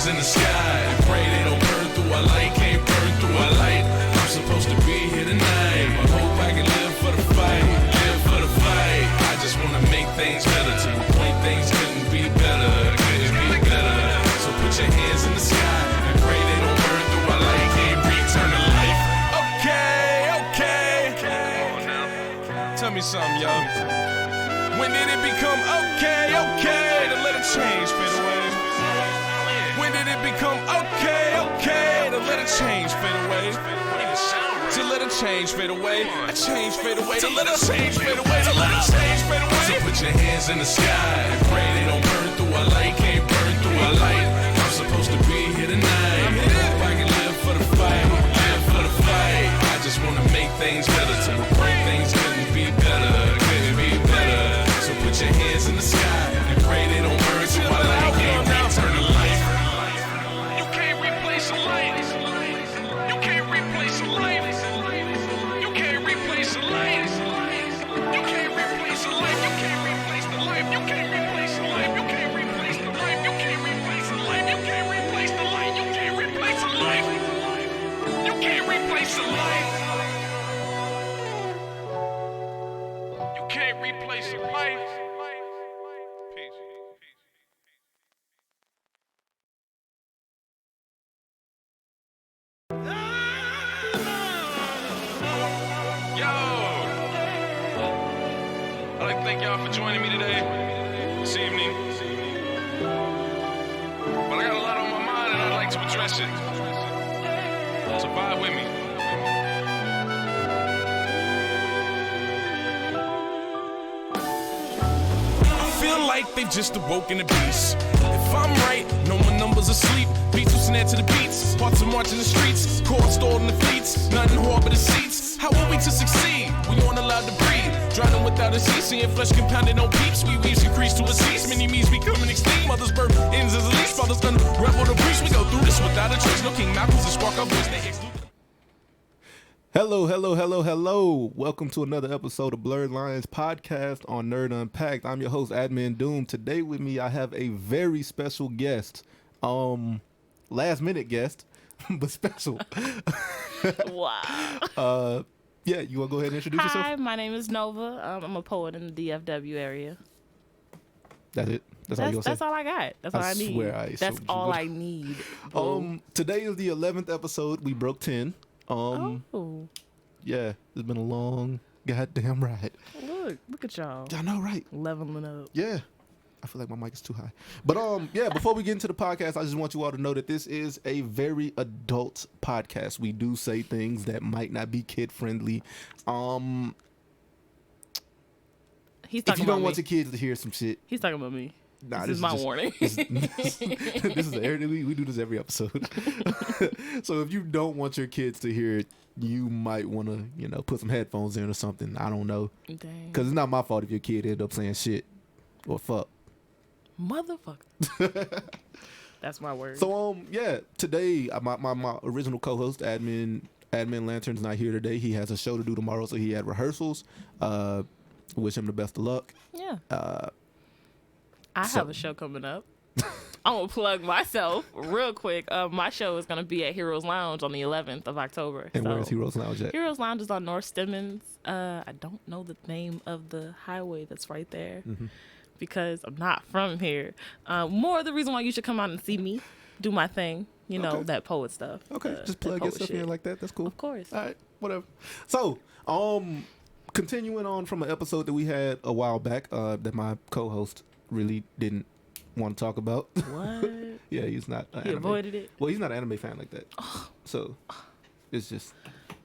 hands in the sky and pray they don't burn through our light. Can't burn through our light. I'm supposed to be here tonight, but hope I can live for the fight. Live for the fight. I just wanna make things better. To the point things couldn't be better. Couldn't be better. So put your hands in the sky and pray they don't burn through our light. Can't return to life. Okay. Tell me something, yo. When did it become okay to let a change fade away? When did it become okay to let a change fade away? To let a change fade away, a change fade away, to let a change fade away, to let a change fade away. So put your hands in the sky and pray they don't burn through our light. Can't burn through our light. I'm supposed to be here tonight. Hope I can live for the fight, live for the fight. I just wanna make things better. To the point things couldn't be better, couldn't be better. So put your hands in the sky and pray they don't burn through our light. Can't return to life. You can't replace a light. You can't replace a light. You can't replace a light. You can't replace a life. You can't replace the life. You can't replace the life. You can't replace the life. You can't replace the life. You can't replace the life. You can't replace a life. You can't replace a life. You can't replace a life. Peace. Yo! I'd like to thank y'all for joining me today, this evening. But I got a lot on my mind and I'd like to address it. So vibe with me. I feel like they've just awoken the beast. If I'm right, no more numbers asleep. Beats will snare to the beats. Hearts are marching the streets. Chords stored in the fleets. Nothing hard but the seats. How are we to succeed? We aren't allowed to breathe. Drowning without a cease. Seeing flesh compounded on peeps. We weaves increase to a cease. Many me's becoming extinct. Mother's birth ends as a leash. Father's done rebel to preach. We go through this without a trace. No King Malcolm's a spark our voice. They exclude. Hello. Welcome to another episode of Blerd Lions podcast on Nerd Unpacked. I'm your host, Admin Doom. Today with me, I have a very special guest. Last minute guest, but special. Wow. Yeah, you want to go ahead and introduce yourself? Hi, my name is Nova. I'm a poet in the DFW area. That's it? That's all you gonna say? That's all I got. That's all I need. Swear I That's all I need. Today is the 11th episode. We broke 10. Yeah, it's been a long goddamn ride. Look at y'all. I know, right? Leveling up. Yeah. I feel like my mic is too high. But yeah, before we get into the podcast, I just want you all to know that this is a very adult podcast. We do say things that might not be kid friendly. He's talking if you don't about want me. your kids to hear some shit. He's talking about me. Nah, this is my warning. This is we do this every episode. So if you don't want your kids to hear it, you might want to, put some headphones in or something. I don't know. Dang. Because it's not my fault if your kid ended up saying shit or fuck. Motherfucker. That's my word. So yeah, today my original co-host Admin Lantern's not here today. He has a show to do tomorrow, so he had rehearsals. Wish him the best of luck. Yeah. I have a show coming up. I'm going to plug myself real quick. My show is going to be at Heroes Lounge on the 11th of October. And where is Heroes Lounge at? Heroes Lounge is on North Stemmons. I don't know the name of the highway that's right there because I'm not from here. More of the reason why you should come out and see me do my thing, that poet stuff. Okay, just plug your stuff in like that. That's cool. Of course. All right, whatever. So, continuing on from an episode that we had a while back that my co-host really didn't want to talk about. What? Yeah, he's not an He avoided it? Well, he's not an anime fan like that. So it's just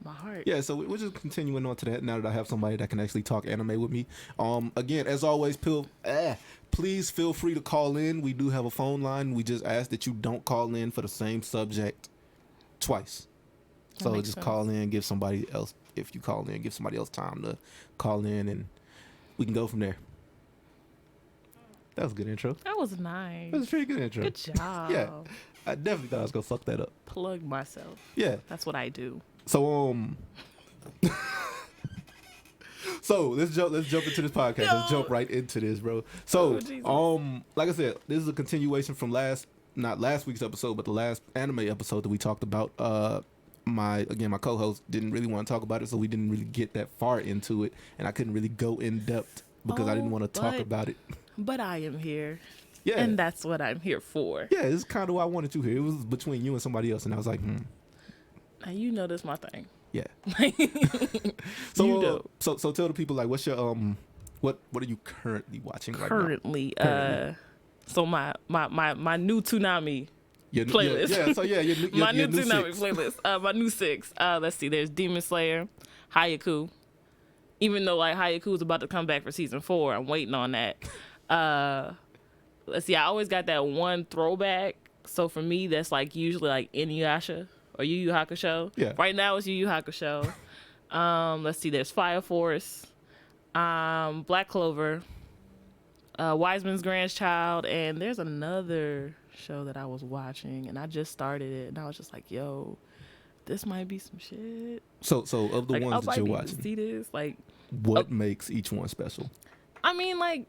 my heart. Yeah, so we're just continuing on to that now that I have somebody that can actually talk anime with me. Again, as always, please feel free to call in. We do have a phone line. We just ask that you don't call in for the same subject twice. So just sense. Call in, give somebody else, if you call in, give somebody else time to call in, and we can go from there. That was a good intro. That was nice. That was a pretty good intro. Good job. Yeah. I definitely thought I was going to fuck that up. Plug myself. Yeah. That's what I do. So, so let's jump into this podcast. No. Let's jump right into this, bro. So, like I said, this is a continuation from last not last week's episode, but the last anime episode that we talked about. My co-host didn't really want to talk about it, so we didn't really get that far into it, and I couldn't really go in depth because I didn't want to talk about it. But I am here. Yeah, and that's what I'm here for. Yeah, it's kind of why I wanted you here. It was between you and somebody else, and I was like, Now you know this my thing. Yeah. So so tell the people, like, what's your what are you currently watching right now? Currently, so my new Toonami playlist. My new Toonami playlist. My new 6. Let's see. There's Demon Slayer, Haikyuu. Even though like Haikyuu is about to come back for season 4, I'm waiting on that. Let's see. I always got that one throwback. So for me, that's like usually like Inuyasha or Yu Yu Hakusho. Yeah. Right now it's Yu Yu Hakusho. Let's see. There's Fire Force, Black Clover, Wiseman's Grandchild, and there's another show that I was watching, and I just started it, and I was just like, "Yo, this might be some shit." So of the like, ones that you're watching, see this, like, what makes each one special? I mean, like,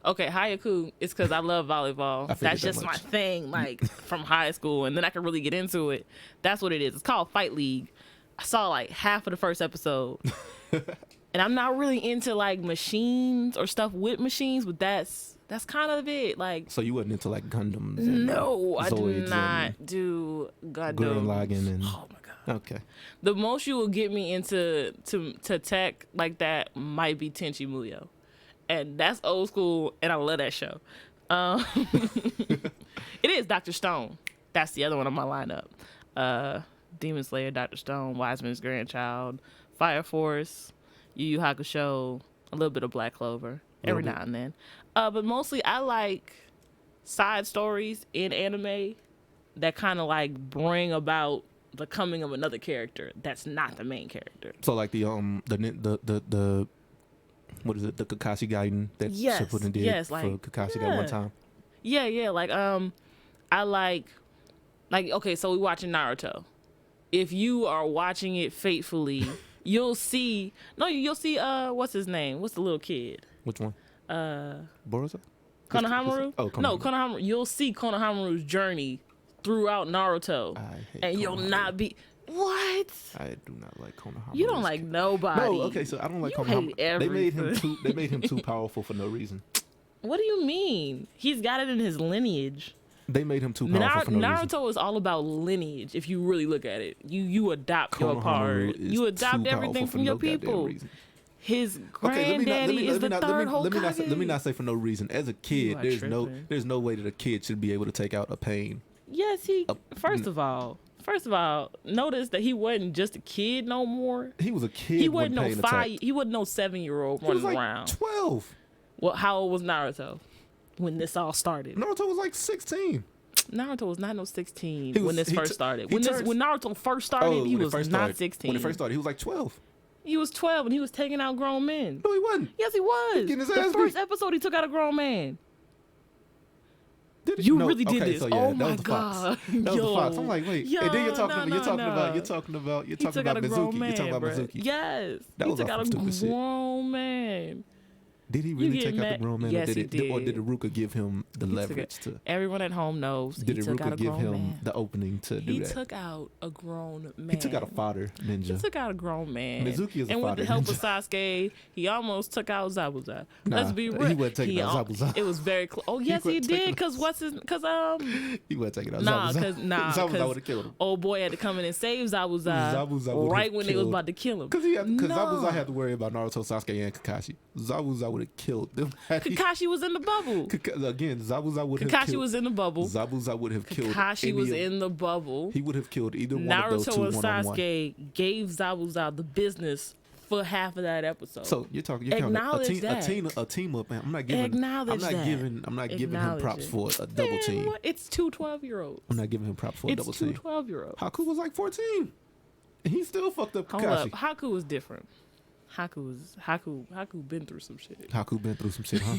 okay, Haikyuu is because I love volleyball. That's just my thing, like from high school, and then I can really get into it. That's what it is. It's called Fight League. I saw like half of the first episode, and I'm not really into like machines or stuff with machines, but that's kind of it. Like, so you wasn't into like Gundams? No, I do not do Gundam. Gurren Lagann and oh my god. Okay. The most you will get me into to tech like that might be Tenchi Muyo, and that's old school, and I love that show. It is Dr. Stone. That's the other one on my lineup. Demon Slayer, Dr. Stone, Wiseman's Grandchild, Fire Force, Yu Yu Hakusho, a little bit of Black Clover every now and then. But mostly I like side stories in anime that kind of like bring about the coming of another character that's not the main character. So like the what is it? The Kakashi Gaiden that Shippuden did for Kakashi that one time. Yeah. Like I like okay. So we watching Naruto. If you are watching it faithfully, you'll see what's his name? What's the little kid? Which one? Boruto? Konohamaru? Konohamaru. No, Konohamaru. You'll see Konohamaru's journey throughout Naruto. And you'll not be what? I do not like Konohamaru. You don't like nobody. No, okay, so I don't like Konohamaru. They made him too powerful for no reason. What do you mean? He's got it in his lineage. They made him too powerful for no reason. Naruto is all about lineage. If you really look at it, you adopt your part. You adopt everything from your people. His granddaddy is the third Hokage. Let me not say for no reason. As a kid, there's no way that a kid should be able to take out a pain. Yes, First of all, notice that he wasn't just a kid no more. He was a kid. He wasn't no 7-year-old running around. 12. Well, how old was Naruto when this all started? Naruto was like 16. Naruto was not no 16 when this first started. When Naruto first started, he was not 16. When it first started, he was like 12. He was 12 and he was taking out grown men. No, he wasn't. Yes, he was. The first episode, he took out a grown man. Did he? You really did this. So yeah, oh that my was the god. Fox. That was the Fox. I'm like, wait. And then you're talking about Mizuki. You're talking about Mizuki. Yes. That was took out a grown man. Did he really take out the grown man? Yes, or did Iruka give him the leverage to? Everyone at home knows. Did Iruka give him the opening to do that? He took out a grown man. He took out a fodder ninja. He took out a grown man. Mizuki is a fodder ninja. And with the help of Sasuke, he almost took out Zabuza. Let's be real. He wasn't taking out Zabuza. It was very close. Oh yes, he did. Cause he wasn't taking out Zabuza. Zabuza would have killed him. Old boy had to come in and save Zabuza right when they was about to kill him. Because Zabuza had to worry about Naruto, Sasuke, and Kakashi. Zabuza would have killed them. Kakashi was in the bubble. Again, Zabuza would have killed. Kakashi was in the bubble. Zabuza would have killed. Kakashi was in the bubble. He would have killed either one of those two one-on-one. Naruto and Sasuke gave Zabuza the business for half of that episode. So you're talking a team up, man. I'm not giving him props for a double team. It's two 12-year-olds. I'm not giving him props for a double team. It's two 12-year-olds. Haku was like 14. And he still fucked up Kakashi. Hold up. Haku was different. Haku been through some shit. Haku been through some shit, huh?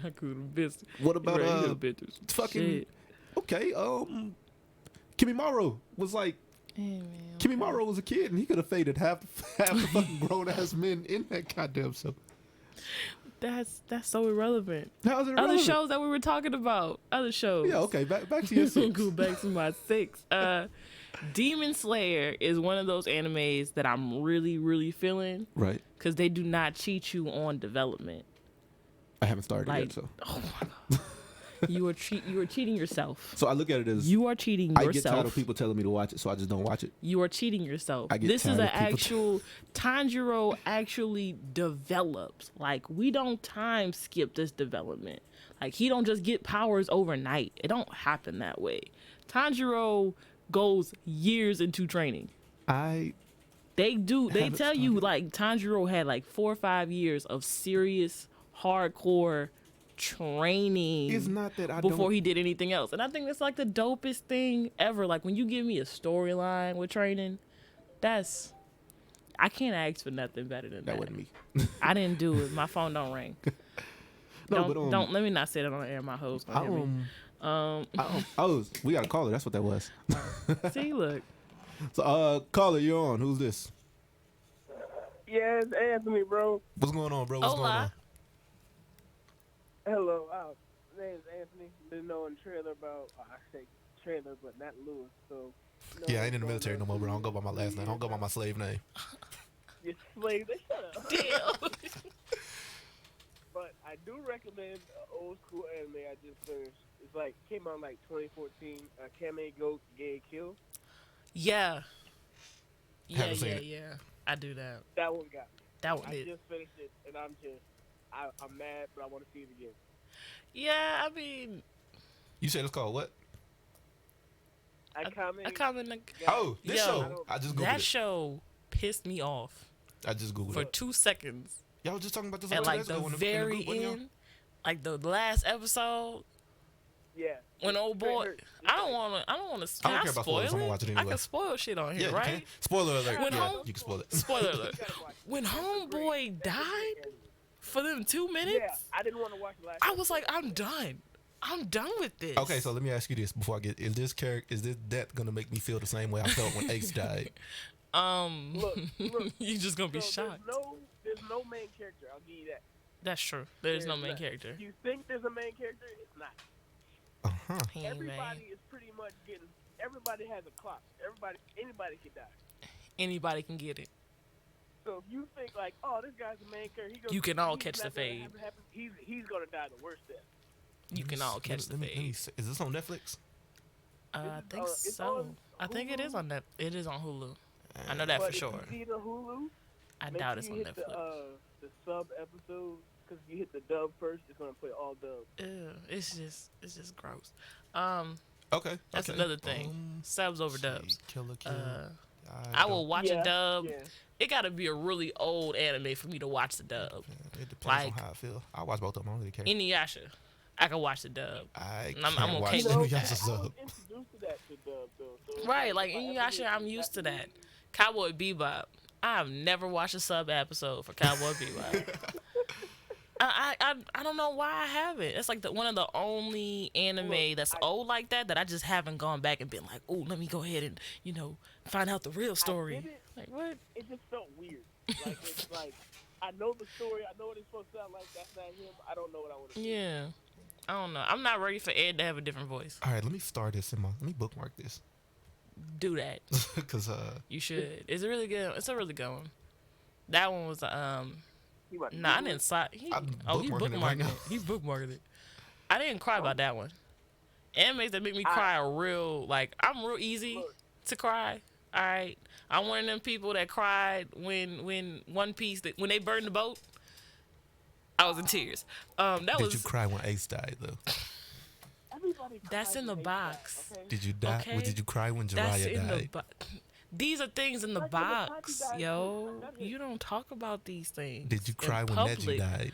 Haku been. What about been through some fucking shit. Okay, Kimimaro was like Kimimaro was a kid and he could have faded half the fucking grown ass men in that goddamn show. That's so irrelevant. How's it Other relevant? shows that we were talking about. Other shows. Yeah, okay. Back to your six. Go back to my 6. Demon Slayer is one of those animes that I'm really, really feeling. Right. Because they do not cheat you on development. I haven't started Like, yet, so. oh my God. You are cheating yourself. So I look at it as You are cheating I yourself. get tired of people telling me to watch it, so I just don't watch it. You are cheating yourself. I get This is tired an of people actual Tanjiro actually develops. Like, we don't time skip this development. Like, he don't just get powers overnight. It don't happen that way. Tanjiro goes years into training. They haven't tell you started. like Tanjiro had like 4 or 5 years of serious hardcore training It's not that I before don't. he did anything else. And I think that's like the dopest thing ever. Like when you give me a storyline with training, I can't ask for nothing better than that. That wasn't me. I didn't do it. My phone don't ring. No, don't let me not say that on the air. My host gonna hear me. Oh, we got a caller. That's what that was. See, look. So, caller, you're on. Who's this? Yeah, it's Anthony, bro. What's going on, bro? What's going on? Hello, my name is Anthony. Been knowing trailer about, I say trailer, but not Lewis. So. Yeah, I ain't in the military no more, bro. I don't go by my last name. I don't go by my slave name. You slave, they shut up. Damn. But I do recommend an old school anime I just finished. It's like, came out in like 2014. Kame Go Gay Kill. Yeah. Haven't seen it. Yeah. I do that. That one got me. That one I did. just finished it, and I'm mad, but I want to see it again. Yeah, I mean, You said it's called what? I comment. Oh, this Yo, show. I just Googled that it. show pissed me off I just Googled for it. 2 seconds. Y'all was just talking about this At a like days ago the in very group, wasn't y'all? end, like the last episode, Yeah. when old boy, I don't want to. I don't Can care I about spoil spoilers. I'm gonna it? watch it I anyway. can spoil shit on here, Yeah, right? you can. Spoiler alert. When Yeah, home- you can spoil it. Spoiler alert. When homeboy died for them 2 minutes, Yeah, I didn't want to watch the last. I was like, I'm done. I'm done with this. Okay, so let me ask you this before I get: is this death gonna make me feel the same way I felt when Ace died? Look, you just gonna be so shocked. There's no main character. I'll give you that. That's true. There's no main not. character. You think there's a main character? It's not. He ain't main. Everybody is pretty much getting. Everybody has a clock. Anybody can die. Anybody can get it. So if you think like, oh, this guy's the main character, You can all catch the fade. He's gonna die the worst death. You can all catch the fade. Is this on Netflix? I think It's so. on I think it is Hulu. on that. It is on Hulu. I know that But for sure. If you see the Hulu, I make doubt sure it's you on hit Netflix. the sub episode, because if you hit the dub first, it's gonna play all dub. Ew, it's just gross. Okay, That's okay. another thing. Subs over dubs. Killer Kill. I will watch a Yeah, dub. yeah. It got to be a really old anime for me to watch the dub. It depends Like- on how I feel. I watch both of them. I don't really care. Inuyasha, I can watch the dub. I I'm can't watch okay You know, with Inuyasha I was sub. introduced to that to dub though. So it's Right, like if I ever Inuyasha, get I'm used to that. Cowboy Bebop, I've never watched a sub episode for Cowboy Bebop. I don't know why I haven't. It's like one of the only anime that's old like that I just haven't gone back and been like, oh, let me go ahead and find out the real story. did it. Like what? It just felt weird. Like it's like I know the story. I know what it's supposed to sound like. That's not him. I don't know what I want to see. Yeah, I don't know. I'm not ready for Ed to have a different voice. All right, let me start this let me bookmark this Do that. because You should. It's a really good. It's a really good one. That one was He about to Nah, I do it. didn't sign. He I'm he bookmarking it bookmarked right it. now. He bookmarked it. I didn't cry about that one. Animes that make me cry are real. Like I'm real easy Look. to cry. All right, I'm one of them people that cried when One Piece when they burned the boat. I was in tears. That did was you cry when Ace died though? Everybody that's cries in the when they box. die, okay? Did you die? Okay. Did you cry when That's Jiraiya in the died? box. These are things in the Like when the box, Tati died, yo. that's it. You don't talk about these things. Did you in cry when Neji public. died?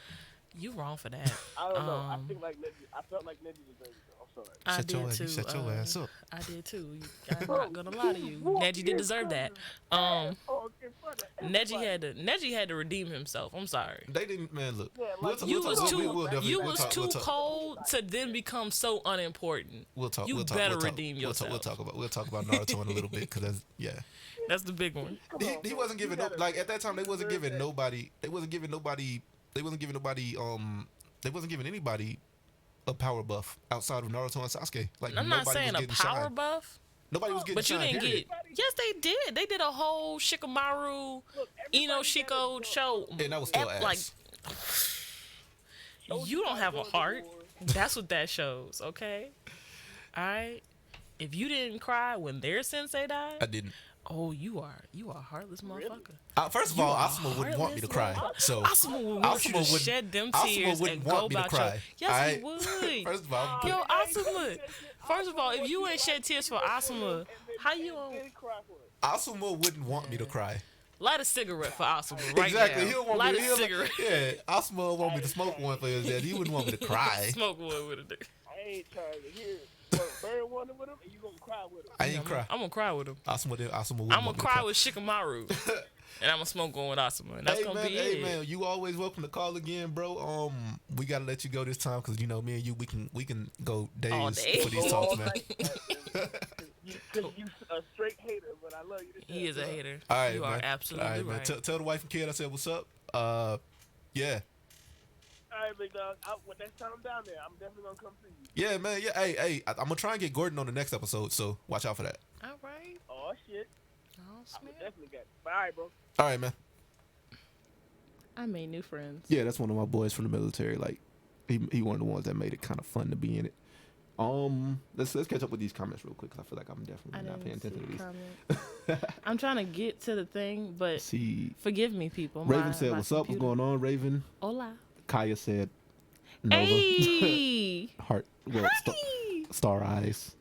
You wrong for that. I don't know. I Um, think like Neji. I felt like Neji deserved it. Though. I'm sorry. I Shut your did ass- too. you shut your ass up. I did too. I'm not gonna lie to you. Neji did deserve that. Oh, in front of everybody. Neji had to redeem himself. I'm sorry. They didn't, man. Look, Yeah, we'll like, talk- You we'll was talk- too we'll definitely- you we'll was talk- too we'll talk- cold to then become so unimportant. We'll talk. You we'll talk, better we'll talk, redeem we'll talk, yourself. we'll talk about Naruto in a little bit because that's That's the big one. Come he on, he man. wasn't You giving gotta like at that time they wasn't deserve giving that. nobody They wasn't giving nobody they wasn't giving anybody a power buff outside of Naruto and Sasuke. Like I'm not saying a power shine. buff. Nobody was getting But you shine, didn't period. get. Yes, they did. They did a whole Shikamaru, Ino Shiko show. And that was still ass. Like, you don't have a heart. That's what that shows. Okay. All right. If you didn't cry when their sensei died, I didn't. oh, you are a heartless motherfucker. First of all, Asuma wouldn't want me to cry. So Asuma would want you to wouldn't- shed them Asuma tears wouldn't and want go me to about cry. your. Yes, he would. First of all, Yo, Asuma. First of all, if you ain't shed tears for Asuma, how you on? Asuma wouldn't want me to cry. Light a cigarette for Asuma right Exactly. now. He'll want Light me. a He'll, cigarette. Yeah, Asuma will want me to smoke one for his dad. He wouldn't want me to cry. Smoke one with a dick. I ain't trying to hear Bird wanted with him, and you gonna cry with him. I ain't cry. I'm gonna cry with him. Asuma wouldn't I'm gonna want me to cry with Shikamaru. And I'm gonna smoke one with Asuma. And that's gonna be it. Man, you always welcome to call again, bro. We gotta let you go this time because you know me and you, we can go days All day. for these talks, man. You a straight hater, but I love you. He is a hater. All right, you man. are absolutely All right, man. right. Tell the wife and kid I said what's up. Yeah. All right, big dog. When next time I'm down there, I'm definitely gonna come see you. Yeah, man. Yeah, hey, I'm gonna try and get Gordon on the next episode, so watch out for that. All right. Oh shit. Oh, I'm snap. definitely got it. All right, bro. All right, man. I made new friends. Yeah, that's one of my boys from the military. Like, he one of the ones that made it kind of fun to be in it. Let's catch up with these comments real quick because I feel like I'm I definitely not paying didn't attention see to these. comments. I'm trying to get to the thing, but See, forgive me, people. Raven said, "What's up? What's computer- going on, Raven?" Hola. Kaya said, "Nova." Hey. Heart, well, Hey. star eyes.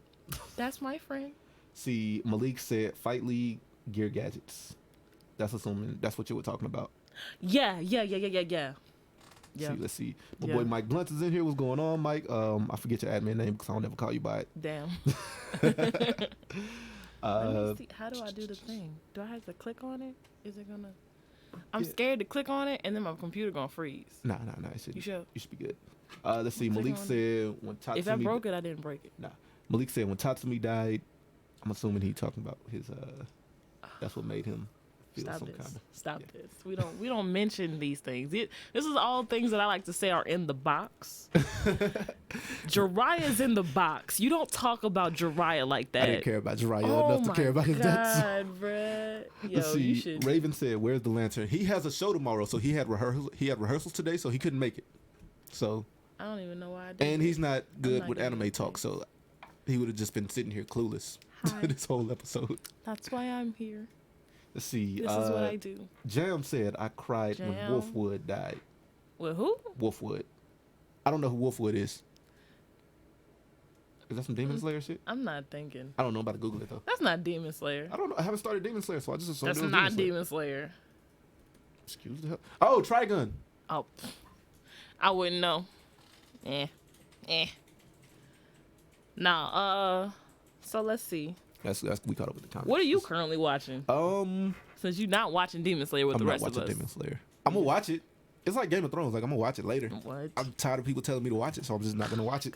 That's my friend. See, Malik said, "Fight League gear gadgets." That's assuming that's what you were talking about. Yeah. See, let's see. My Yeah. boy Mike Blunt is in here. What's going on, Mike? I forget your admin name because I don't ever call you by it. Damn. Let me see. How do I do the thing? Do I have to click on it? Is it gonna? I'm Yeah. scared to click on it, and then my computer gonna freeze. Nah. You sure? You should be good. Let's see. Click Malik on said when Tatsumi. If I broke it, I didn't break it. Nah. Malik said when Tatsumi died. I'm assuming he talking about his. That's what made him feel Stop some this. kind of. Stop yeah. this. We don't mention these things. This is all things that I like to say are in the box. Jiraiya's in the box. You don't talk about Jiraiya like that. I didn't care about Jiraiya Oh enough to care about his death. God, bruh. Yo, Let's see. you should. Raven said, "Where's the lantern?" He has a show tomorrow, so he had rehearsals. He had rehearsals today, so he couldn't make it. So, I don't even know why I did. and he's not good not with giving anime you talk, so he would have just been sitting here clueless Hi. this whole episode. That's why I'm here. Let's see. This is what I do. Jam said, "I cried when Jam. Wolfwood died." With who? Wolfwood. I don't know who Wolfwood is. Is that some Demon Slayer shit? I'm not thinking. I don't know. I'm about to Google it though. That's not Demon Slayer. I don't know. I haven't started Demon Slayer, so I just assumed That's it was not Slayer. Demon Slayer. Excuse the hell. Oh, Trigun. Oh, I wouldn't know. Nah. So let's see. That's we caught up with the comments. What are you currently watching? I'm Since you're not watching Demon Slayer with the not rest of watching us. Demon Slayer. I'm gonna watch it. It's like Game of Thrones. Like I'm gonna watch it later. What? I'm tired of people telling me to watch it, so I'm just not gonna watch it.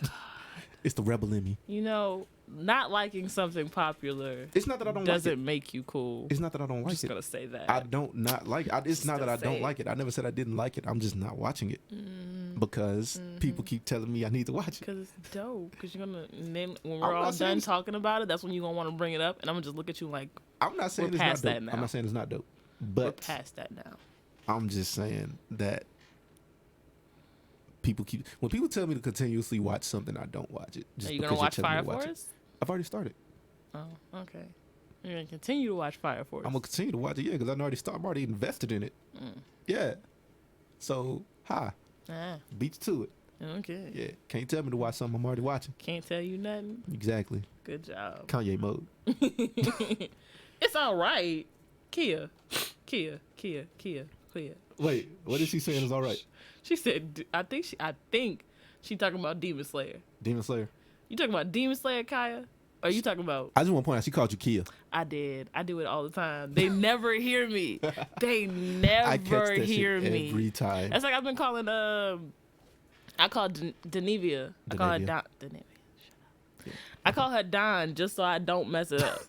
It's the rebel in me. You know, not liking something popular It's not that I don't doesn't like it. make you cool. It's not that I don't I'm like just it. gonna say that. I don't not like it. It's not that I gonna don't say like it. I never said I didn't like it. I'm just not watching it because people keep telling me I need to watch it. Because it's dope. Because you're gonna, and then when I'm we're not all saying done it's- talking about it, that's when you're gonna want to bring it up, and I'm gonna just look at you like I'm not saying We're it's not past dope. that now. I'm not saying it's not dope, we're but past that now. I'm just saying that when people tell me to continuously watch something, I don't watch it. Just Are you because gonna watch telling me Fire to watch it. Force? I've already started. Oh, okay. You're gonna continue to watch Fire Force. I'm gonna continue to watch it, yeah, because I'm already invested in it. Yeah. So, Ah, beats to it. okay. Yeah. Can't tell me to watch something I'm already watching. Can't tell you nothing. Exactly. Good job. Kanye mode. It's all right. Kia. Wait, what is she saying is all right? She said, I think she talking about Demon Slayer. Demon Slayer. You talking about Demon Slayer, Kaya? Or you talking about? I just want to point out she called you Kia. I did. I do it all the time. They never hear me. They I catch never that hear shit me. every time. That's like I've been calling. I call Denevia. I call her Denevia. Don. Denevia. Shut up. I call her Don just so I don't mess it up.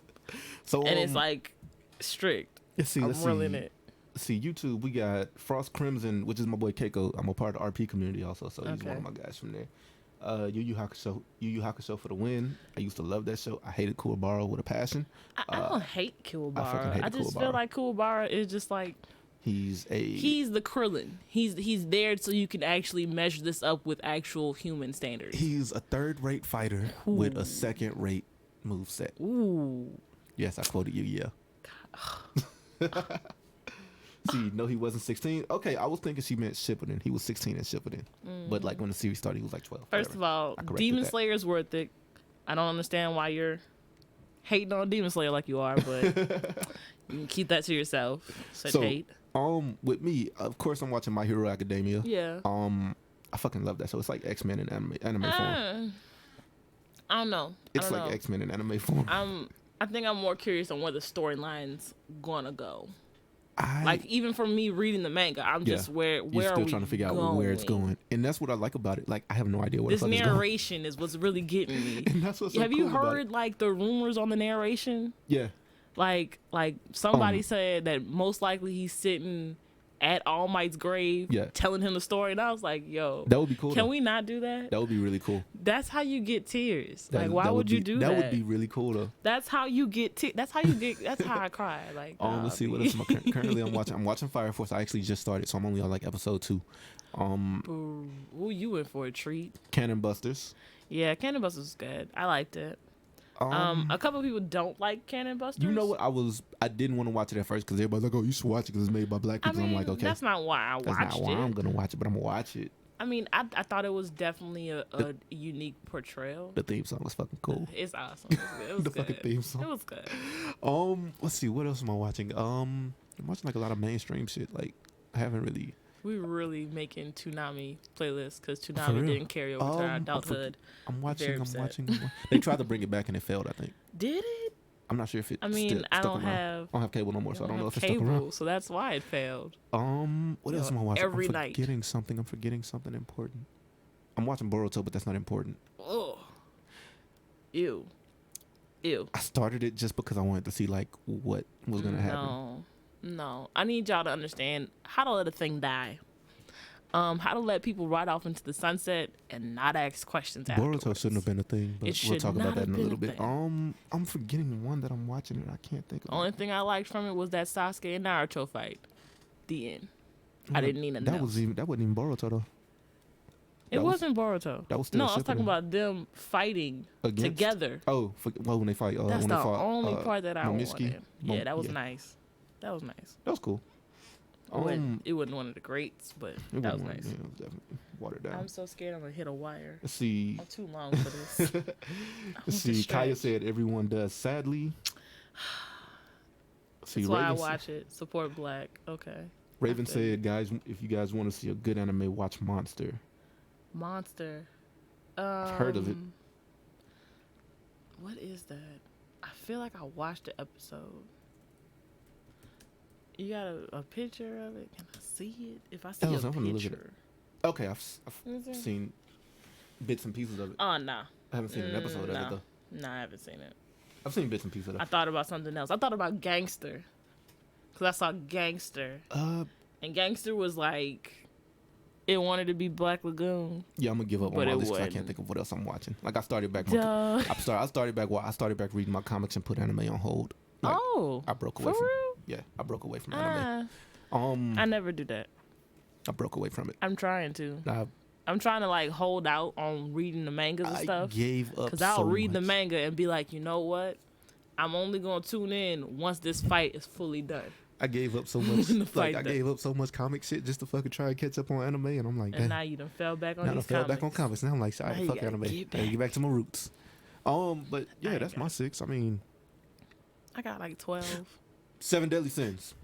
So And it's like strict. let's see. I'm Let's reeling see. it. See, YouTube, we got Frost Crimson, which is my boy Keiko. I'm a part of the RP community also, so he's one of my guys from there. Yu Yu Hakusho for the win. I used to love that show. I hated Kuwabara with a passion. I don't hate Kuwabara. hated I just Kuwabara. feel like Kuwabara is just like He's the Krillin. He's there so you can actually measure this up with actual human standards. He's a third-rate fighter with a second-rate moveset. Ooh. Yes, I quoted you. Yeah. See, no, he wasn't 16. Okay, I was thinking she meant Shippuden. He was 16 in Shippuden. But like when the series started, he was like 12. First of all, Demon Slayer is worth it. I don't understand why you're hating on Demon Slayer like you are, but you can keep that to yourself. Such hate. With me, of course, I'm watching My Hero Academia. Yeah. I fucking love that show. It's like X-Men in anime form. I don't know. It's like X-Men in anime form. I think I'm more curious on where the storyline's gonna go. Like even for me reading the manga, I'm just where you're still trying to figure out where it's going, and that's what I like about it. Like I have no idea where this the fuck narration is what's really getting me. And that's what's so Have cool you about heard it. like the rumors on the narration? Yeah. Like somebody said that most likely he's sitting at All Might's grave, telling him the story, and I was like, "Yo, that would be cool. Can we not do that? That would be really cool. That's how you get tears. Like, why would you do that? That would be really cool though. That's how you get. That's how you get. That's how I cry. Like, let's see what else. Currently, I'm watching Fire Force. I actually just started, so I'm only on like episode 2. Ooh, you in for a treat. Cannon Busters. Yeah, Cannon Busters was good. I liked it. A couple of people don't like Cannon Busters. You know what? I didn't want to watch it at first because everybody's like, "Oh, you should watch it because it's made by black people." I'm like, okay, that's not why I watched it. That's not why I'm gonna watch it, but I'm gonna watch it. I mean, I thought it was definitely a unique portrayal. The theme song was fucking cool. It's awesome. It was the good. fucking theme song. It was good. Let's see, what else am I watching? I'm watching like a lot of mainstream shit. Like I haven't really. We were really making Toonami playlists because Toonami didn't carry over to our adulthood. I'm watching. They tried to bring it back and it failed, I think. Did it? I'm not sure if it. I mean, I don't have cable no more, so I don't know if it's stuck cable, around. so that's why it failed. What else am I watching? Every I'm night. forgetting something important. I'm watching Boruto, but that's not important. Oh, ew. I started it just because I wanted to see like what was gonna happen. No, I need y'all to understand how to let a thing die. How to let people ride off into the sunset and not ask questions afterwards. Boruto shouldn't have been a thing, but we'll talk about that in a little bit. Thing. I'm forgetting one that I'm watching and I can't think of it. Only thing I liked from it was that Sasuke and Naruto fight. The end. I didn't need nothing else. That wasn't even Boruto though. It wasn't Boruto. That was still I was talking about them fighting together. When they fight. That's when the they fought, only part that I wanted. Yeah, that was yeah. nice. That was nice. That was cool. It wasn't one of the greats, but that was nice. Yeah, it was definitely watered down. I'm so scared I'm gonna hit a wire. Let's see. I'm too long for this. Let's see. Kaya said everyone does. Sadly. That's why I watch it. Support Black. Okay. Raven said, guys, if you guys want to see a good anime, watch Monster. Monster. I've heard of it. What is that? I feel like I watched the episode. You got a picture of it? Can I see it? If I see a picture. Okay, I've seen bits and pieces of it. Oh, nah. I haven't seen an episode of it, though. Nah, I haven't seen it. I've seen bits and pieces of it. I thought about something else. I thought about Gangster. Because I saw Gangster. And Gangster was like... It wanted to be Black Lagoon. Yeah, I'm gonna give up on all this because I can't think of what else I'm watching. Like I started back reading my comics and put anime on hold. Like, I broke away from real? Yeah, I broke away from anime. I never do that. I broke away from it. I'm trying to. I'm trying to like hold out on reading the mangas and stuff. I gave up because I'll read the manga and be like, you know what? I'm only gonna tune in once this fight is fully done. I gave up so much. I gave up so much comic shit just to fucking try and catch up on anime, and I'm like, and now you done fell back on. Comics. Now I'm like, sorry, fuck anime. Get back to my roots. But yeah, that's my 6. I mean, I got like 12. 7 Deadly Sins.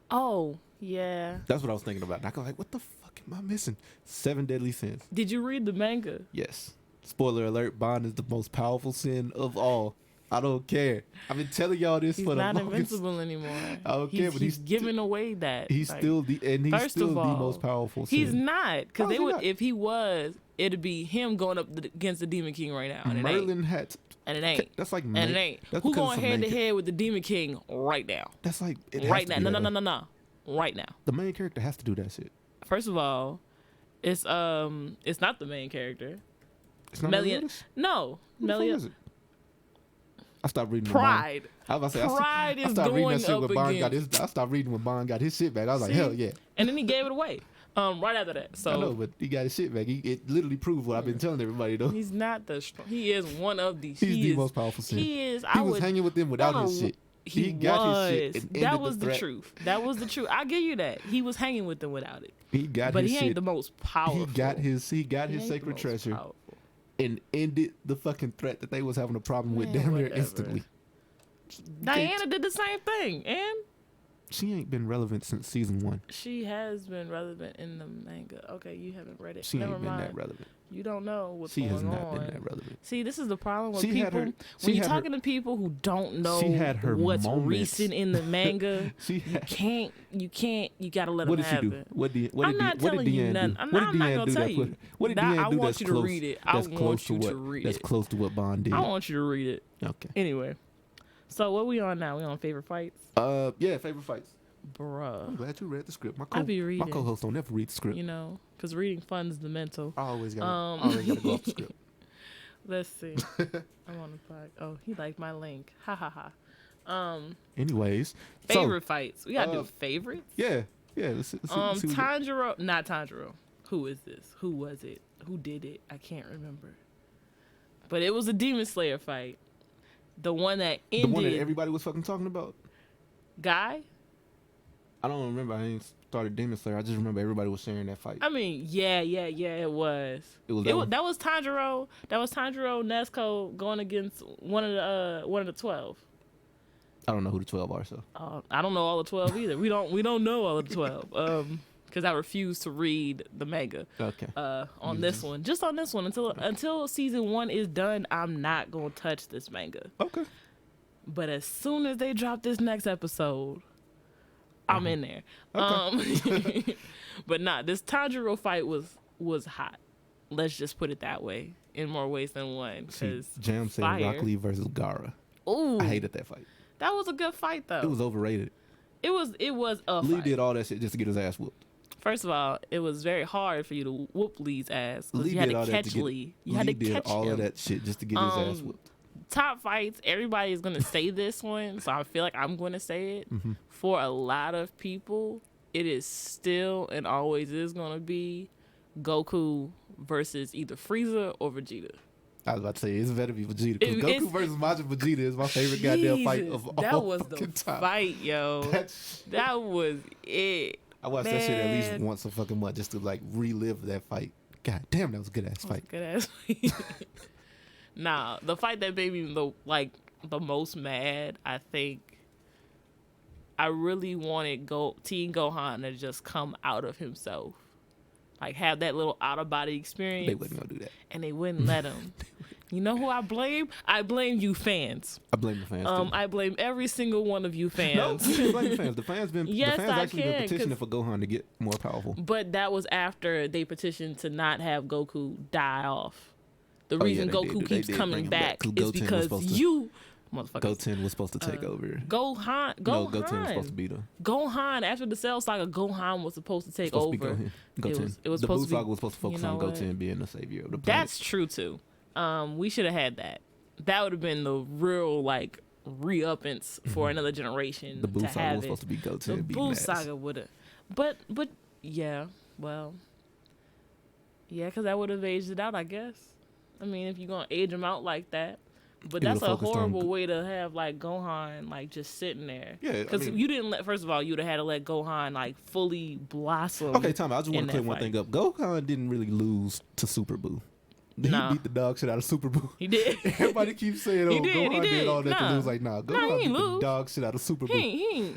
Oh yeah. That's what I was thinking about. And I go like, what the fuck am I missing? 7 Deadly Sins. Did you read the manga? Yes. Spoiler alert: Bond is the most powerful sin of all. I don't care. I've been telling y'all this for the longest. He's not invincible anymore. I don't care, but he's giving away that. He's still the most powerful. He's not, because if he was, it'd be him going up against the Demon King right now. And Merlin had, and it ain't. That's like, and it ain't. Who going head to head with the Demon King right now? That's like right now. No. right now. The main character has to do that shit. First of all, it's not the main character. It's not Meliodas? No, Meliodas. I stopped reading. Pride. I was about to say, Pride I is stopped reading going that shit up when Bond got against. his. I stopped reading when Bond got his shit back. I was like, See? hell yeah. And then he gave it away. Right after that. So I know, but he got his shit back. It literally proved what I've been telling everybody though. he's not the strong. He is one of the. He's he the is, most powerful Sith. He is. He was hanging with them without on his a- shit. He got his shit was. and That ended was the threat. truth. That was the truth. I give you that. He was hanging with them without it. He got But his he shit. ain't the most powerful. He got his He ain't the sacred most treasure powerful. and ended the fucking threat that they was having a problem with Man, damn near whatever. instantly. Diana did the same thing, and She ain't been relevant since season 1. she has been relevant in the manga. Okay, you haven't read it. She Never ain't been mind. that relevant. You don't know what's She going has not on. been that relevant. See, this is the problem with She had people. her- she When you're had her- talking to people who don't know She had her what's moments. recent in the manga, She had, you can't, you gotta let what them did she have do? it. What did I'm not what did telling you Deanne nothing. do? I'm What not did Deanne gonna do tell that you. put? What did That- Deanne I do want that's you to close? read it. I That's want close to you to what? read That's it. close to what Bond did. I want you to read it. Okay. Anyway, so what we on now? We on favorite fights, Yeah, favorite fights. I'm bruh. glad you read the script. I be My reading. co-host don't ever read the script. You know, because reading funds the mental. I always gotta go off the script. Let's see. I'm on the pod. Oh, he liked my link. Ha ha ha. Anyways, Favorite fights. We gotta do uh, favorites. Yeah. Let's see what we got. Tanjiro. Not Tanjiro. Who is this? Who was it? Who did it? I can't remember. But it was a Demon Slayer fight. The one that ended. The one that everybody was fucking talking about. Guy. I don't remember. I ain't started Demon Slayer. I just remember everybody was sharing that fight. I mean, yeah. It was. It was that one? That was Tanjiro. That was Tanjiro Nezuko going against one of the 12. I don't know who the 12 are, so. I don't know all the 12 either. We don't know all of the 12. Because I refuse to read the manga. Okay. On this one, just on this one, until season 1 is done, I'm not gonna touch this manga. Okay. But as soon as they drop this next episode, I'm in there. Okay. But this Tanjiro fight was hot. Let's just put it that way, in more ways than one. See, Because Jam said Rock Lee versus Gara. Ooh, I hated that fight. that was a good fight though. It was overrated. It was a Lee fight. did all that shit just to get his ass whooped. First of all, it was very hard for you to whoop Lee's ass because Lee you had did all to that catch to get, Lee. You had to Lee catch did all him. of that shit just to get his ass whooped. Top fights, everybody is going to say this one, so I feel like I'm going to say it. Mm-hmm. For a lot of people, it is still and always is going to be Goku versus either Frieza or Vegeta. I was about to say, it's better be Vegeta. Because It's- Goku versus Majin Vegeta is my favorite goddamn fight Jesus, of all that was fucking the time. fight, yo. That was it. I watched that shit at least Man. once a fucking month just to like relive that fight. God damn, that was a good ass fight. Good ass fight. Nah, the fight that made me the most mad, I think, I really wanted Teen Gohan to just come out of himself. Like, have that little out-of-body experience. They wasn't gonna do that. And they wouldn't let him. You know who I blame? I blame you fans. I blame the fans. Too. I blame every single one of you fans. No, you can't blame the fans. The fans been Yes, the fans I actually been can, petitioning 'cause- for Gohan to get more powerful. But that was after they petitioned to not have Goku die off. The reason they did. Goku They keeps did coming bring him back, back 'cause is Goten was because supposed to- you, motherfuckers. Goten was supposed to take over. Gohan. No, Goten was supposed to beat him. Gohan, after the Cell Saga, Gohan was supposed to take over. Goten. It was the Buu supposed to be- Saga was supposed to focus you know on what? Goten being the savior of the planet. That's true too. We should have had that. That would have been the real re-uppance for another generation. The Buu to Saga have was it. supposed to be Goten The beating Buu ass. Saga would have, but yeah, well, yeah, because that would have aged it out, I guess. I mean, if you're gonna age them out like that, but It that's would've a focused on horrible way to have Gohan just sitting there. Yeah, I because mean- you didn't let. First of all, you'd have had to let Gohan fully blossom. Okay, Tom, I just want in to clear that one fight. thing up. Gohan didn't really lose to Super Buu. He Nah. beat the dog shit out of Super Buu. He did. Everybody keeps saying, He "Oh, did, he Gohan did did. all that to Nah. lose." Like, nah, Nah, Gohan he beat ain't the lose. dog shit out of Super Buu.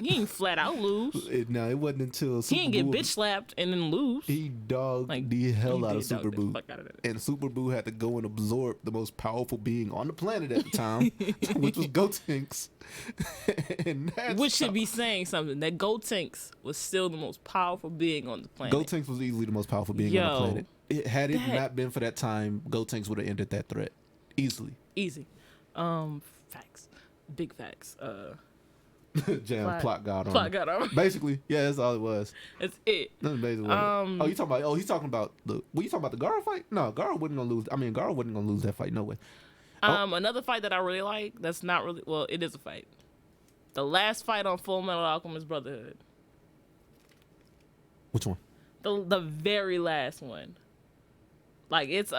He ain't flat out lose. Now it wasn't until Super He ain't get Buu- bitch slapped and then lose. He dogged Like, the hell he out of did dog Super the Buu. fuck out of that. And Super Buu had to go and absorb the most powerful being on the planet at the time, which was Gotenks. And that's Which should be saying something. That Gotenks was still the most powerful being on the planet. Gotenks was easily the most powerful being on the planet. Had it not been for that time, Gotenks would have ended that threat easily. Easy. Facts. Big facts. Jam plot god Plot armor. god armor. Basically, yeah, that's all it was. That's it. That's basically what oh, you talking about? Oh, he's talking about the. Were you talking about the Gara fight? No, Gara wasn't gonna lose. I mean, Gara wasn't gonna lose that fight. No way. Another fight that I really like. That's not really. Well, it is a fight. The last fight on Full Metal Alchemist Brotherhood. Which one? The very last one. Like it's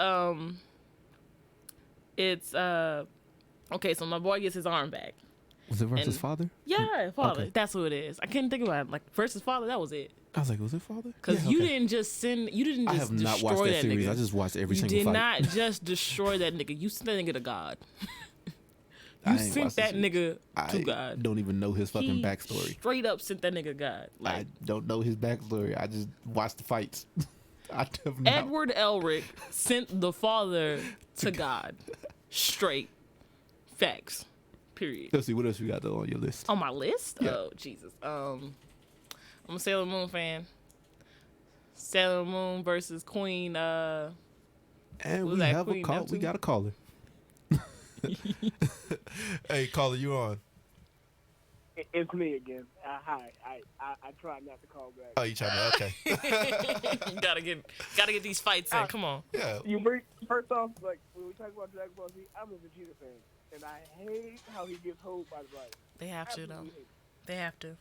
okay, so my boy gets his arm back. Was it versus And- father? Yeah, father. Okay. That's who it is. I couldn't think about it. Like versus father, that was it. I was like, was it father? Because Yeah, you okay. didn't just I have not destroy watched that series. nigga. I just watched every You single did fight. not just destroy that nigga. You sent that nigga to God. I You ain't sent watched that the series. nigga to God. Don't even know his fucking He backstory. Straight up sent that nigga to God. I Like don't know his backstory. I just watched the fights. I have not. Edward Elric sent the father to God. Straight. Facts. Period. Let's see what else you got though on your list. On my list? Yeah. Oh, Jesus. I'm a Sailor Moon fan. Sailor Moon versus Queen, And was we that have a Queen call. We Neptune? got a caller. Hey, caller, you on? It's me again. Hi. I try not to call back. Oh, you trying to? Okay. you gotta get these fights in. Come on. Yeah. You bring first off, like when we talk about Dragon Ball Z, I'm a Vegeta fan, and I hate how he gets hold by the body. They have to, though. Absolutely hate it. They have to.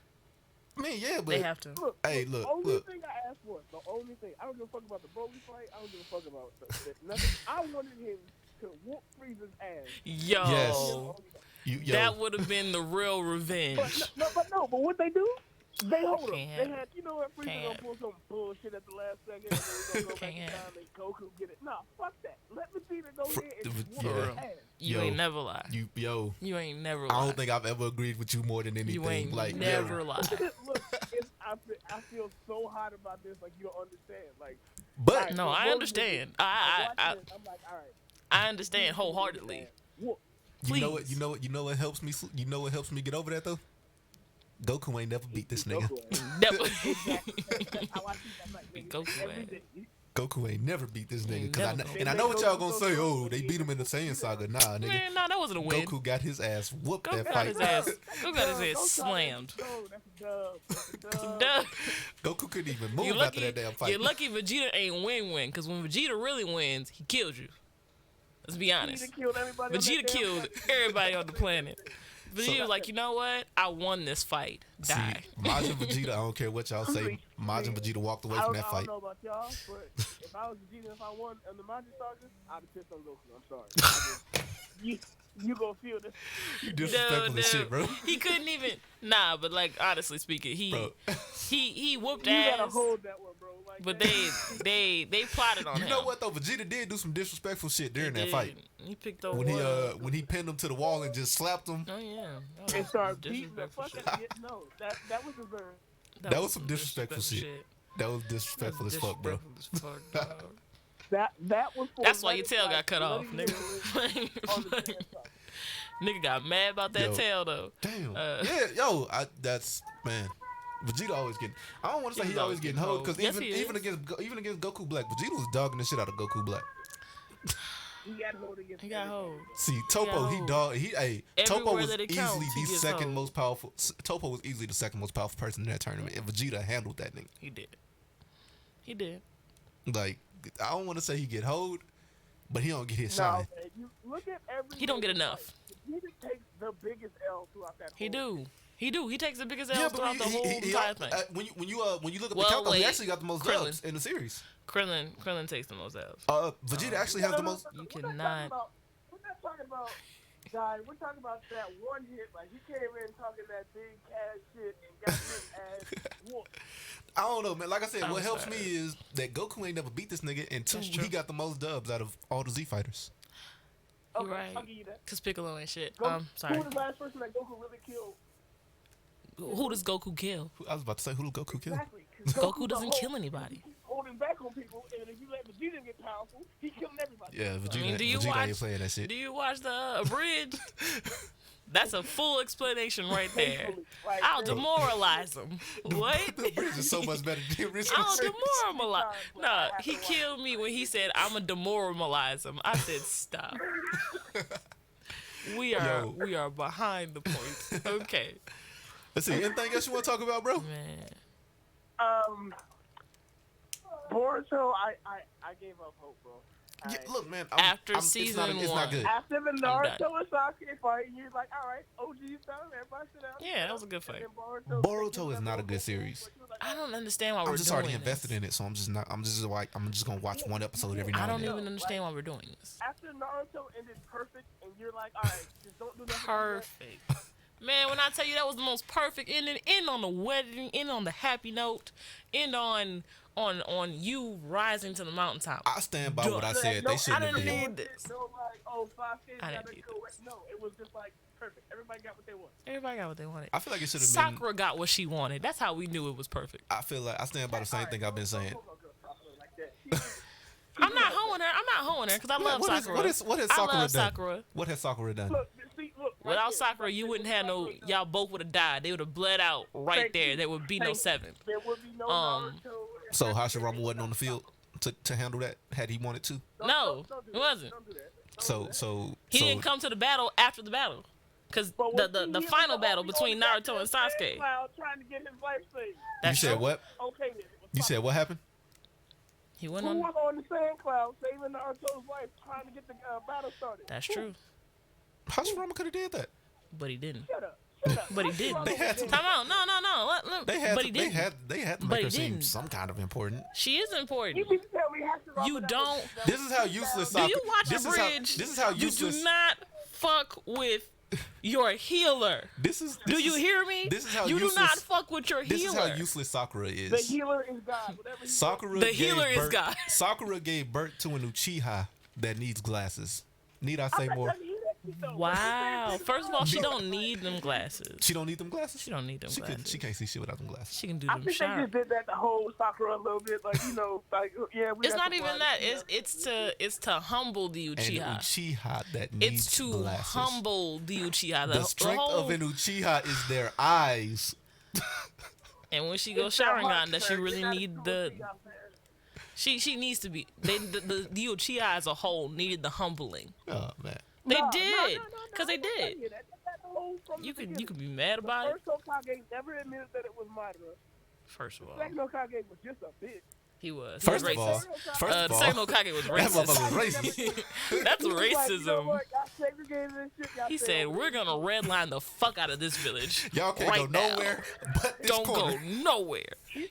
I mean, yeah, but They have to. Look, Hey, the look, only look. thing I asked for, the only thing, I don't give a fuck about the Broly fight. I don't give a fuck about nothing. I wanted him to whoop Frieza's ass. Yo. Yes. Yo, That would have been the real revenge. But what they do? They hold him. Can't. They had, you know what, Frieza Can't. gonna pull some bullshit at the last second, and then we gonna go back in Can't. time and Goku get it. Nah, fuck that. Let Vegeta go For- ahead and whoop yeah. his ass. You Yo. ain't never lie. yo. You ain't never I lie. don't think I've ever agreed with you more than anything. You ain't like, never yo. lie. Look, I feel so hot about this, like you don't understand. Like, But alright, No, so I Broly understand. was- I watching this, I'm like, all right. I understand wholeheartedly. Whoop. you know what? Please. You know what helps me. You know what helps me get over that though. Goku ain't never beat this nigga. Never. That's how I see that. I'm like, Goku every ass. day. Goku ain't never beat this nigga. Ain't Cause I never know, gonna and I beat know him. what y'all gonna say. Oh, they beat him in the Saiyan saga. Nah, nigga. Man, nah, that wasn't a win. Goku got his ass whooped Goku that got fight. his ass. Goku got his ass Don't try slammed. that. No, that's a dub. That's a dub. Duh. Goku couldn't even move You after lucky. that damn fight. You're lucky Vegeta ain't win. Cause when Vegeta really wins, he killed you. Let's be honest. Vegeta killed everybody. on Vegeta that damn killed planet. everybody on the planet. Vegeta was like, you know what? I won this fight. See, Die. Majin Vegeta, I don't care what y'all say. Majin Vegeta walked away I from don't, that I fight. don't know about y'all, but if I was Vegeta, if I won on the Majin Saga, I'd have pissed on Goku. I'm sorry. You gonna feel this? You disrespectful as shit, bro. He couldn't even. Nah, but like honestly speaking, Bro. he whooped You gotta ass. hold that one, bro. Like, But that. they plotted on You him. know what though? Vegeta did do some disrespectful shit during He that fight. did. He picked over. When he pinned him to the wall and just slapped him. Oh yeah. and start beating the disrespectful fuck shit. out of it. No, that was deserved. That was some disrespectful shit. That was disrespectful as fuck, bro. Disrespectful as fuck, dog. That was for That's why your letting, tail like, got cut off, letting him on the nigga. Saiyan Saga. Nigga got mad about that Yo. tail though. Damn. Uh, Yeah, yo, that's man. Vegeta always getting. I don't want to say He's he always always getting getting hold because hoed. Yes, he even against Goku Black, Vegeta was dogging the shit out of Goku Black. He got hold against He got everything. hold. See, Topo, he Yo. dog. Topo Everywhere was that it easily counts, he the gets second hold. most powerful. Topo was easily the second most powerful person in that tournament, and Vegeta handled that nigga. He did. He did. Like, I don't want to say he get hold, but he don't get his No, shine. man, you look at every. He don't get fight. enough. Vegeta takes the biggest L throughout that. He whole do. He do. He takes the biggest L throughout the whole he- entire thing. when you look at Well, the count, though, he wait. actually got the most Krillin. dubs in the series. Krillin takes the most L's. Vegeta actually has the most. You We're not cannot- We're not talking about. Guy, we're talking about that one hit. Like he came in talking that big cash shit and got his ass whooped. I don't know, man. Like I said, I'm what helps sorry. me is that Goku ain't never beat this nigga, and two, That's true. he got the most dubs out of all the Z fighters. Okay, right. I'll give you that. Cause Piccolo ain't shit. Go, Sorry. Who was the last person that Goku really killed? Who does Goku kill? I was about to say, who did Goku kill? Exactly. 'cause Goku the doesn't whole- kill anybody. He keeps holding back on people, and if you let Vegeta get powerful, he killing everybody. Yeah, Vegeta, do you Vegeta ain't watch- playing that shit. Do you watch the abridged? That's a full explanation right there. Thankfully, like, I'll man, demoralize him. What? The bridge is so much better than the original I'll series. demoralize. Nah, he killed me when he said I'm gonna demoralize him. I said stop. We are behind the point. Okay. Let's see. Anything else you want to talk about, bro? Man. Boruto, I gave up hope, bro. Yeah, look, man. After it's season not one. good. After the done. Naruto and Sasuke fight, you're like, all right, OG's done. Everybody sit down. Yeah, that was a good fight. Boruto is not a good series. I don't understand why we're I'm just doing already invested this. in it, so I'm just gonna watch one episode every now I and don't then. even understand why we're doing this. After Naruto ended perfect, and you're like, all right, just don't do nothing. Perfect. Man, when I tell you that was the most perfect ending, end on the wedding, end on the happy note, end on you rising to the mountaintop. I stand by what I said. They shouldn't have didn't did. need this. No, like, oh, Sasuke I gotta didn't need go. No, it was just like perfect. Everybody got what they want. Everybody got what they wanted. I feel like it should have been. Sakura got what she wanted. That's how we knew it was perfect. I feel like I stand by the same thing I've been saying. I'm not hoeing her because I love Sakura. What has I Sakura love done? Sakura. What has Sakura done? Look, Without Sakura, you wouldn't have no. Y'all both would have died. They would have bled out right there. There would be no seventh. There would be no Um, Naruto. So Hashirama wasn't on the field to handle that had he wanted to. No, Don't do it that. wasn't. Don't do that. He didn't come to the battle after the battle, because the final battle between Naruto and Sasuke. Trying to get his life saved. You That's said true. what? Okay, then. You said what happened? He went Who on. was on the sand cloud saving Naruto's life, trying to get the battle started? That's true, Hashirama could have did that. but he didn't. Shut up. Shut up. But he didn't. They had to. Time out. No. They had but to. he didn't. They had to But make he her seem didn't. some kind of important. She is important. You mean to tell me Hashirama You that don't. was- This is how useless Do Sakura. you watch this Bridge? Is how You useless. do not fuck with your healer. This is. Do you hear me? This is how you useless. do not fuck with your This healer. is how useless Sakura is. The healer is God. Whatever he Sakura. The gave healer is birth- God. Sakura gave birth to an Uchiha that needs glasses. Need I say more? Wow. First of all, she don't need them glasses. She don't need them glasses. She don't need them glasses. She can't see shit without them glasses. She can do I them think they sharp. just did that to hold Sakura a little bit, like like yeah. We It's got not the even blood, that. you know. It's to humble the An Uchiha. Uchiha that needs It's to glasses. humble the Uchiha. The strength whole, of an Uchiha is their eyes. and when she goes It's their Sharingan, heart, does sir. she You're really not a need true the? Uchiha fan. She needs to be. The Uchiha as a whole needed the humbling. Oh man. They No, did, no, cause they I don't did. hear that. That's the whole from the You could beginning. be mad The about it. first Hokage never admitted that it was Madara. First of all, The second Hokage was just a bitch. he was. First He of was all, racist. first The of all, second Hokage was that racist. motherfucker was racist. That's He was like, you know racism. what? Y'all segregated and shit. Y'all He said, said, "We're gonna redline the fuck out of this village. Y'all can't right go now. nowhere but this Don't corner. go nowhere.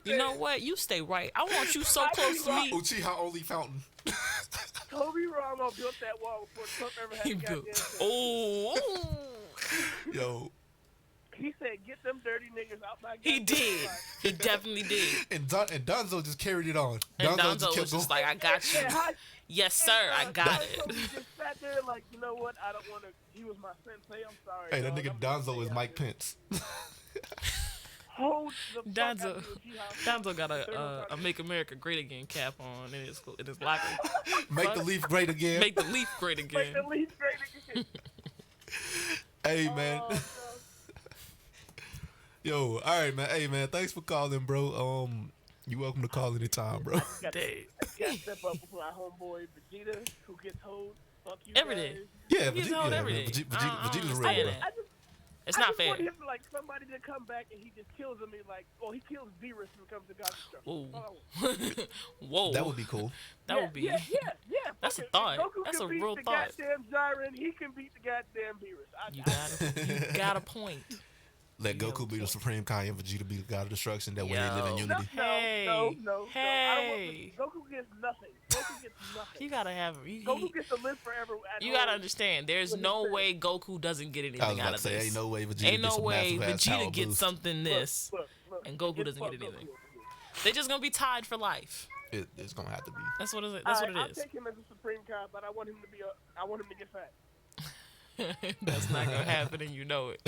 You know what? You stay right. I want you so close to me." Uchiha only fountain. Toby Ramo built that wall before Trump ever had He a built. goddamn thing. Oh, Yo, He said, get them dirty niggas out my he goddamn did. life." He definitely did. and Donzo just carried it on. And Donzo just was just like, "I got you. Yeah, how- Yes, sir. I got Donzo it." just sat there like, you know what? I don't want to. He was my sensei. I'm sorry. Hey, that dog. nigga I'm gonna Donzo stay is out Mike there." Pence. Hold the fuck out Donzo, of the Uchiha. Donzo got a "Make America Great Again" cap on in his locker. Make the leaf great again. Make the leaf great Make again. the least great again. Hey man. Oh, Yo, all right, man. Hey, man. Thanks for calling, bro. You welcome to call anytime, bro. got Dang. to step up for our homeboy Vegeta, who gets hold. Fuck you Every guys. day. Yeah, He's Vegeta, on yeah, every man. day. Vegeta's I don't real, understand bro. that. I just, It's I not just fair. want him to, like, somebody to come back and he just kills him. He kills Beerus when it comes to God destruction. Whoa. Whoa. That would be cool. That would be. Yeah. That's a Fuck it. thought. If Goku That's can a beat real the thought. Goddamn Jiren, he can beat the goddamn Beerus. You got a point. Let Goku be the Supreme Kai and Vegeta be the God of Destruction. That way they live in Yo. unity. No. Hey. I don't want Goku gets nothing. Goku gets nothing. You gotta have. Goku gets to live forever. At You home. gotta understand. There's no way Goku doesn't get I was anything about out to of say, this. ain't no way Vegeta Ain't gets no a way massive ass power Vegeta gets boost. something this, Look, and Goku get doesn't fuck get Goku anything. over here. They're just gonna be tied for life. It's gonna have to be. That's what it is. That's what I'll it is. take him as a Supreme Kai, but I want him to be I want him to get fat. That's not gonna happen, and you know it.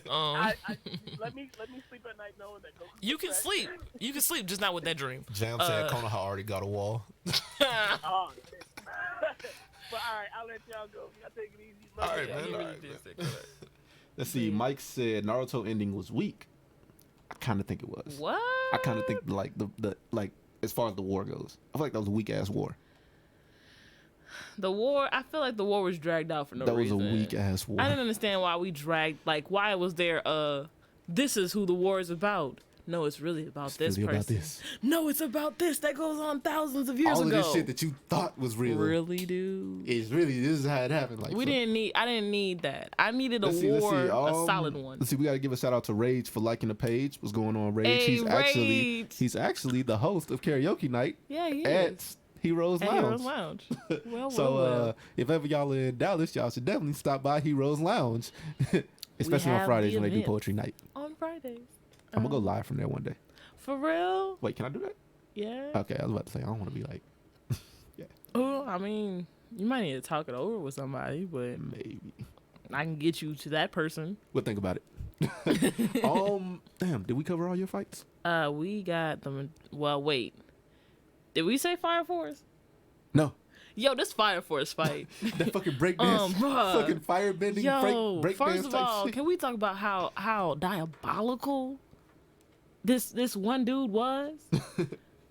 Let me sleep at night knowing that Goku. You can sleep. You can sleep, just not with that dream. Jam said Konoha already got a wall. Oh, but all right, I'll let y'all go. Y'all take it easy. Love All right, y'all. man. You all really right, did man. say correct. Let's see. Mike said Naruto ending was weak. I kind of think it was. What? I kind of think like the like as far as the war goes, I feel like that was a weak ass war. The war. I feel like the war was dragged out for no That was reason. a weak ass war. I didn't understand why we dragged. Like, why was there this is who the war is about. No, it's really about this really person. about this. No, it's about this that goes on thousands of years All ago. of this shit that you thought was real. Really, dude. It's really, this is how it happened. Like, I didn't need that. I needed a let's see, a solid one. Let's see, we got to give a shout out to Rage for liking the page. What's going on, Rage? Hey, He's actually the host of Karaoke Night Yeah, he at is. Heroes At Lounge. Heroes Lounge. Well, So if ever y'all are in Dallas, y'all should definitely stop by Heroes Lounge, especially on have Fridays the when they do event. poetry night. On Fridays. I'm gonna go live from there one day. For real? Wait, can I do that? Yeah. Okay, I was about to say I don't want to be like Oh, I mean, you might need to talk it over with somebody, but maybe. I can get you to that person. We'll think about it. Damn, did we cover all your fights? We got them. Well, wait. Did we say Fire Force? No. Yo, this Fire Force fight. That fucking breakdance, bruh. fucking fire bending, break first dance of type all, shit. can we talk about how diabolical this one dude was?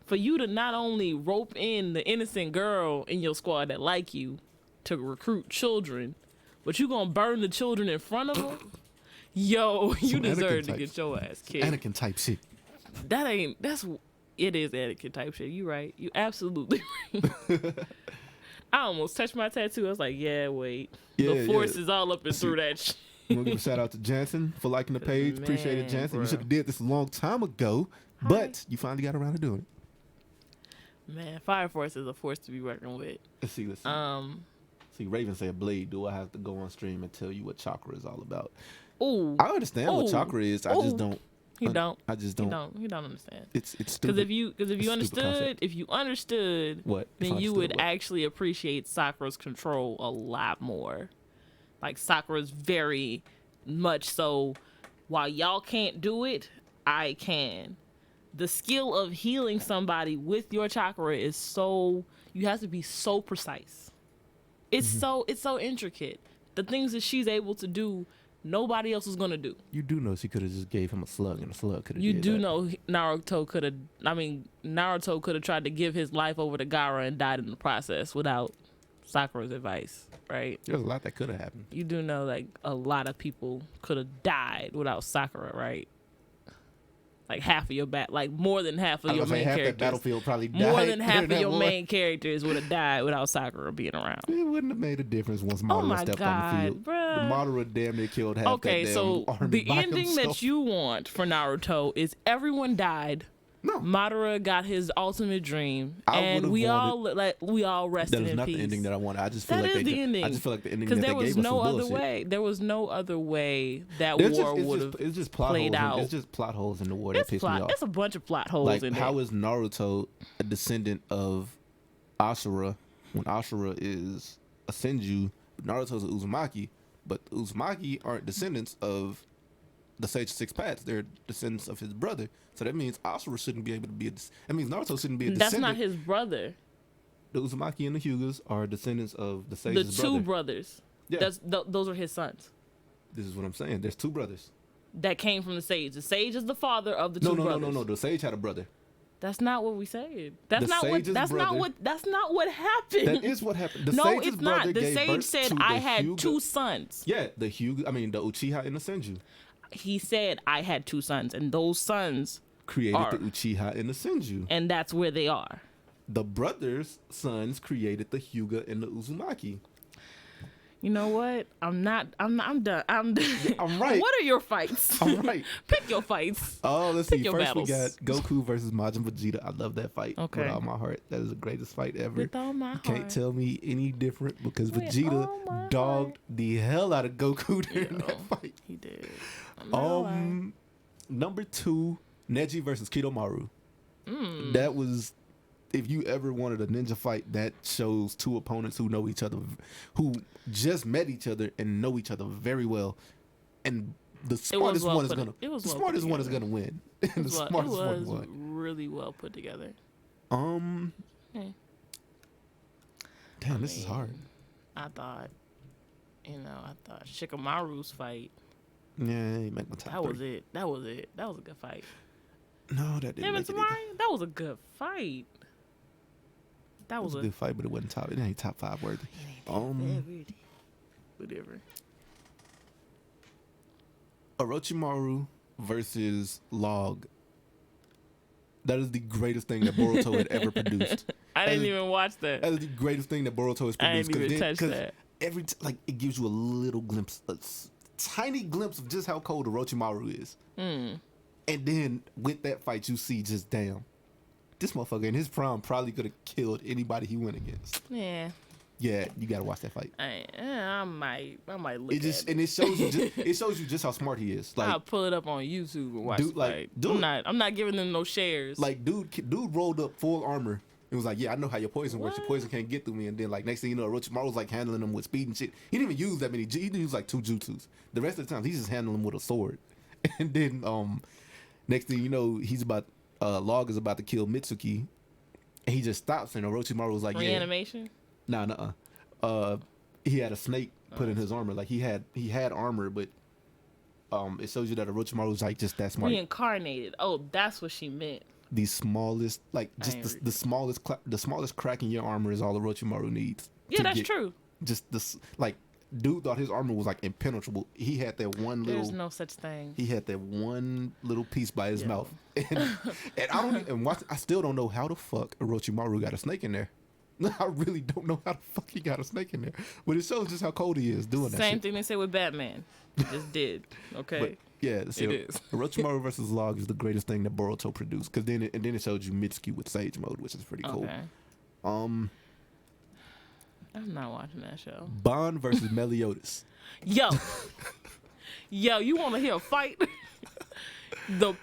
For you to not only rope in the innocent girl in your squad that like you to recruit children, but you gonna burn the children in front of them? Yo, you Some deserve Anakin to type- get your ass kicked. Anakin type shit. It is Anakin type shit. You right. You absolutely right. I almost touched my tattoo. I was like, yeah, wait. Yeah, The force yeah. is all up and through that shit. I'm gonna give a shout out to Jansen for liking the page. Appreciate it, Man, Jansen. You bruh. should have did this a long time ago, but you finally got around to doing it. Man, Fire Force is a force to be reckoned with. Let's see. See, Raven said, Blade, do I have to go on stream and tell you what chakra is all about? Ooh. I understand what Ooh. chakra is. I Ooh. just don't. He don't. I just He don't. don't understand. It's Because stupid. if you It's a stupid understood, concept. if you understood, What? If then I you understood would what? actually appreciate Sakura's control a lot more. Like Sakura's very much so. While y'all can't do it, I can. The skill of healing somebody with your chakra is so. You have to be so precise. It's so intricate. The things that she's able to do, nobody else is gonna do. You do know she could have just gave him a slug, and a slug could have. You do know Naruto could have. I mean, Naruto could have tried to give his life over to Gaara and died in the process without Sakura's advice, right? There's a lot that could have happened. You do know like a lot of people could have died without Sakura, right? Like half of your like more than half of I your was gonna say main half that characters. battlefield probably died. More than half during of that your war. main characters would have died without Sakura being around. It wouldn't have made a difference once Oh Madara my stepped on the God, field. bruh. The Madara damn near killed half Okay, that damn so army the by ending himself. that you want for Naruto is everyone died. No. Madara got his ultimate dream, I and would've we wanted- all rested That is in not peace. the ending that I wanted. I just feel That like is the ending. I just feel like the ending Because that there they was gave no us was other bullshit. way. There was no other way that There's war just, would have. it's just plot played holes. out. It's just plot holes in the war that It's pissed me plot. off. It's a bunch of plot holes Like, in how there. is Naruto a descendant of Ashura when Ashura is a Senju? Naruto's a Uzumaki, but the Uzumaki aren't descendants of the Sage of Six Paths. They're descendants of his brother. So that means Ashura shouldn't be able to be a. That means Naruto shouldn't be a That's descendant. not his brother. The Uzumaki and the Hyugas are descendants of the The Sage's two brother. brothers. Yeah. Those are his sons This is what I'm saying. There's two brothers. that came from the sage. The sage is the father of the No, two no, no, brothers. no, no. The Sage had a brother. That's not what we said. That's The not what. sage's That's not brother- what. That's not what happened. That is what happened. The no, Sage's it's brother not. The gave sage birth said to I the had Hyuga. two sons. Yeah, the Uchiha and the Senju He said I had two sons, and those sons, created Are. the Uchiha and the Senju. and that's where they are. The brothers' sons created the Hyuga and the Uzumaki. You know what? I'm done. I'm done. I'm right. What are your fights? I'm right. Pick your fights. Oh, let's Pick see. your First battles. we got Goku versus Majin Vegeta. I love that fight Okay. with all my heart. That is the greatest fight ever. With all my You can't heart. tell me any different because With Vegeta all my dogged the hell out of Goku during Yo, that fight. He did. I'm not gonna lie. Number 2, Neji versus Kidomaru. Mm. That was, if you ever wanted a ninja fight, that shows two opponents who know each other, who just met each other and know each other very well, and the smartest well one is put- gonna. it was The well put smartest one is together. gonna win, and the It smartest one was won. really well put together. Damn, this is mean, hard. I thought Shikamaru's fight. Yeah, you make my top That was three. it. That was it. That was a good fight. No, that didn't Him make and it either. Tamari, that was a good fight. That It was was a good fight, but it wasn't top. It ain't top 5 worthy. whatever. Orochimaru versus Log. That is the greatest thing that Boruto had ever produced. I didn't even watch that. That is the greatest thing that Boruto has I produced. didn't even touch that. It gives you a little glimpse, tiny glimpse of just how cold Orochimaru is. And then with that fight, you see just damn, this motherfucker in his prime probably could have killed anybody he went against. Yeah, you gotta watch that fight. I might look It just at it. and it shows you just how smart he is. Like, I'll pull it up on YouTube and watch Dude, the like, fight. dude- I'm not giving them no shares. like dude rolled up full armor. It was like, yeah, I know how your poison works. Your poison can't get through me. And then, like, next thing you know, Orochimaru was like handling him with speed and shit. He didn't even use that many. He didn't use like 2 jutsus. The rest of the time, he's just handling him with a sword. And then, next thing you know, Log is about to kill Mitsuki, and he just stops. And Orochimaru was like, Reanimation? Nah. He had a snake put in his armor. Like he had armor, but it shows you that Orochimaru was like just that smart. Reincarnated. Oh, that's what she meant. The smallest, like just the smallest crack in your armor is all Orochimaru needs. Yeah, that's true. Just this, like, dude thought his armor was like impenetrable. He had that one little. There's no such thing. He had that one little piece by his mouth, and I still don't know how the fuck Orochimaru got a snake in there. I really don't know how the fuck he got a snake in there, but it shows just how cold he is doing that. Same shit. thing they said with Batman. He just did. Okay. But yeah, so It is. Orochimaru versus Log is the greatest thing that Boruto produced, because then it showed you Mitsuki with Sage Mode, which is pretty cool. Okay. I'm not watching that show. Bond versus Meliodas. Yo, you want to hear a fight? The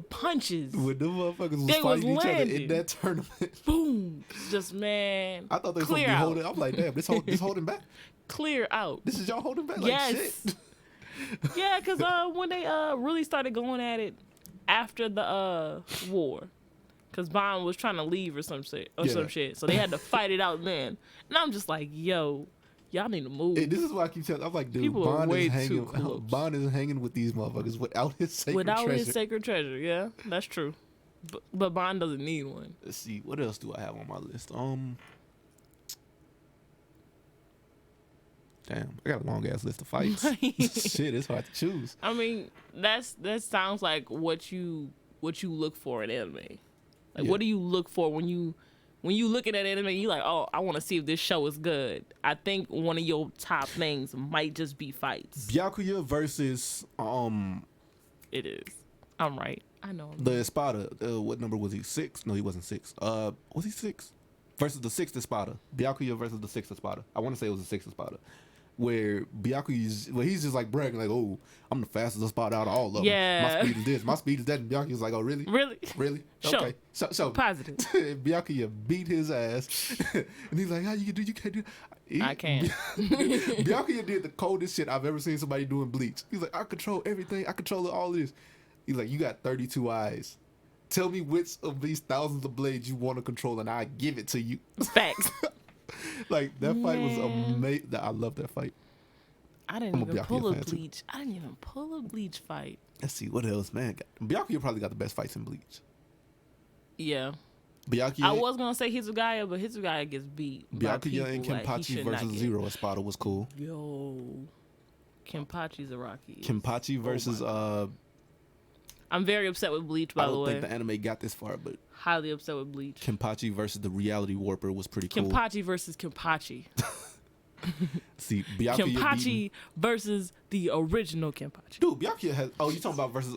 punches. When the motherfuckers They was fighting was each other in landing. that tournament, Boom. It's just, man. I thought they were supposed to clear be out. holding. I'm like, damn, this holding back. Clear out. This is y'all holding back. Like, Yes. shit. Yeah, because when they really started going at it after the war, because Bond was trying to leave or some shit, so they had to fight it out then. And I'm just like, yo, y'all need to move. And this is why I keep telling. I'm like, dude, People are Bond way is hanging. too close. Bond is hanging with these motherfuckers without his sacred Without treasure. his sacred treasure, yeah, that's true. But Bond doesn't need one. Let's see, what else do I have on my list? Damn, I got a long ass list of fights. Shit, it's hard to choose. I mean, that sounds like what you look for in anime. Like, Yeah. what do you look for when you look at that anime? You like, oh, I want to see if this show is good. I think one of your top things might just be fights. Byakuya versus It is. I'm right. I know. the Espada. What number was he? 6? No, he wasn't 6. Was he 6? Versus the 6th Espada. Byakuya versus the 6th Espada. I want to say it was the 6th Espada. Where Byakuya's, he's just like bragging, like, oh, I'm the fastest Espada out of all of them. Yeah. My speed is this, my speed is that. And Byakuya's like, oh, really? Really? Really? Sure. Okay. So Positive. Byakuya beat his ass. And he's like, how you do? You can't do. I can't. Byakuya did the coldest shit I've ever seen somebody do in Bleach. He's like, I control everything. I control all of this. He's like, you got 32 eyes. Tell me which of these thousands of blades you want to control, and I give it to you. Facts. Like, that fight was Man. amazing. I love that fight. I didn't I'm a even Byakuya pull a fan, too. Bleach. I didn't even pull a Bleach fight. Let's see, what else, man? Byakuya probably got the best fights in Bleach. Yeah. Byakuya, I was gonna say Hitsugaya, but Hitsugaya gets beat. by Byakuya and people, like, he Kenpachi should not versus get. Zero Espada was cool. Yo, Kenpachi's a Rocky. Kenpachi versus I'm very upset with Bleach, by I the don't way. think the anime got this far, but Highly upset with Bleach. Kenpachi versus the Reality Warper was pretty cool. Kenpachi versus Kenpachi. See, Byakuya beating- Kenpachi versus the original Kenpachi. Dude, Byakuya has. Oh, you talking about versus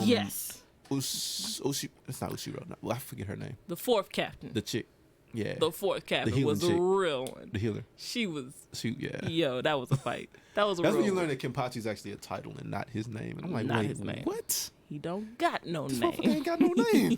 Yes, Ushi, it's not Ushiro. No, well, I forget her name. the fourth captain. The chick. Yeah. The fourth captain healing was the chick. real one. The healer. She was. Yeah. Yo, that was a fight. That was a That's real when you one. learn that Kenpachi's actually a title and not his name. And I'm like, Not wait, his name. what? He don't got no This name. motherfucker ain't got no name.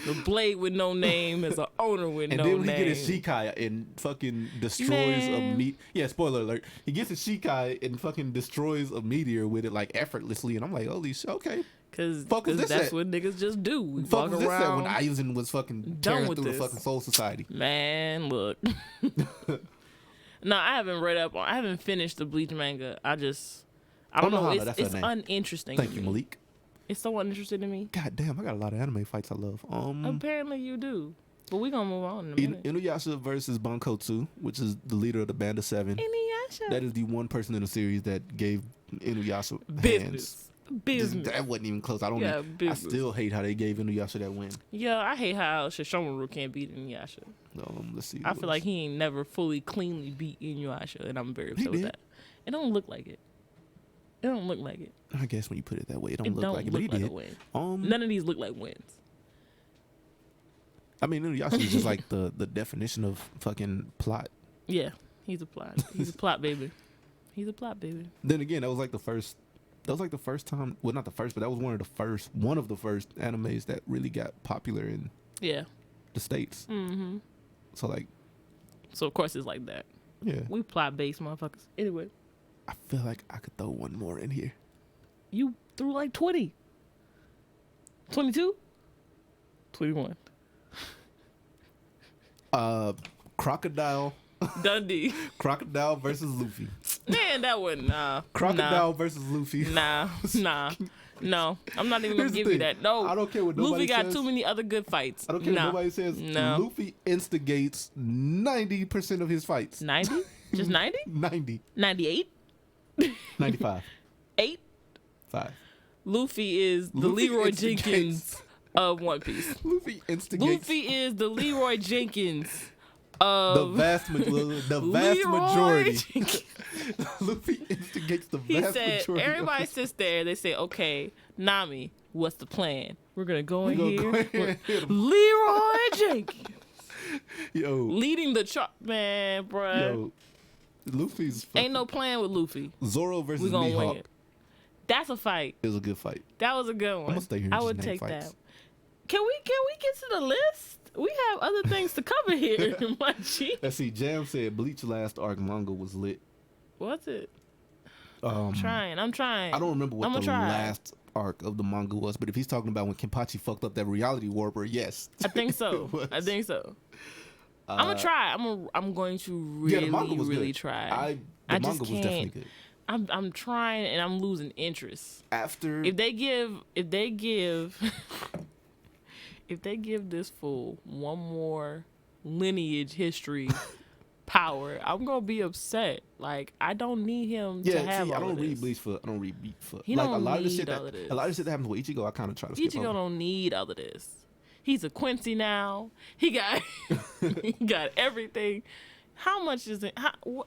The blade with no name is an owner with And no then when name. he get his Shikai and fucking destroys a Man. meat. Yeah, spoiler alert. He gets his Shikai and fucking destroys a meteor with it like effortlessly. And I'm like, holy shit, okay. Cause, Fuck was this that's at? what niggas just do. We Fuck walk was this at when around. Aizen was fucking done tearing with through the this. fucking Soul Society? Man, look. No, I haven't read up on. I haven't finished the Bleach manga. I don't know. Ohnohana, that's her It's name. uninteresting. Thank to you, me. Malik. It's so uninteresting to me. God damn, I got a lot of anime fights I love. Apparently you do. But we gonna move on in a minute. Inuyasha versus Bankotsu, which is the leader of the Band of Seven. Inuyasha. That is the one person in the series that gave Inuyasha hands. Business. Business. That wasn't even close. I don't. Yeah, I business. still hate how they gave Inuyasha that win. Yeah, I hate how Shishomaru can't beat Inuyasha. Let's see. I feel like he ain't never fully cleanly beat Inuyasha, and I'm very upset with did. that. It don't look like it. It don't look like it. I guess when you put it that way, it don't It look don't like it. look But he like did. a win. None of these look like wins. I mean, Inuyasha is just like the definition of fucking plot. Yeah, he's a plot. He's a plot baby. He's a plot baby. Then again, that was like the first time. Well, not the first, but that was one of the first animes that really got popular in Yeah. the States. Mm-hmm. So like, So of course it's like that. yeah, We plot based motherfuckers. Anyway, I feel like I could throw one more in here. you threw like 20. 22? 21. Crocodile Dundee. Crocodile versus Luffy. Man, that wasn't Crocodile versus Luffy. Nah. No, I'm not even gonna Here's the give you thing. that. No, I don't care what nobody Luffy got says. too many other good fights. I don't care Nah. what nobody says. No. Luffy instigates 90% of his fights. 90? Just 90? 90. 98? 95. 8? 5. Luffy is the Luffy Leroy instigates- Jenkins of One Piece. Luffy instigates Luffy is the Leroy Jenkins the of vast Leroy majority. Jenkins. Luffy instigates the He vast said, majority. everybody sits there. They say, okay, Nami, what's the plan? We're going to go in gonna here. go in here and hit 'em. Leroy Jenkins. Yo, Leading the chart. Man, bruh. yo, Luffy's Ain't no plan with Luffy. Zoro We're versus going to win Mihawk it. That's a fight. is a good fight. That was a good one. I'ma stay here and I just would name take fights. that. Can we get to the list? We have other things to cover here, my G. Let's see. Jam said Bleach last arc manga was lit. What's it? I'm I'm trying. I don't remember what I'ma the try. last arc of the manga was, but if he's talking about when Kenpachi fucked up that reality warper, yes. I think so. It was. I think so. I'm gonna try. I'm going to really, the manga was really good. try. The I manga just was can't. definitely good. I'm trying and I'm losing interest. After If they give if they give this fool one more lineage history power, I'm gonna be upset. Like, I don't need him to have all I don't of read this. Bleach for I don't read Beat for He like don't a lot of the need shit all of this. a lot of shit that happens with Ichigo. I kind of try to skip Ichigo over. don't need all of this. He's a Quincy now. He got he got everything. How much is it?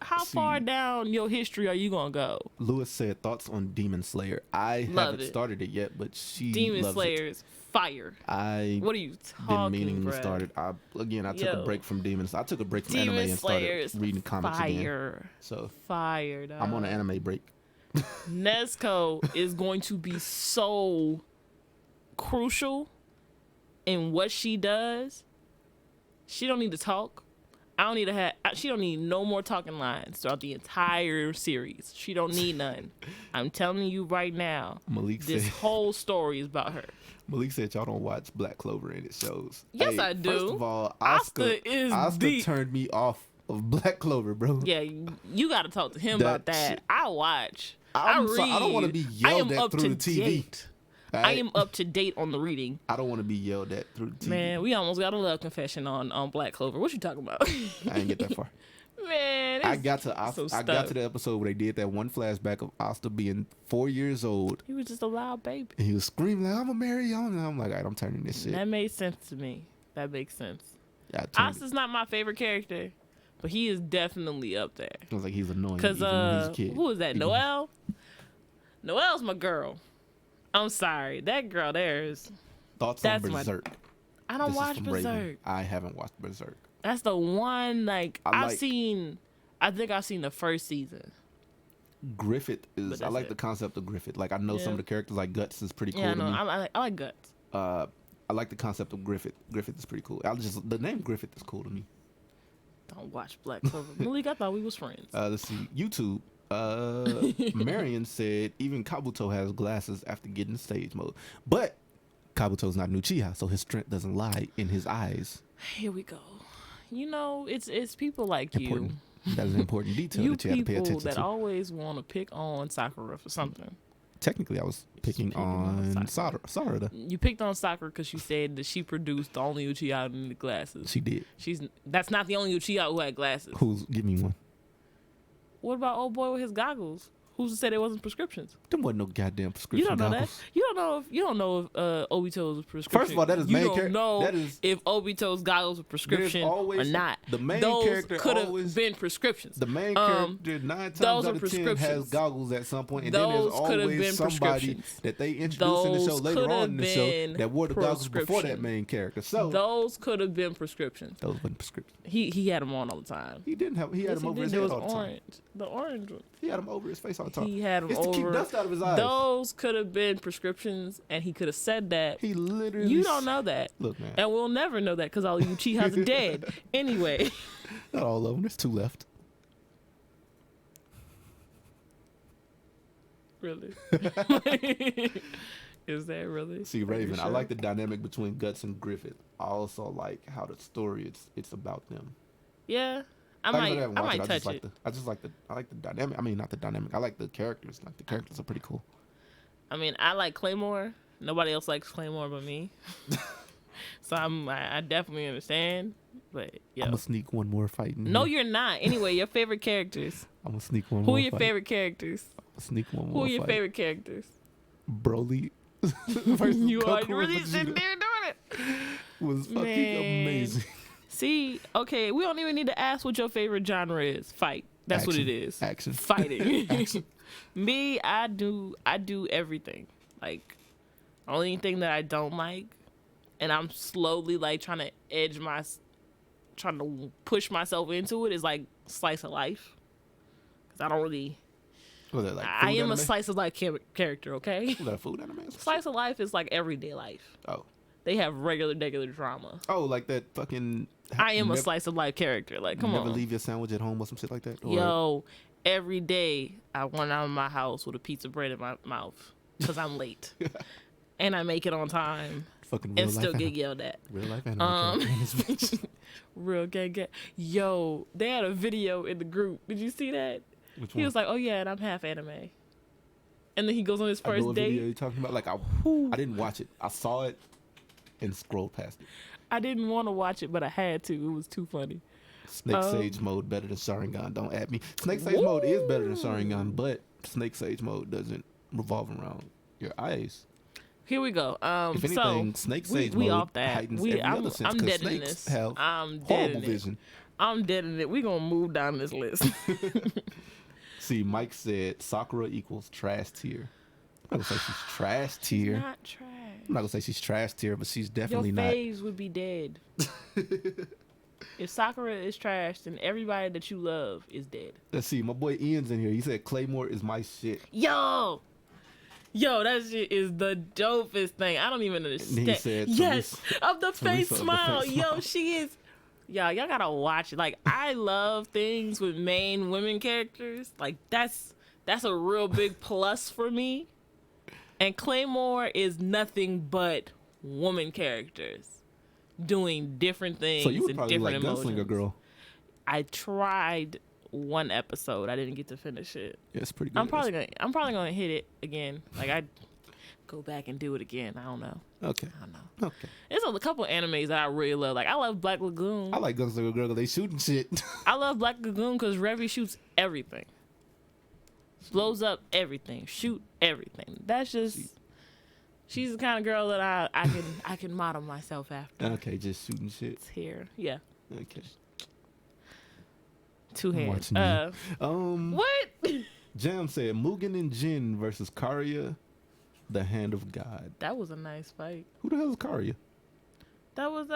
How far down your history are you gonna go? Lewis said thoughts on Demon Slayer. I Love haven't it. started it yet, but she Demon loves Slayer's fire. it. I What are you been talking, meaning to bruh? start it. I took a Yo. break from Demons. I took a break from Demon anime and started Slayer's reading comics again. fire. So Fire, dog. I'm on an anime break. Nezuko is going to be so crucial in what she does. She don't need to talk. She don't need no more talking lines throughout the entire series. She don't need none. I'm telling you right now. Malik This said whole story is about her. Malik said y'all don't watch Black Clover and it shows. Yes, I do. First of all, Asta is deep. turned me off of Black Clover, bro. Yeah, you got to talk to him That about that. shit- I watch. I'm I read. sorry, I don't want to be I yelled am at up through to the TV. date. I am up to date on the reading. I don't want to be yelled at through the TV. Man, we almost got a love confession on Black Clover. What you talking about? I didn't get that far. Man, I got to so I got to the episode where they did that one flashback of Asta being 4 years old. He was just a loud baby. And he was screaming like, "I'm gonna marry you." And I'm like, "All right, I'm turning this shit." That made sense to me. That makes sense. Yeah, I turned Asta's not my favorite character, but he is definitely up there. it. I was like, he's annoying. Cause even when he's a kid. who is that? Even- Noelle. Noelle's my girl. I'm sorry, that girl there is. Thoughts That's on my- Berserk? I don't This is watch from Raven. Berserk. I haven't watched Berserk. That's the one. Like I I've like- seen. I think I've seen the first season. Griffith But is. I that's like it. the concept of Griffith. Like I know some Yeah. of the characters. Like Guts is pretty cool Yeah, to no, me. I like Guts. I like the concept of Griffith. Griffith is pretty cool. The name Griffith is cool to me. Don't watch Black Clover. Malik, I thought we was friends. Let's see. YouTube. Marion said even Kabuto has glasses after getting stage mode, but Kabuto's not Uchiha, so his strength doesn't lie in his eyes. Here we go. You know, it's people like Important. That is an important detail you. You that you have to pay people attention that to. always want to pick on Sakura for something. Technically, I was picking on Sarada. You picked on Sakura because you said that she produced the only Uchiha in the glasses. She did. That's not the only Uchiha who had glasses. Give me one. What about old boy with his goggles? Who's to say there wasn't prescriptions? There wasn't no goddamn You prescription don't know goggles. that. You don't know if Obito's prescription. First of all, that is you main don't character. know That is if Obito's goggles were prescription always or not. the main those character could always- have been prescriptions. the main character 9 times those out are of 10 has prescriptions. goggles at some point, and Those then there's could have always been somebody prescriptions. that they introduce in the show Those later could on have in the show been that wore the goggles before that prescriptions. main character. So Those could have been prescriptions. those weren't prescriptions. He had them on all the time. He didn't have. He had Yes, them over his did. head It was all the time. orange. The orange one. He had them over his face all the time. He had them It's over. to keep dust out of his eyes. Those could have been prescriptions, and he could have said that. He literally. You don't know that. Look, man. And we'll never know that because all you Uchihas are dead. Anyway. Not all of them. There's 2 left. Really? Is that really? See, Are you Raven, I sure? like the dynamic between Guts and Griffith. I also like how the story it's about them. Yeah. I Like might haven't watched touch like it. I like the dynamic. I mean, not the dynamic. I like the characters. Like the characters are pretty cool. I mean, I like Claymore. Nobody else likes Claymore but me. So I definitely understand. But yeah. I'm gonna sneak one more fight in. No, here. you're not. Anyway, your favorite characters. I'm gonna sneak one Who more. are your fight. favorite characters? Sneak one Who more. are your fight. favorite characters? Broly. versus You are Goku and really Vegeta sitting there doing it. was fucking Man. amazing. See, okay, we don't even need to ask what your favorite genre is. Fight. That's what it Action. is. Action. Fighting. Action. Me, I do everything. Like, only thing that I don't like, and I'm slowly like trying to push myself into it, is like slice of life. Cause I don't really. Was that like I food am a anime? slice of life character. Okay. Was that a food anime? or some Slice shit? of life is like everyday life. Oh. They have regular drama. Oh, like that fucking. I am a never, slice of life character. Like, come never on. leave your sandwich at home or some shit like that. Or, Yo, every day I run out of my house with a piece of bread in my mouth because I'm late. And I make it on time fucking real and life still get anime. yelled at. Real life anime. character in this bitch. Real gang. Yo, they had a video in the group. Did you see that? Which He one? was like, oh yeah, and I'm half anime. And then he goes on his I know first what video date. you're talking about. Like I didn't watch it. I saw it and scrolled past it. I didn't want to watch it, but I had to. It was too funny. Snake Sage mode better than Sharingan. Don't at me. Snake Sage mode is better than Sharingan, but Snake Sage mode doesn't revolve around your eyes. Here we go. If anything, So Snake Sage we mode off that. heightens every other sense I'm 'cause dead in snakes this. have I'm dead horrible in it. vision. I'm dead in it. We're going to move down this list. See, Mike said Sakura equals trash tier. I'm not gonna say she's trash tier. Not trash. I'm not gonna say she's trash tier, but she's Your definitely not. faves would be dead. If Sakura is trash, then everybody that you love is dead. Let's see, my boy Ian's in here. He said Claymore is my shit. Yo, that shit is the dopest thing. I don't even understand. he said, yes, of the face Teresa of the smile. face Yo, smile. she is. Y'all gotta watch it. Like, I love things with main women characters. Like, that's a real big plus for me. And Claymore is nothing but woman characters doing different things So you would and probably like different Gunslinger emotions. Girl. I tried one episode. I didn't get to finish it. Yeah, it's pretty good. I'm probably gonna hit it again. Like, I'd go back and do it again. I don't know. Okay. I don't know. Okay. There's a couple animes that I really love. Like, I love Black Lagoon. I like Gunslinger Girl 'cause they shooting shit. I love Black Lagoon because Revy shoots everything. Blows up everything. Shoot everything. That's just. She's the kind of girl that I can model myself after. Okay, just shooting shit. It's here. Yeah. Okay. Two I'm hands. watching you. What? Jam said Mugen and Jin versus Karya, the Hand of God. That was a nice fight. Who the hell is Karya? That was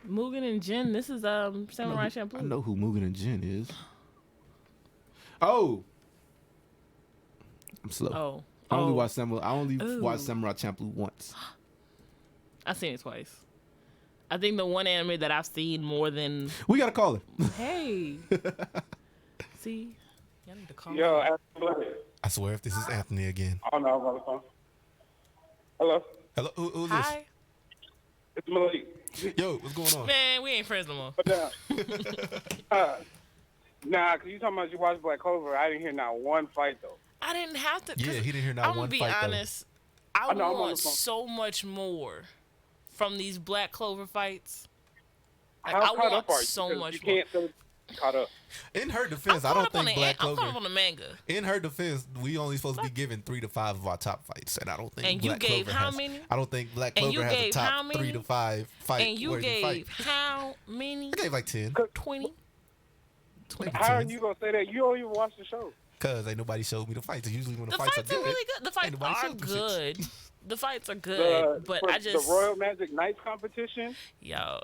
Mugen and Jin. This is Samurai Champloo. I know who Mugen and Jin is. Oh, I'm slow. Oh. I only Oh. watched Samurai Ooh. Champloo once. I've seen it twice. I think the one anime that I've seen more than We gotta call her. hey. See, y'all need to call. Yo, me. Blerd. I swear, if this is Anthony again. Oh no, I'm on the phone. Hello, Hello, who's Hi, it's Malik. this? Yo, what's going on? man. We ain't friends no more. But nah, cause you talking about you watched Black Clover. I didn't hear not one fight though. I didn't have to. Yeah, he didn't hear not I'm one gonna be fight, though. honest. I I know, I'm on want the phone. so much more from these Black Clover fights. Like, How I caught want up are you? so Because much you more. can't. caught up. In her defense, I don't think Black I'm Clover. caught up on the manga. In her defense, we only supposed to be given 3 to 5 of our top fights, and I don't think. And Black you gave Clover how has, many? I don't think Black And you Clover has a gave how top many? 3 to 5 fight. And you gave how many? I gave like 10. 20. How are you gonna say that? You don't even watch the show. Cause ain't nobody showed me the fights. Usually when the, The fights fights are are good, really good. The fights nobody are showed me shit. good. The fights are good, but I just the Royal Magic Knights competition. yo.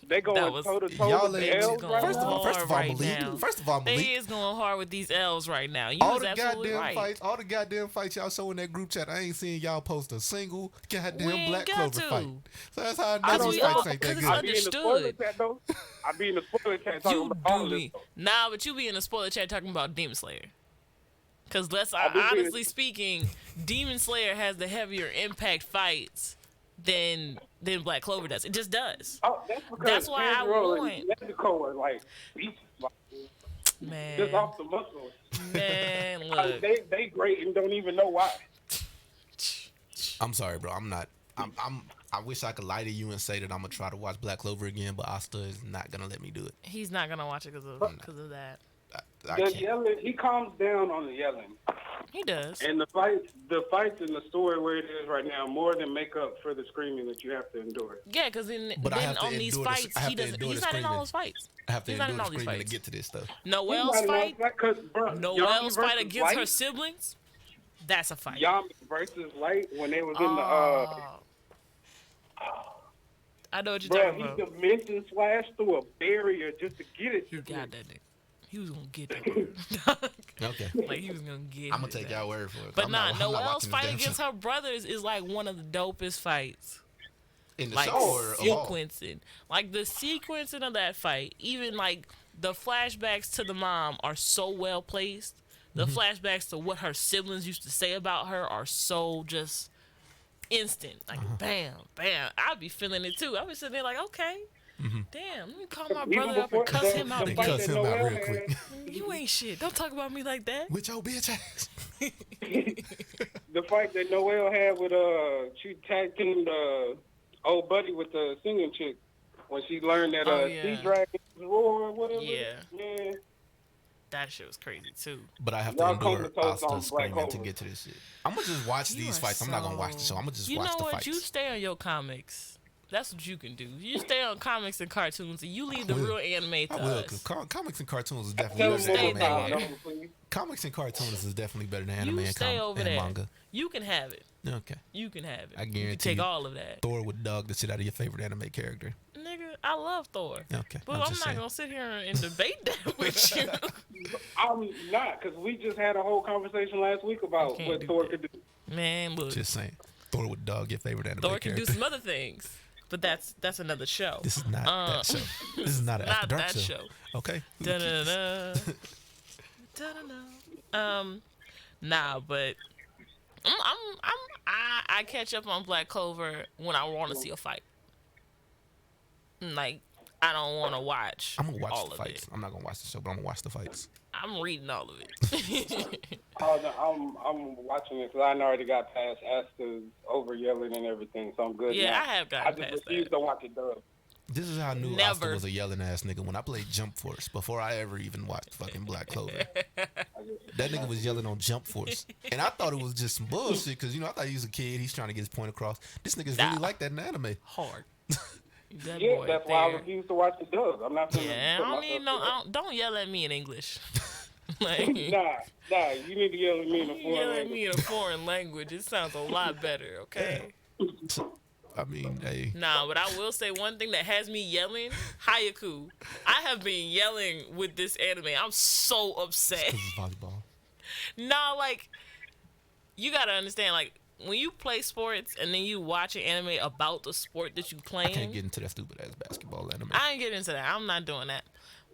They going That was- toe to toe Y'all with ain't the elves going right First of now. all, hard right now. First of all, They Malik. is going hard with these elves right now. You All was the absolutely goddamn right. fights, all the goddamn fights y'all show in that group chat. I ain't seen y'all post a single We goddamn ain't Black got Clover to. fight. So that's how I I know don't these know, fights ain't that because it's good. I be in the spoiler understood. chat though. I be in the spoiler chat talking You about all do of me. this. Nah, but you be in the spoiler chat talking about Demon Slayer. Because I be honestly speaking, Demon Slayer has the heavier impact fights than Black Clover does. It just does. Oh, that's because That's why I Tanjiro want- and Nezuko are like beasts, like, just Man, off the muscles. man, Like, look. they great and don't even know why. I'm sorry, bro. I'm not. I wish I could lie to you and say that I'm gonna try to watch Black Clover again, but Asta is not gonna let me do it. He's not gonna watch it because of that. I The can't. yelling, he calms down on the yelling, He does. and the fights in the story where it is right now more than make up for the screaming that you have to endure. Yeah, because then But I have to on these endure the- fights, I have he to doesn't. endure He's the not in all screaming. those fights. I have to He's not endure in the all these screaming to fights. get to this stuff. Noelle's fight. Noelle's fight against her siblings. That's a fight. Yami versus Light when they was in the Oh. I know what you're bro, talking he about. dimension slashed through a barrier just to get it. He got that nigga. He was gonna get that. Okay. Like he was gonna get. I'm gonna his take ass. y'all word for it. But I'm nah, not Noelle's watching this fight damn against show. her brothers is like one of the dopest fights. In the Like show or of all? sequencing, like the sequencing of that fight, even like the flashbacks to the mom are so well placed. The Mm-hmm. flashbacks to what her siblings used to say about her are so just instant. Like Uh-huh. bam, bam. I'd be feeling it too. I was sitting there like, okay, damn, let me call my Even brother up and before cuss him out the They fight again. cuss that him out Noelle real had, quick. You ain't shit. Don't talk about me like that. With your bitch ass. The fight that Noelle had with she tag teamed old buddy with the singing chick when she learned that Oh, sea yeah. dragons roar or whatever. Yeah. Man, That shit was crazy too. But I have to Y'all endure comatose on Asta Black screaming to Clover. get to this shit. I'm gonna just watch You these are fights. I'm not gonna watch the show. I'm gonna just You watch know the what? fights. You stay on your comics. That's what you can do. You stay on comics and cartoons, and you leave the will. real anime to I will, us. because comics and cartoons is tell definitely them better stay than one more anime. there. time, don't please. Comics and cartoons is definitely better than anime You and, stay over and there. manga. You can have it. Okay. You can have it. I You guarantee can take you. all of that. Thor would dog the shit out of your favorite anime character. Nigga, I love Thor. Okay. But I'm I'm just not saying. gonna sit here and debate that with you. I'm not, because we just had a whole conversation last week about can't what do Thor that. could do. Man, look. Just saying. Thor would dog your favorite anime Thor can character. do some other things. But that's another show. This is not that show. This is not an Not After Dark that show. show. Okay. Da-da-da. Da-da-da. Nah, but I catch up on Black Clover when I want to see a fight. Like I don't want to watch. I'm gonna watch all the of fights. it. I'm not gonna watch the show, but I'm gonna watch the fights. I'm reading all of it. Oh, no, I'm watching it because I already got past Asta's over yelling and everything, so I'm good Yeah, now. I have I gotten just past refuse that. to watch it dub. This is how I knew Asta Never. was a yelling ass nigga when I played Jump Force before I ever even watched fucking Black Clover. That nigga was yelling on Jump Force, and I thought it was just some bullshit because I thought he was a kid. He's trying to get his point across. This nigga's really Nah. like that in anime. Hard. That Yeah, boy that's why I there. refuse to watch the dub. I'm not gonna Yeah, I put don't need myself no. Don't yell at me in English. Like, through that. Nah, you need to yell at me in a you foreign yell at language. me in a foreign language. It sounds a lot better. Okay. I mean, hey, Nah, but I will say one thing that has me yelling, Hayaku. I have been yelling with this anime. I'm so upset. this is volleyball. Nah, like, you gotta understand, like, when you play sports and then you watch an anime about the sport that you I playing, can't get into that stupid ass basketball anime. I ain't getting into that. I'm not doing that.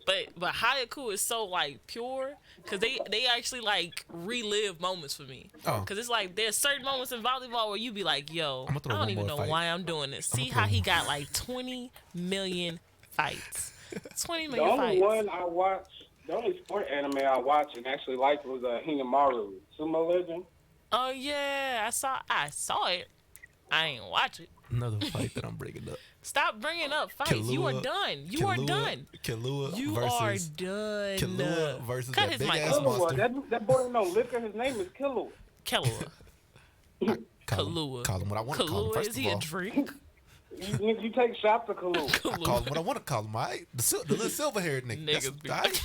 But Hayaku is so like pure because they actually like relive moments for me. Oh. Because it's like there's certain moments in volleyball where you be like, yo, I'ma I throw don't one even more know fight. why I'm doing this. See throw how he one- got like 20 million fights. 20 The million only fights. one I watched, the only sport anime I watched and actually liked was Hinamaru, Sumo Legend. Oh yeah, I saw it. I ain't watch it. Another fight that I'm bringing up. Stop bringing up fights. You are done. You are done. Killua You versus are done. Killua versus Cut that his big mic ass off. monster. That boy ain't no liquor. His name is Killua. Killua. Kahlua. Call him what I want to call him. Kahlua, First is of he a all, drink? You take shots of Killua. I call him what I want to call him. All right, the little silver haired nigga. Niggas be- All right?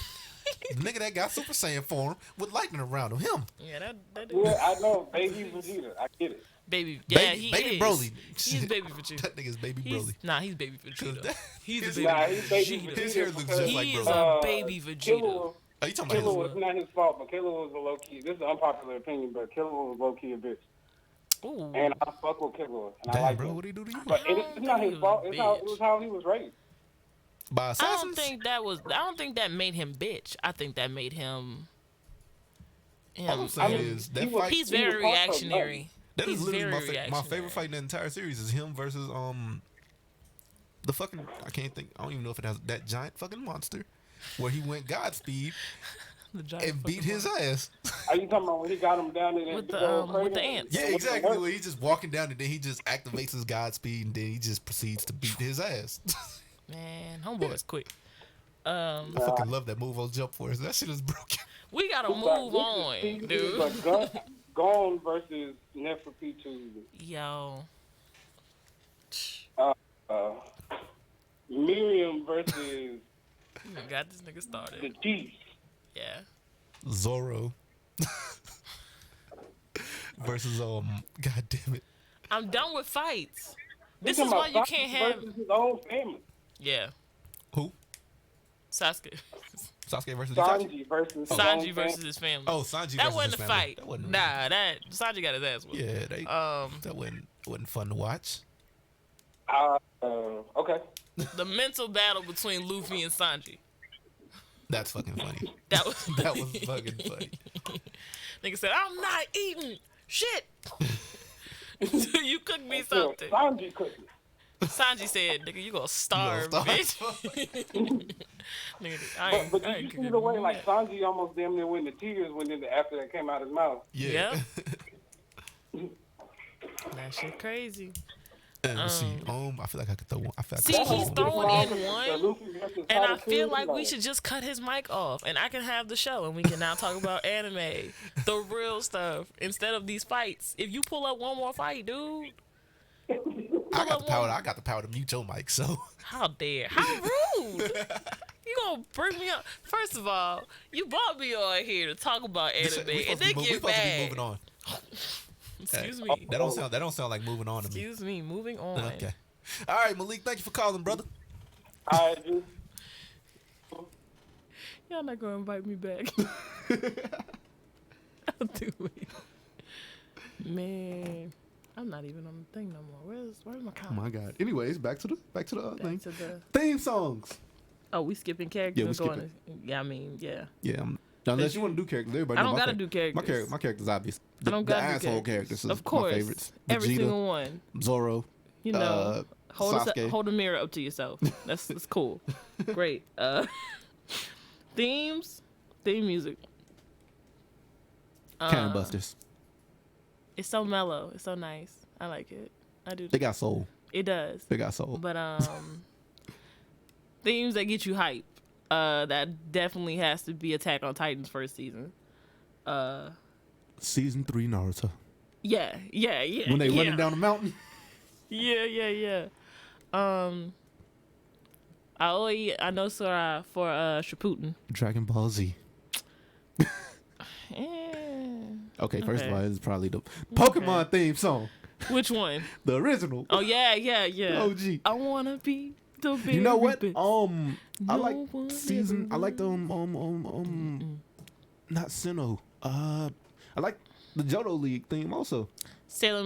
The nigga that got Super Saiyan form with lightning around him. Him. Yeah, that Yeah, I know. Baby Vegeta. I get it. baby. Yeah, baby, he baby is. Broly. He's baby Vegeta. That nigga's baby Broly. Nah, he's baby Vegeta. that- He's a his- baby Nah, he's baby Vegeta. Vegeta. His hair looks just because, like He is Broly. a baby Vegeta. Killua, Oh, you talking Killua about was not his fault, but Killua was a low key. This is an unpopular opinion, but Killua was low key a bitch. Ooh. And I fuck with Killua, and I Damn, like bro, him. what did he do to you? But it's not his fault. It was how he was raised. By I assassins? don't think that made him bitch. I think that made him. All I'm saying I mean, is that he was- fight. He's he was very also reactionary. That is He's literally very my favorite reactionary. fight in the entire series is him versus the fucking I don't even know if it has that giant fucking monster where he went Godspeed The giant and beat fucking his monster. ass. Are you talking about when he got him down in that With big the, old with the crater? ants. Yeah, With the exactly. work? Where he's just walking down and then he just activates his Godspeed and then he just proceeds to beat his ass. Man, homeboy's quick. I fucking love that move on Jump Force. That shit is broken. We gotta But move this on, is dude. like Gone versus Neferpitu. Yo. Miriam versus You done got this nigga the started. Chief. Yeah. Zorro versus God damn it. I'm done with fights. This He's is talking why you about can't Sasuke have. versus his own family. Yeah. Who? Sasuke. Sasuke versus Itachi? Sanji versus his own Sanji family. versus his family. Oh, Sanji That versus wasn't his a family. fight. That wasn't Nah, that Sanji got his ass whooped. Yeah, that wasn't fun to watch. Okay. The mental battle between Luffy and Sanji. That's fucking funny. That was That was fucking funny. Nigga said, I'm not eating shit. You cook me So, something. Sanji cooked it. Sanji said, nigga, you gonna starve, bitch. Nigga, I But ain't did you see cooking the way you like that. Sanji almost damn near went to tears after that came out his mouth? Yeah. That shit crazy. Let's see. I feel like I could throw one. I feel like See, I could he's throw one. throwing in The one, Luffy versus and I Tiger feel King, like we should just cut his mic off, and I can have the show, and we can now talk about anime, the real stuff, instead of these fights. If you pull up one more fight, dude, I got the power. I got the power to mute your mic. So how dare? How rude! You gonna bring me up? First of all, you brought me on here to talk about anime, and then we get supposed to be mad. moving on. Excuse me. That don't sound like moving on to me. Excuse me. Moving on. Okay. All right, Malik. Thank you for calling, brother. All right, dude. Y'all not gonna invite me back. I'll do it. Man, I'm not even on the thing no more. Where's my Oh comment? my God. Anyways, back to the other thing. To the, Theme songs. oh, we skipping characters. Yeah, we and going skipping. to, yeah, I mean, yeah. Yeah. Unless you want to do characters, everybody. I know don't my gotta favorite- do characters. My character's obvious. I don't The gotta do asshole characters. Is Of course, my favorites. every Vegeta, single one. Zoro. You know, Sasuke. hold a mirror up to yourself. That's cool. Great. Theme music. Cannon Busters. It's so mellow. It's so nice. I like it. I do. They got soul. It does. They got soul. But themes that get you hype. That definitely has to be Attack on Titan's first season. Season 3 Naruto. Yeah. When they running down the mountain. Yeah. I know Sora for Shippuden. Dragon Ball Z. Okay, first of all, it's probably the Pokemon theme song. Which one? The original. Oh yeah. OG. I wanna be the very You know what? best. I like No one season. I ever like the not Sinnoh. I like the Johto League theme also. Sailor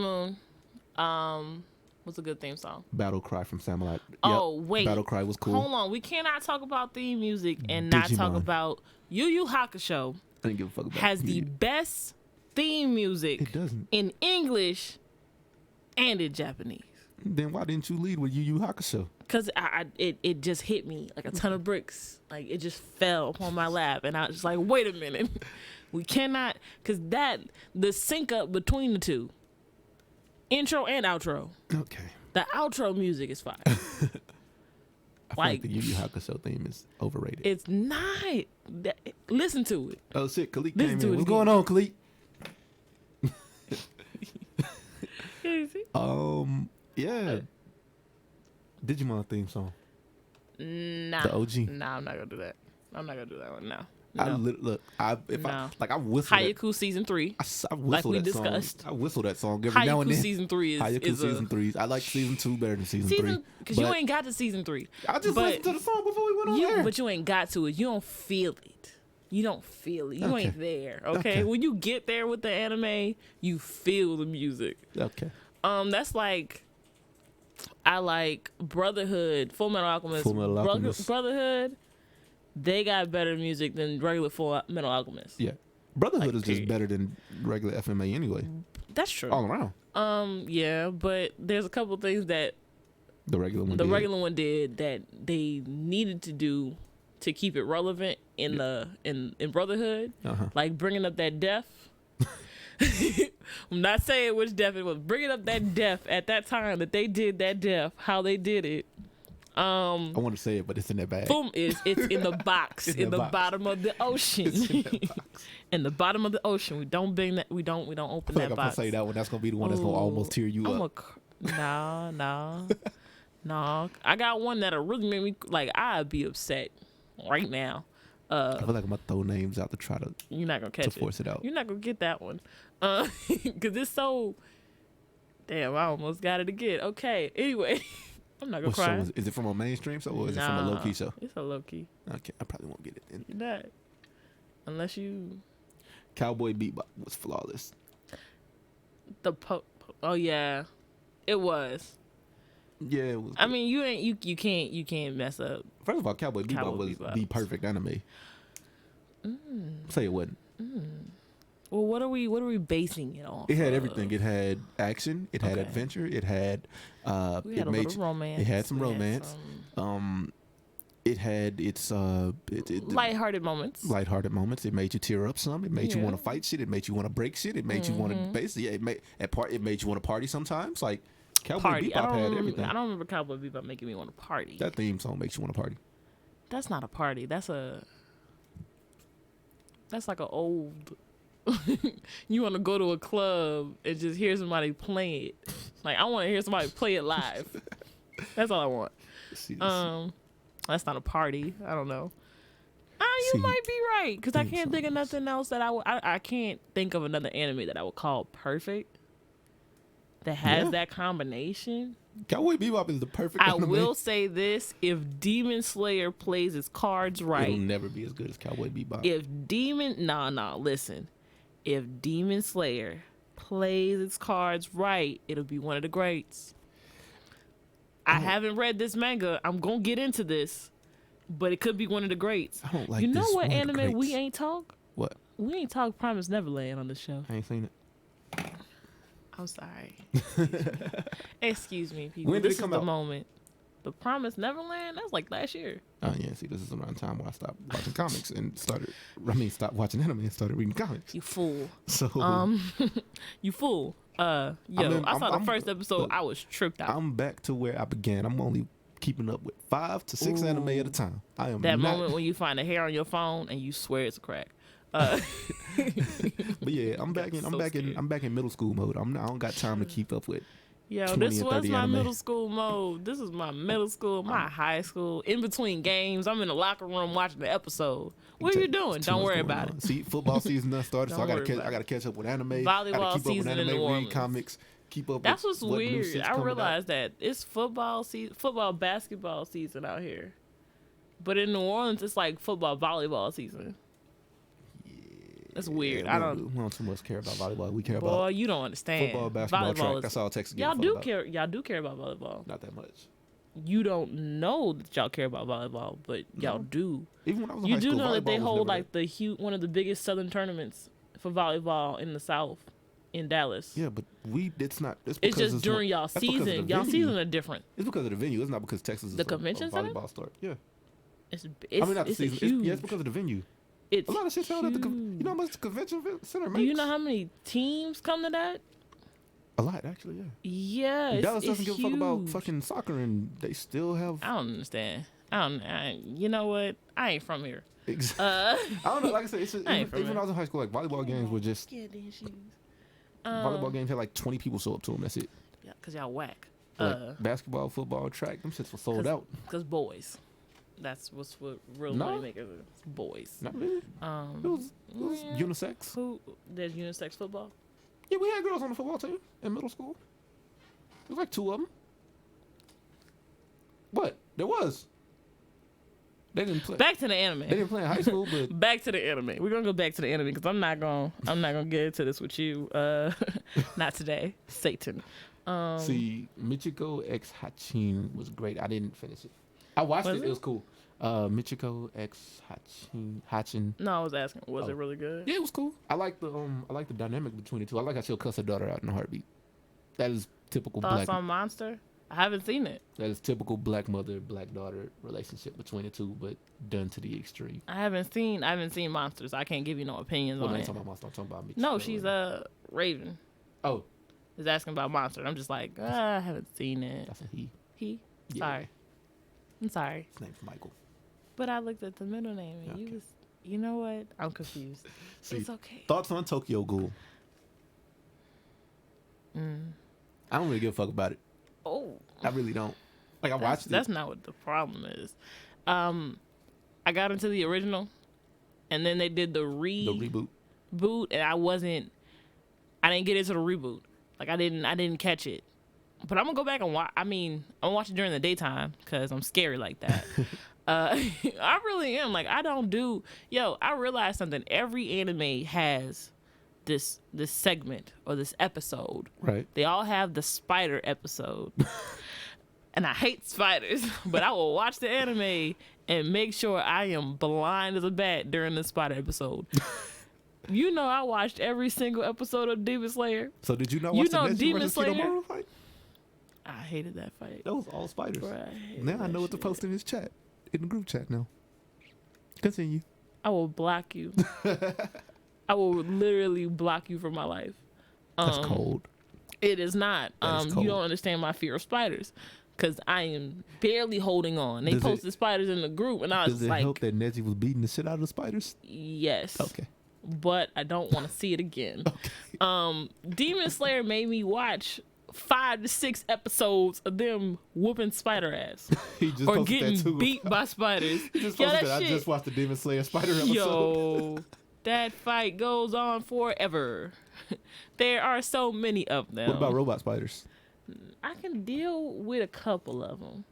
Moon. What's a good theme song? Battle Cry from Samurai. Oh wait. Battle Cry was cool. Hold on. We cannot talk about theme music and not talk Digimon. about Yu Yu Hakusho I didn't give a fuck about has the it. best theme music It doesn't. in English and in Japanese. Then why didn't you lead with Yu Yu Hakusho? Cause it just hit me like a ton of bricks. Like it just fell upon my lap, and I was just like, wait a minute, we cannot, cause the sync up between the two Intro and outro. Okay. The outro music is fire. I feel like Like, the Yu Yu Hakusho theme is overrated. it's not. Listen to it. Oh shit, Khalid Listen came to in. it What's again. going on, Khalid? You see? Yeah. Digimon theme song. Nah. The OG. Nah, I'm not gonna do that. I'm not gonna do that one. No. I No. look. I No. whistle. Hayaku season 3. I whistle like we that discussed. song. I whistle that song every now and Hayaku then. season 3 is Hayaku is season a 3. I like season 2 better than season 3. because you ain't got to season 3. I just but listened to the song before we went on air. But you ain't got to it. You don't feel it. You don't feel it. You Okay. ain't there. Okay? Okay. When you get there with the anime, you feel the music. Okay. That's like I like Brotherhood, Full Metal Alchemist. Full Metal Alchemist. Brotherhood, they got better music than regular Full Metal Alchemist. Yeah. Brotherhood Like, is just period. better than regular FMA anyway. That's true. All around. Yeah, but there's a couple things that The regular one. the did. regular one did that they needed to do to keep it relevant in in Brotherhood, like bringing up that death. I'm not saying which death it was. Bringing up that death at that time that they did that death, how they did it. I want to say it, but it's in that bag. Boom! It's in the box It's in the box. bottom of the ocean. It's in that box. In the bottom of the ocean, we don't bring that. We don't open I feel that like I'm box. gonna say that one. That's gonna be the one that's gonna almost tear you up. No. I got one that'll really make me like. I'd be upset right now. I feel like I'm gonna throw names out to try to You're not gonna catch it. force it out. You're not gonna get that one, because it's so. Damn, I almost got it again. Okay, anyway, I'm not gonna What show cry. is it from a mainstream show or is it from a low key show? It's a low key. Okay, I probably won't get it then. You're not, unless you Cowboy Bebop was flawless. Oh yeah, it was. Yeah, it was. I mean, you can't mess up. First of all, Cowboy Bebop Cowboy was Bebop. the perfect anime. Say it wasn't. Well, what are we basing it on? It had everything. It had action. It had Okay. adventure. It had. We had a little romance. It had some We had romance. some It had its lighthearted moments. lighthearted moments. It made you tear up some. It made you Yeah. want to fight shit. It made you want to break shit. It made you want to basically. It made you want to party sometimes. Like Cowboy Party. Bebop had everything. I don't remember Cowboy Bebop making me want to party. That theme song makes you want to party. That's not a party. That's like an old. You want to go to a club and just hear somebody play it. Like I want to hear somebody play it live. That's all I want. See, That's not a party. I don't know. You See, might be right because I theme can't think of songs. nothing else that I can't think of another anime that I would call perfect. That has Yeah. that combination. Cowboy Bebop is the perfect I anime. will say this: if Demon Slayer plays its cards It'll right, never be as good as Cowboy Bebop. listen. If Demon Slayer plays its cards right, it'll be one of the greats. I haven't read this manga. I'm gonna get into this, but it could be one of the greats. I don't like You know this what one of the anime we greats. ain't talk? What? We ain't talk Promise Neverland on the show. I ain't seen it. I'm sorry. Excuse me, people. When did it This come is the out? moment. The Promise Neverland? That's like last year. Oh yeah, see, this is around the time where I stopped watching comics and stopped watching anime and started reading comics. You fool. So You fool. I saw the first episode. look, I was tripped out. I'm back to where I began. I'm only keeping up with 5 to 6 anime at a time. I am That not, moment when you find a hair on your phone and you swear it's a crack. But yeah, I'm back so scared. I'm back in middle school mode. I don't got time to keep up with. Yo, 20 this or was 30 my anime. middle school mode. This is my middle school, my high school. In between games, I'm in the locker room watching the episode. What are you doing? Too Don't much worry going about on. it. See, football season done started, so Don't I worry about gotta catch up with anime. Volleyball gotta keep season up in with New anime, read Orleans. comics, keep up. That's with what's what new weird. shit's I coming out. realized that it's football basketball season out here. But in New Orleans, it's like football, volleyball season. That's weird. Yeah, we don't too much care about volleyball. We care about Boy, you don't understand. football, basketball, track. is- That's all Texas gives a Y'all fuck do about. care. Y'all do care about volleyball. Not that much. You don't know that y'all care about volleyball, but y'all do. Even when I was in You high do school, know that they volleyball was hold never like the one of the biggest southern tournaments for volleyball in the South, in Dallas. that. Yeah, but it's not. It's, It's because just during y'all that's because of the season. Y'all venue. season are different. It's because of the venue. It's not because Texas is The a convention center? volleyball start. Yeah, It's I mean not the it's season. huge. It's because of the venue. It's A lot of shit's held at the. huge. You know how much the convention center makes? Do you know how many teams come to that? A lot, actually, yeah. Yeah, Dallas it's doesn't give a fuck about huge. fucking soccer, and they still have. I don't understand. You know what? I ain't from here. I don't know. Like I said, it's I ain't even from when I was in high school, like volleyball games were just Yeah, these shoes. volleyball games had like 20 people show up to them. That's it. Yeah, cause y'all whack. Like basketball, football, track, them shits were sold out. Cause boys. That's what real No. money makers is. Boys. Not really. It was Yeah. unisex. Who? There's unisex football. Yeah, we had girls on the football team in middle school. There was like 2 of them. What? There was. They didn't play. Back to the They anime. didn't play in high school, but Back to the anime. We're gonna go back to the anime because I'm not gonna get into this with you. Not today, Satan. see, Michiko X Hachin was great. I didn't finish it. I watched Was it. it? It was cool. Michiko X Hachin. No, I was asking, was Oh. it really good? Yeah, it was cool. I like the dynamic between the two. I like how she'll cuss her daughter out in a heartbeat. That is typical Thoughts black. on Monster? I haven't seen it. That is typical black mother, black daughter relationship between the two, but done to the extreme. I haven't seen Monsters. I can't give you no opinions Well, on I ain't it. talking about Monster. I'm talking about Michiko. No, she's Raven. Oh, Is asking about Monster. I'm just like, I haven't seen it. that's a he. He? Yeah. Sorry. I'm sorry. His name's Michael. But I looked at the middle name and Okay. you was, you know what? I'm confused. See, It's okay. thoughts on Tokyo Ghoul? I don't really give a fuck about it. Oh. I really don't. Like I watched it. That's not what the problem is. I got into the original, and then they did the reboot. boot, and I didn't get into the reboot. Like I didn't catch it. But I'm gonna go back and watch. I mean, I'm gonna watch it during the daytime because I'm scary like that. I really am. Like I don't do. Yo, I realized something. Every anime has this segment or this episode. Right. They all have the spider episode. And I hate spiders, but I will watch the anime and make sure I am blind as a bat during the spider episode. You know, I watched every single episode of Demon Slayer. So did you not You watch know the Neji Demon versus Slayer? Kidomaru fight? I hated that fight. That was all spiders. Bruh, I hated Now I that know what to shit. post in this chat, in the group chat now. Continue. I will block you. I will literally block you from my life. That's cold. It is not. That is cold. You don't understand my fear of spiders. Because I am barely holding on. They Does it- posted spiders in the group, and I was Does it like, help that Neji was beating the shit out of the spiders? yes. Okay. But I don't want to see it again. Demon Slayer made me watch 5 to 6 episodes of them whooping spider ass He just or posted getting that too. beat by spiders. He just Yo, posted that that. I shit. just watched the Demon Slayer spider episode. Yo, that fight goes on forever. There are so many of them. What about robot spiders? I can deal with a couple of them.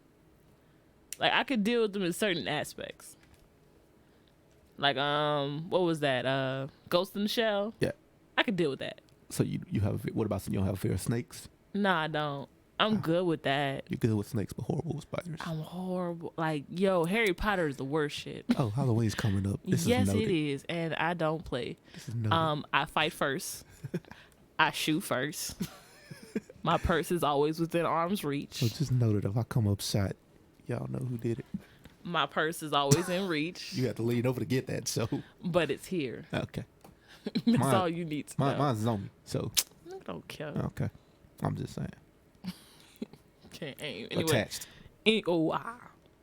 Like I could deal with them in certain aspects. Like what was that? Ghost in the Shell. Yeah. I could deal with that. So you have what about you don't have a fear of snakes? Nah, I don't. I'm good with that. You're good with snakes, but horrible with spiders. I'm horrible. Like, yo, Harry Potter is the worst shit. Oh, Halloween's coming up. This Yes, is noted. it is, and I don't play. This is noted. I fight first. I shoot first. My purse is always within arm's reach. So just noted if I come up shot, y'all know who did it. My purse is always in reach, You have to lean over to get that. So but it's here. okay, That's Mine- all you need to know. mine's on me. So I don't care. okay, I'm just saying. Can't aim. Anyway, Attached.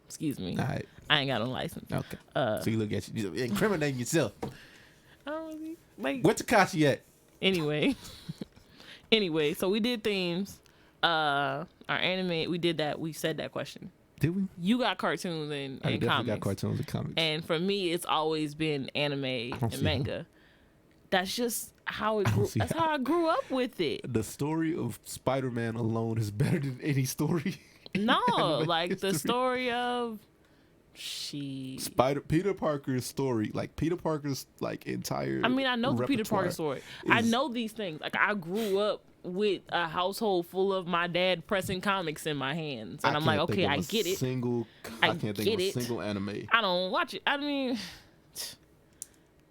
excuse me. All right. I ain't got no license. Okay. Uh, So you look at you incriminating yourself. I don't really like. Where Takashi at? Anyway, so we did themes. Our anime, we did that. We said that question. Did we? You got cartoons I and definitely comics. got cartoons and comics. And for me, it's always been anime don't and see manga. That's just how it grew. see That's how I grew up with it. The story of Spider-Man alone is better than any story. No, Anime like the history. story of Peter Parker's story, like Peter Parker's like entire. I mean, I know the Peter Parker repertoire story. I is- know these things. Like I grew up with a household full of my dad pressing comics in my hands, and I'm like, can't think okay, of I a get it. I I can't think get of a it. single anime. I don't watch it. I mean,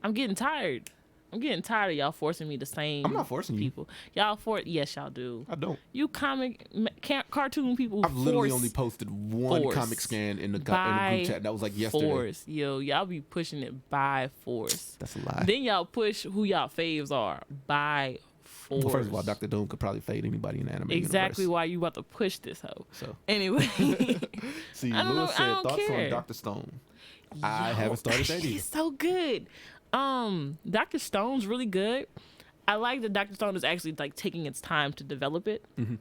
I'm getting tired. I'm getting tired of y'all forcing me the same. I'm not forcing you. people. Yes, y'all do. I don't. You cartoon people. I've literally force only posted one force comic scan in the group by chat. That was like yesterday. force. Yo, y'all be pushing it by force. That's a lie. Then y'all push who y'all faves are by force. Well, first of all, Dr. Doom could probably fade anybody in the anime Exactly universe. why you about to push this hoe. So Anyway. see, I don't Lewis know, I said don't thoughts care. on Dr. Stone. I haven't started that either. He's so good. Dr. Stone's really good. I like that Dr. Stone is actually like taking its time to develop it. Mm-hmm.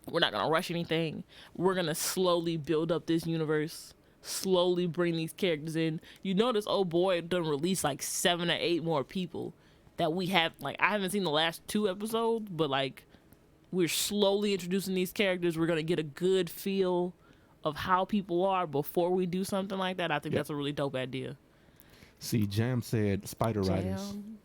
We're not gonna rush anything. We're gonna slowly build up this universe, slowly bring these characters in. You know, this old boy done released like 7 or 8 more people that we have. Like, I haven't seen the last 2 episodes, but like we're slowly introducing these characters. We're gonna get a good feel of how people are before we do something like that. I think that's a really dope idea. See, Jam said Spider Riders. Jam.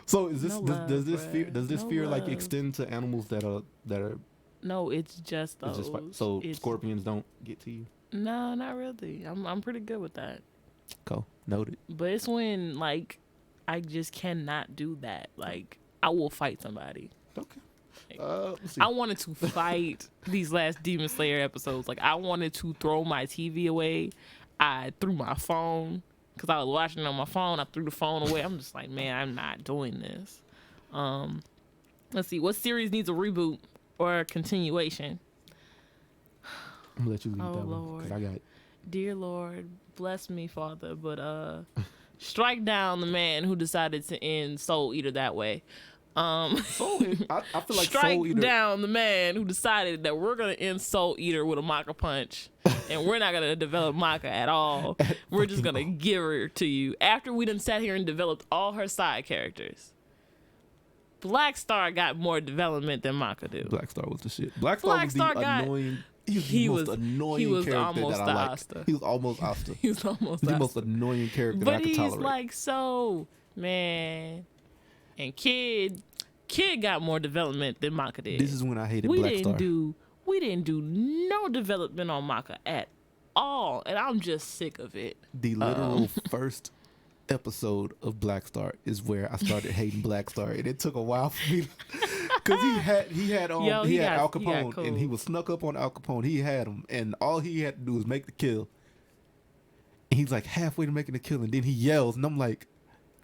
So is this No does this love, fear bruh. does this No fear like love. extend to animals that are No, it's just it's those. just so It's- scorpions don't get to you? No, not really. I'm pretty good with that. Cool. Noted. But it's when like I just cannot do that. Like I will fight somebody. Okay. Let's see. I wanted to fight these last Demon Slayer episodes. Like I wanted to throw my TV away. I threw my phone because I was watching it on my phone. I threw the phone away. I'm just like, man, I'm not doing this. Let's see. What series needs a reboot or a continuation? I'm gonna let you lead Oh, that one Lord. because I got Dear Lord, bless me, Father, but strike down the man who decided to end Soul Eater that way. Soul. I feel like Strike Soul Eater. down the man who decided that we're gonna end Soul Eater with a Maka punch, and we're not gonna develop Maka at all. We're just gonna give her to you after we done sat here and developed all her side characters. Black Star got more development than Maka do. Black Star was the shit. Black Star was the annoying. He was the most annoying character almost that I liked. Asta. He was almost Asta. He was almost the Asta. most annoying character that But I could he's tolerate. like so man, and Kid got more development than Maka did. This is when I hated we Black didn't Star. we didn't do no development on Maka at all, and I'm just sick of it. The literal first episode of Black Star is where I started hating Black Star, and it took a while for me because he had Al Capone, cool. and he was snuck up on Al Capone. He had him, and all he had to do was make the kill. And he's like halfway to making the kill, and then he yells, and I'm like,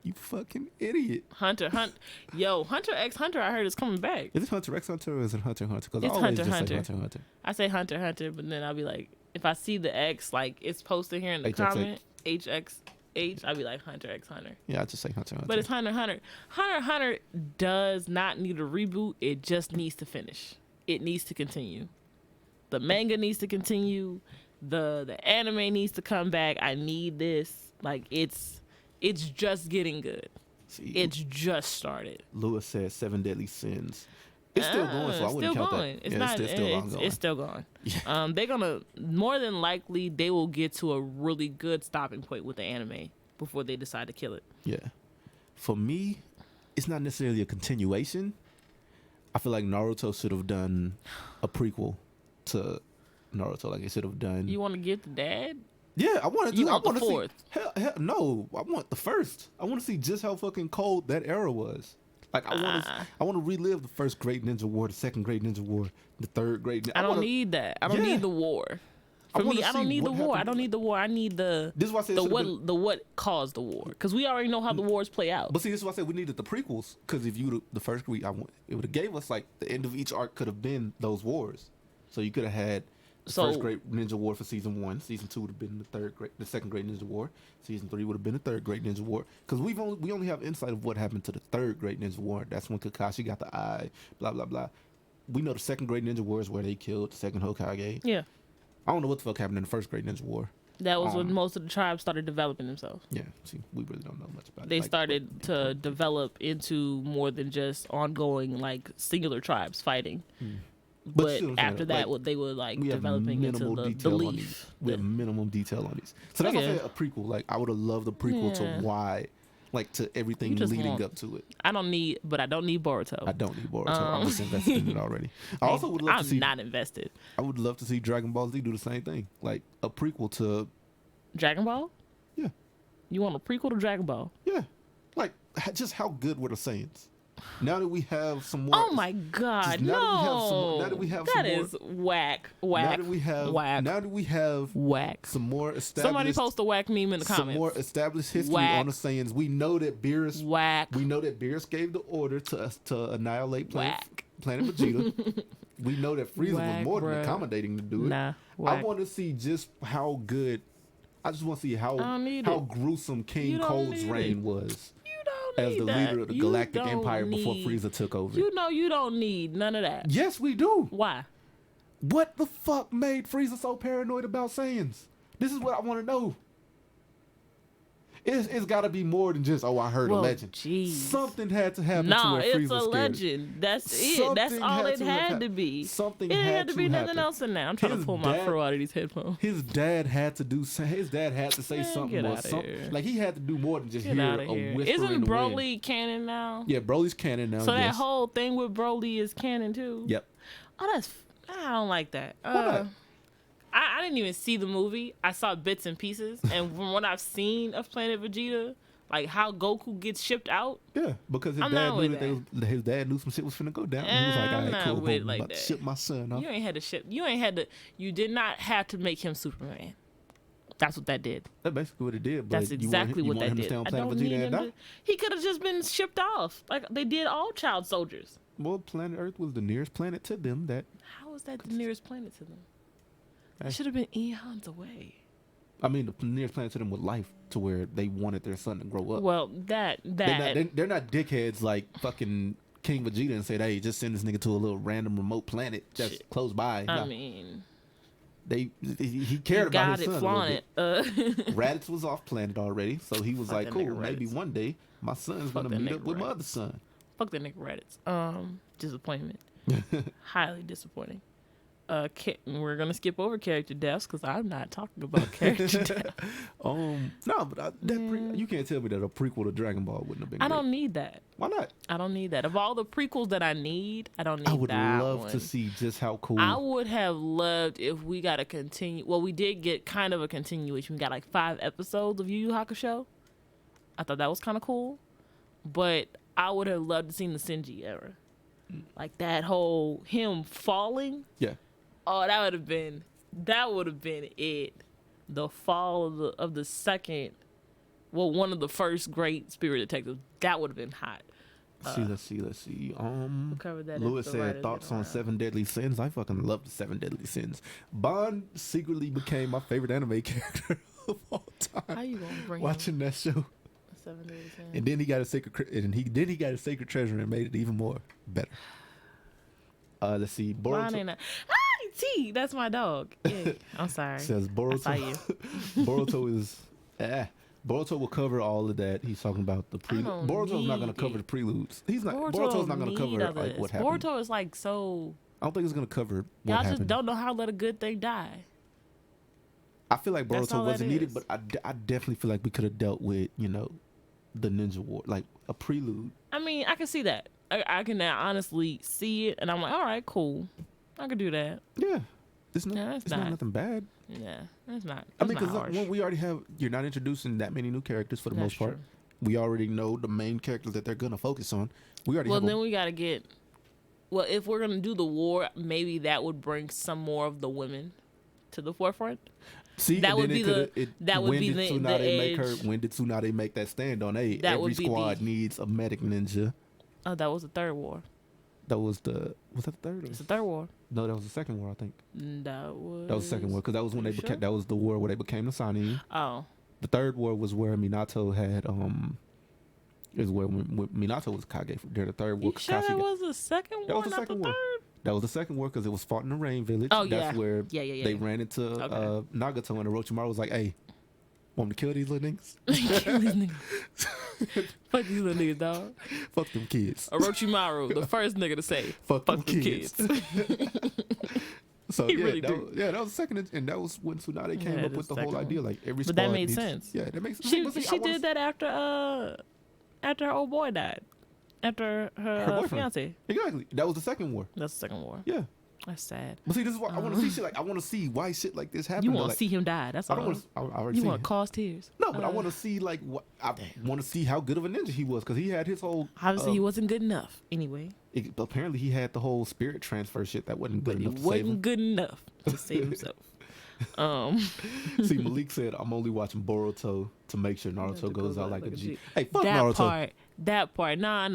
"You fucking idiot!" Hunter X Hunter, I heard is coming back. Is it Hunter X Hunter or is it Hunter x Hunter? Because I It's always Hunter just Hunter. say Hunter x Hunter. I say Hunter, but then I'll be like, if I see the X, like it's posted here in the HXX. comment, HXH, I'll be like Hunter X Hunter. Yeah, I just say Hunter x Hunter. But it's Hunter. Hunter does not need a reboot. It just needs to finish. It needs to continue. The manga needs to continue. The anime needs to come back. I need this. Like it's just getting good. See, It's just started. Lewis said 7 Deadly Sins. It's still going, so I wouldn't count that. It's Yeah, not. It's still ongoing. It's still going. Yeah. They're gonna more than likely they will get to a really good stopping point with the anime before they decide to kill it. Yeah. For me, it's not necessarily a continuation. I feel like Naruto should have done a prequel to Naruto. Like it should have done. You want to get the dad? Yeah, I wanted to. You want I the wanna fourth? See, hell, no, I want the first. I want to see just how fucking cold that era was. Like I want to relive the first Great Ninja War, the second Great Ninja War, the third Great. I don't need that. I don't Yeah. need the war. I For me, wanna I don't see need the what war. I happened. don't need the war. I need the This is why I said it should've been- the what caused the war, because we already know how the wars play out. But see, this is why I said we needed the prequels. Because if you the first week, it would have gave us like the end of each arc could have been those wars. So you could have had the first Great Ninja War for season 1. Season 2 would have been the second Great Ninja War. Season 3 would have been the third Great Ninja War. Because we only have insight of what happened to the third Great Ninja War. That's when Kakashi got the eye. Blah blah blah. We know the second Great Ninja War is where they killed the second Hokage. Yeah, I don't know what the fuck happened in the first Great Ninja War. that was when most of the tribes started developing themselves. Yeah, see, we really don't know much about it. They Like, started to develop into more than just ongoing like singular tribes fighting. But still, after that, like, they were like we have developing into minimal the detail on leaf. these. We have minimum detail on these. So that's why I Okay. said a prequel. Like I would have loved a prequel Yeah. to why, like to everything You just leading want- up to it. I don't need Boruto. I don't need Boruto. I'm just invested in it already. I also would love I'm to see. not invested. I would love to see Dragon Ball Z do the same thing, like a prequel to. Dragon Ball? Yeah. You want a prequel to Dragon Ball? Yeah, like just how good were the Saiyans? Now that we have some more. Oh my God, no! Now that we have That some is whack. Now that we have. Whack. Now that we have. Whack. Some more established. Somebody post a whack meme in the comments. Some more established history Whack. on the Saiyans. We know that Beerus. Whack. We know that Beerus gave the order to annihilate Planet Vegeta. We know that Frieza was more than accommodating to do it. Nah. I want to see just how good. I just want to see how gruesome King Cold's reign was as the leader of the Galactic Empire before Frieza took over. You know you don't need none of that. Yes, we do. Why? What the fuck made Frieza so paranoid about Saiyans? This is what I want to know. It's got to be more than just, I heard a legend. Geez. Something had to happen to where Frieza it's a legend. That's it. That's all it had to be. Something it didn't had have to be happen. nothing else in there. I'm trying to pull my fro out of these headphones. His dad had to do. His dad had to say something more. Like he had to do more than just hear a whisper. Isn't Broly canon now? Yeah, Broly's canon now. So that whole thing with Broly is canon too. Yep. Oh, I don't like that. Why not? I didn't even see the movie. I saw bits and pieces, and from what I've seen of Planet Vegeta, like how Goku gets shipped out. Yeah, because his dad knew some shit was finna go down. And he was like, "All right, cool, I'm about to ship my son off." You ain't had to ship. You did not have to make him Superman. That's what that did. That's basically what it did. But that's exactly what that did. I don't need him to, he could have just been shipped off, like they did all child soldiers. Well, planet Earth was the nearest planet to them. How was that the nearest planet to them? It should have been eons away. I mean, the nearest planet to them with life, to where they wanted their son to grow up. Well, they're not dickheads like fucking King Vegeta and said, "Hey, just send this nigga to a little random remote planet that's close by." I mean, he cared about his son. Flaunted. Raditz was off planet already, so he was like, "Cool, maybe one day my son's gonna meet up with my other son." Fuck that nigga Raditz. Disappointment. Highly disappointing. We're gonna skip over character deaths because I'm not talking about character deaths. No, but you can't tell me that a prequel to Dragon Ball wouldn't have been. I don't need that. Why not? I don't need that. Of all the prequels that I need, I don't need that. I would love to see just how cool. I would have loved if we got a continue. Well, we did get kind of a continuation. We got like 5 episodes of Yu Yu Hakusho. I thought that was kind of cool, but I would have loved to see the Shinji era, like that whole him falling. Yeah. Oh, that would have been it. The fall of the second, one of the first great spirit detectives. That would have been hot. Let's see. We'll cover that. Lewis said thoughts on 7 Deadly Sins. I fucking love the 7 Deadly Sins. Bond secretly became my favorite anime character of all time. How you gonna bring watching that show? 7 Deadly Sins. And then he got a sacred treasure and made it even more better. Let's see. T, that's my dog. Yeah, I'm sorry. Says Boruto. I saw you. Boruto is. Boruto will cover all of that. He's talking about the prelude. Boruto's not going to cover the preludes. He's not. Boruto's not going to cover like what happened. Boruto is like so. I don't think it's going to cover what y'all happened. just don't know how to let a good thing die. I feel like Boruto wasn't needed, but I definitely feel like we could have dealt with the Ninja War, like a prelude. I mean, I can see that. I can now honestly see it, and I'm like, all right, cool. I could do that. Yeah. It's not nothing bad. Yeah, it's not. I mean, because when we already you're not introducing that many new characters for the most part. True. We already know the main characters that they're going to focus on. We got to get... Well, if we're going to do the war, maybe that would bring some more of the women to the forefront. See, that would be the edge. When did Tsunade make that stand on? Hey, every squad needs a medic ninja. Oh, that was the third war. Was that the third? It's the third war. No, that was the second war, I think. That was the second war because that was when that was the war where they became the Sanin. Oh. The third war was where Minato had is where when Minato was Kage during the third war. You sure that was the second war, not the third? That was the second war because it was fought in the Rain Village. Oh, That's where they ran into Nagato, and Orochimaru was like, "Hey, want me to kill these little niggas?" Kill these niggas. Fuck these little niggas, dog. Fuck them kids. Orochimaru, the first nigga to say, fuck them kids. So that was the second, and that was when Tsunade came up with the whole idea, like every squad. But that made sense. Yeah, that makes sense. She did that after her old boy died, after her fiance. Exactly. That was the second war. That's the second war. Yeah. That's sad. But see, this is why I want to see shit like I want to see why shit like this happen. You want to like, see him die. That's I all. don't want to. I already You seen want it. to cause tears. No, but I want to see like what I want to see how good of a ninja he was because he had his whole. Obviously, he wasn't good enough. Anyway, apparently he had the whole spirit transfer shit that wasn't good but enough it to save him. wasn't good enough to save himself. See, Malik said I'm only watching Boruto to make sure Naruto goes out like a G. Hey, fuck that Naruto. That part, nah.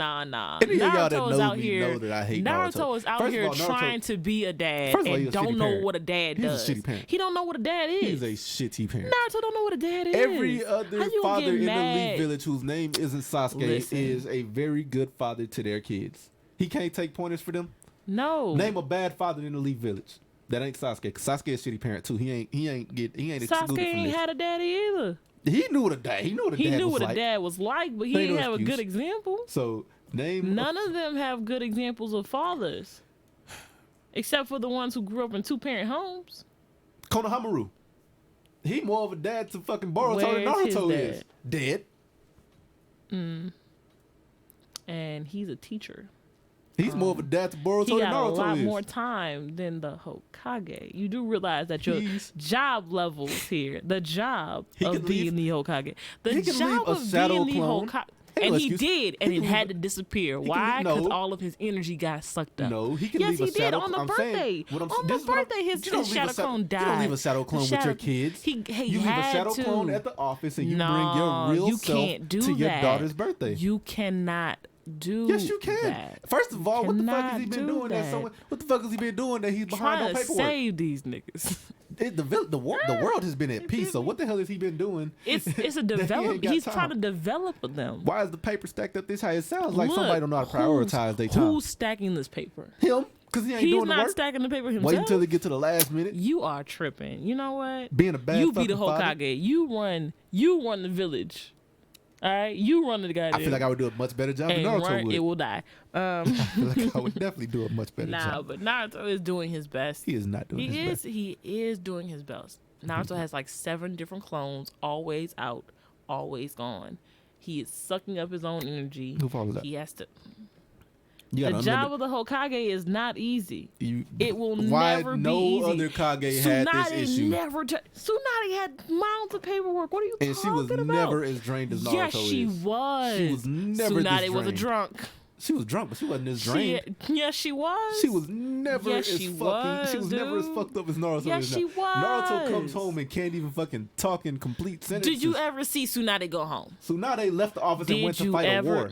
Any of y'all that Naruto is know out me here. know that I hate Naruto. Naruto is out First of here all, Naruto- trying to be a dad First of all, he's and a don't shitty know parent. what a dad He's a does. shitty parent. He don't know what a dad is. He's a shitty parent. Naruto don't know what a dad is. Every other How you father get in the mad? Elite Village whose name isn't Sasuke Listen. is a very good father to their kids. He can't take pointers for them. No. Name a bad father in the Elite Village. That ain't Sasuke. 'Cause Sasuke is a shitty parent too. He ain't excluded Sasuke from ain't this. had a daddy either. He knew what a dad. He knew what a He dad knew was what like. a dad was like, but he Ain't didn't no have a excuse. good example. So name None of them have good examples of fathers, except for the ones who grew up in two-parent homes. Konohamaru. He more of a dad to fucking Boruto than Where's his Naruto dad? is. Dead. And he's a teacher. He's more of a dad to Boruto He than got a Naruto lot is. more time than the Hokage. You do realize that your He's- job levels here, the job He of can being leave- the Hokage, the he can job leave a of shadow being the clone. Hokage. Hey, And no he excuse. did, and He it can had leave to disappear. can Why? leave- Because no. all of his energy got sucked up. No, he can yes, leave a he did shadow. on the I'm birthday. saying, what I'm, On this the is what I'm- birthday, his you don't leave a shadow shadow- clone died. You don't leave a shadow clone with your Shadow- kids. He You leave a had shadow to. clone at the office and you no, bring your real you self can't do to your that. daughter's birthday. You cannot do Yes, you can. that. First of all, what the fuck has Cannot he been do doing? That that. someone, what the fuck has he been doing that he's behind Trying on to paperwork? save these niggas. The world has been at peace. So what the hell has he been doing? It's a that he ain't develop. got He's time? trying to develop them. Why is the paper stacked up this high? It sounds like Look, somebody don't know how to prioritize their who's, time. Who's stacking this paper? Him, because he ain't He's doing the not work. stacking the paper himself. Wait until they get to the last minute. You are tripping. You know what? Being a bad You be the fucking father. Hokage. You run the village. All right, you run the goddamn. I feel like I would do a much better job than and Naruto run, would. it will die. I feel like I would definitely do a much better Nah, job. but Naruto is doing his best. He is not doing his best. He is doing his best. Naruto has like 7 different clones, always out, always gone. He is sucking up his own energy. Who follows that? He has to. You The gotta job of the Hokage is not easy. It will why never be no easy. other Kage had this issue? Tsunade had mounds of paperwork. What are you And talking she was about? never as drained as Naruto Yes, she is. was. She was never this Tsunade was a drained. drunk. She was drunk, but she wasn't as drained. Yes, she was. She was never Yes, as she fucking. She was never as dude. fucked up as Naruto Yes, is she now. Naruto comes was. home and can't even fucking talk in complete sentences. Did you ever see Tsunade go home? Tsunade left the office and Did went to you fight ever? a war.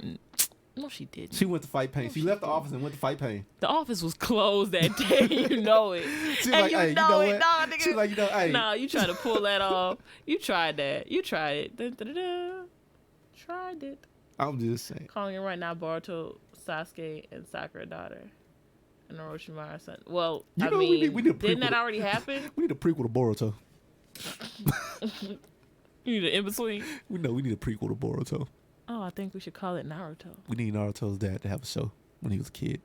No, she didn't. She went to fight pain. She left the office and went to fight pain. The office was closed that day. You know it. She's And like, you hey, you know know it. what? Nah, nigga. She's like, hey. Nah, you tried to pull that off. You tried that. You tried it. Tried it. I'm just saying. Calling it right now, Boruto, Sasuke, and Sakura daughter, and Orochimaru son. Well, You I know, mean, we need a didn't that prequel. already happen? We need a prequel to Boruto. You need an in between. We need a prequel to Boruto. Oh, I think we should call it Naruto. We need Naruto's dad to have a show when he was a kid.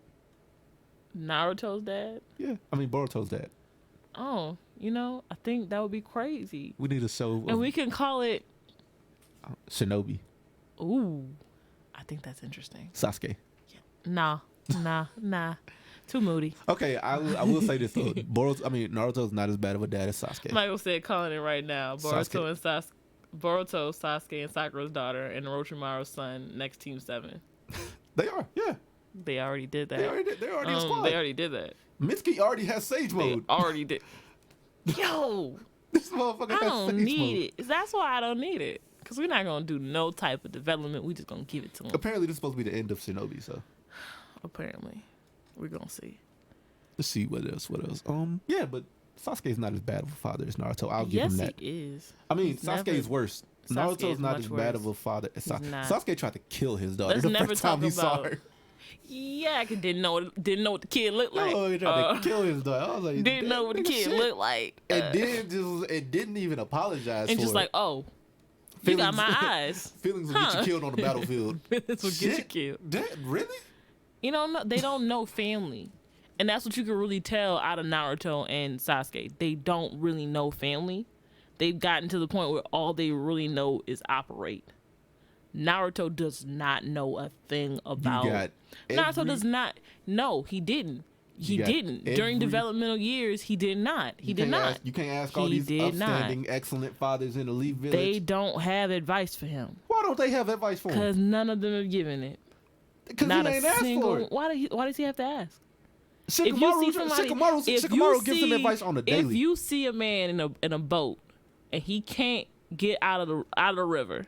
Naruto's dad. Yeah, I mean Boruto's dad. Oh, I think that would be crazy. We need a show And of we can call it. Shinobi, Ooh, I think that's interesting. Sasuke. Nah. Too moody. Okay, I will say this though. Naruto's not as bad of a dad as Sasuke. Michael said, calling it right now. Sasuke. Boruto, Sasuke, and Sakura's daughter, and Orochimaru's son. Next Team 7. They are, yeah. They already did that. They're already a squad. They already did that. Mitsuki already has Sage They mode. already did. Yo, This motherfucker I has don't Sage need mode. it. That's why I don't need it. Because we're not going to do no type of development. We just going to give it to them. Apparently, this is supposed to be the end of Shinobi, so Apparently. We're going to see. let's see what else. Yeah, but Sasuke's not as bad of a father as Naruto. I'll give Yes, him that. he is. I mean, He's Sasuke never- is worse. Sasuke Naruto's is not much as bad worse. of a father as Sasuke. He's not. Sasuke tried to kill his daughter Let's the never first time talk he saw about- her. Yeah, I didn't know what the kid looked like. Oh, he tried to kill his daughter. I was like, Didn't know what the nigga, kid shit. looked like. And then it didn't even apologize and for just it. like, oh, you got Feelings- my eyes. Feelings will get you killed on the battlefield. This will get you Shit. killed. That, really? They don't know family. And that's what you can really tell out of Naruto and Sasuke. They don't really know family. They've gotten to the point where all they really know is operate. Naruto does not know a thing about... Naruto does not... No, he didn't. He didn't. During developmental years, he did not. He did not. You can't ask all these upstanding, excellent fathers in the Elite Village. They don't have advice for him. Why don't they have advice for him? Because none of them have given it. Because he ain't asked for it. Why does he have to ask? Shikamaru gives him advice on a daily. If you see a man in a boat and he can't get out of the river,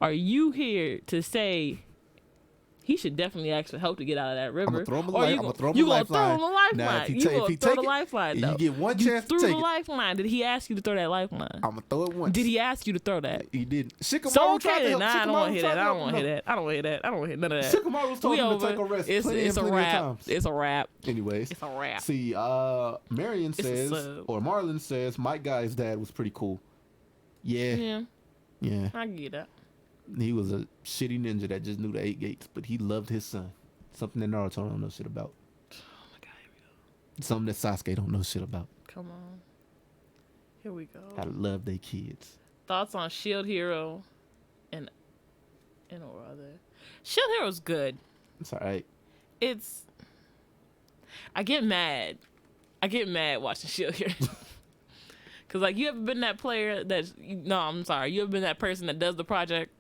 are you here to say he should definitely ask for help to get out of that river? I'm gonna throw him a lifeline. You gonna throw him a lifeline? Now, if you gonna throw the lifeline? You get one chance to take it. You threw the lifeline. Did he ask you to throw that lifeline? I'm gonna throw it once. Did he ask you to throw that? He didn't. Shikamaru So tried to help. I don't want to hear that. I don't want to Shikamaru hear that. I don't want to hear that. I don't want to hear none of that. Shikamaru's told him to take a rest. It's a wrap. It's a wrap. Anyways, it's a wrap. See, Marion says, or Marlon says, Mike Guy's dad was pretty cool. Yeah. I get that. He was a shitty ninja that just knew the 8 gates, but he loved his son. Something that Naruto don't know shit about. Oh my God, here we go. Something that Sasuke don't know shit about. Come on. Here we go. I love they kids. Thoughts on Shield Hero and or other. Shield Hero's good. It's alright. I get mad. Watching Shield Hero. Cause like you ever been that player you ever been that person that does the project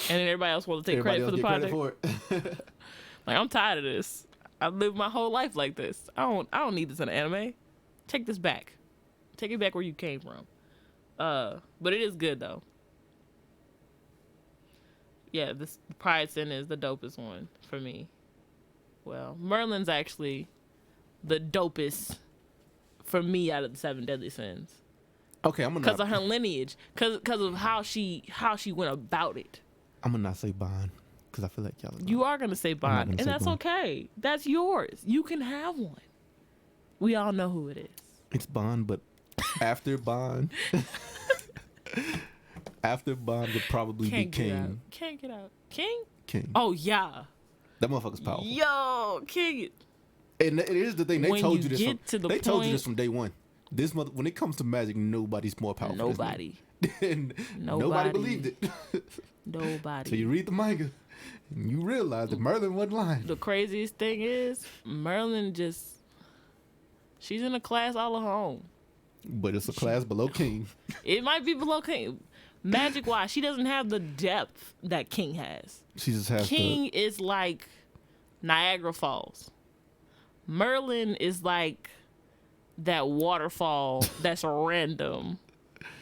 and then everybody else wants to take credit for the project. Like I'm tired of this. I've lived my whole life like this. I don't need this in an anime. Take this back. Take it back where you came from. But it is good though. Yeah, this Pride Sin is the dopest one for me. Well, Merlin's actually the dopest for me out of the 7 deadly sins. Okay, I'm gonna because of her lineage, because of how she went about it. I'm gonna not say Bond because I feel like y'all. You are gonna say Bond, and that's Bond. okay. That's yours. You can have one. We all know who it is. It's Bond, but after Bond, after Bond would probably be King. Can't get out. King. Oh yeah. That motherfucker's powerful. Yo, King. And it is the thing. They told you this. Told you this from day one. When it comes to magic, nobody's more powerful. Nobody. And nobody believed it. Nobody. So you read the manga, and you realize that Merlin wasn't lying. The craziest thing is Merlin she's in a class all of her own. But it's a class below King. It might be below King. Magic wise, she doesn't have the depth that King has. She just has King is like Niagara Falls. Merlin is like that waterfall that's random.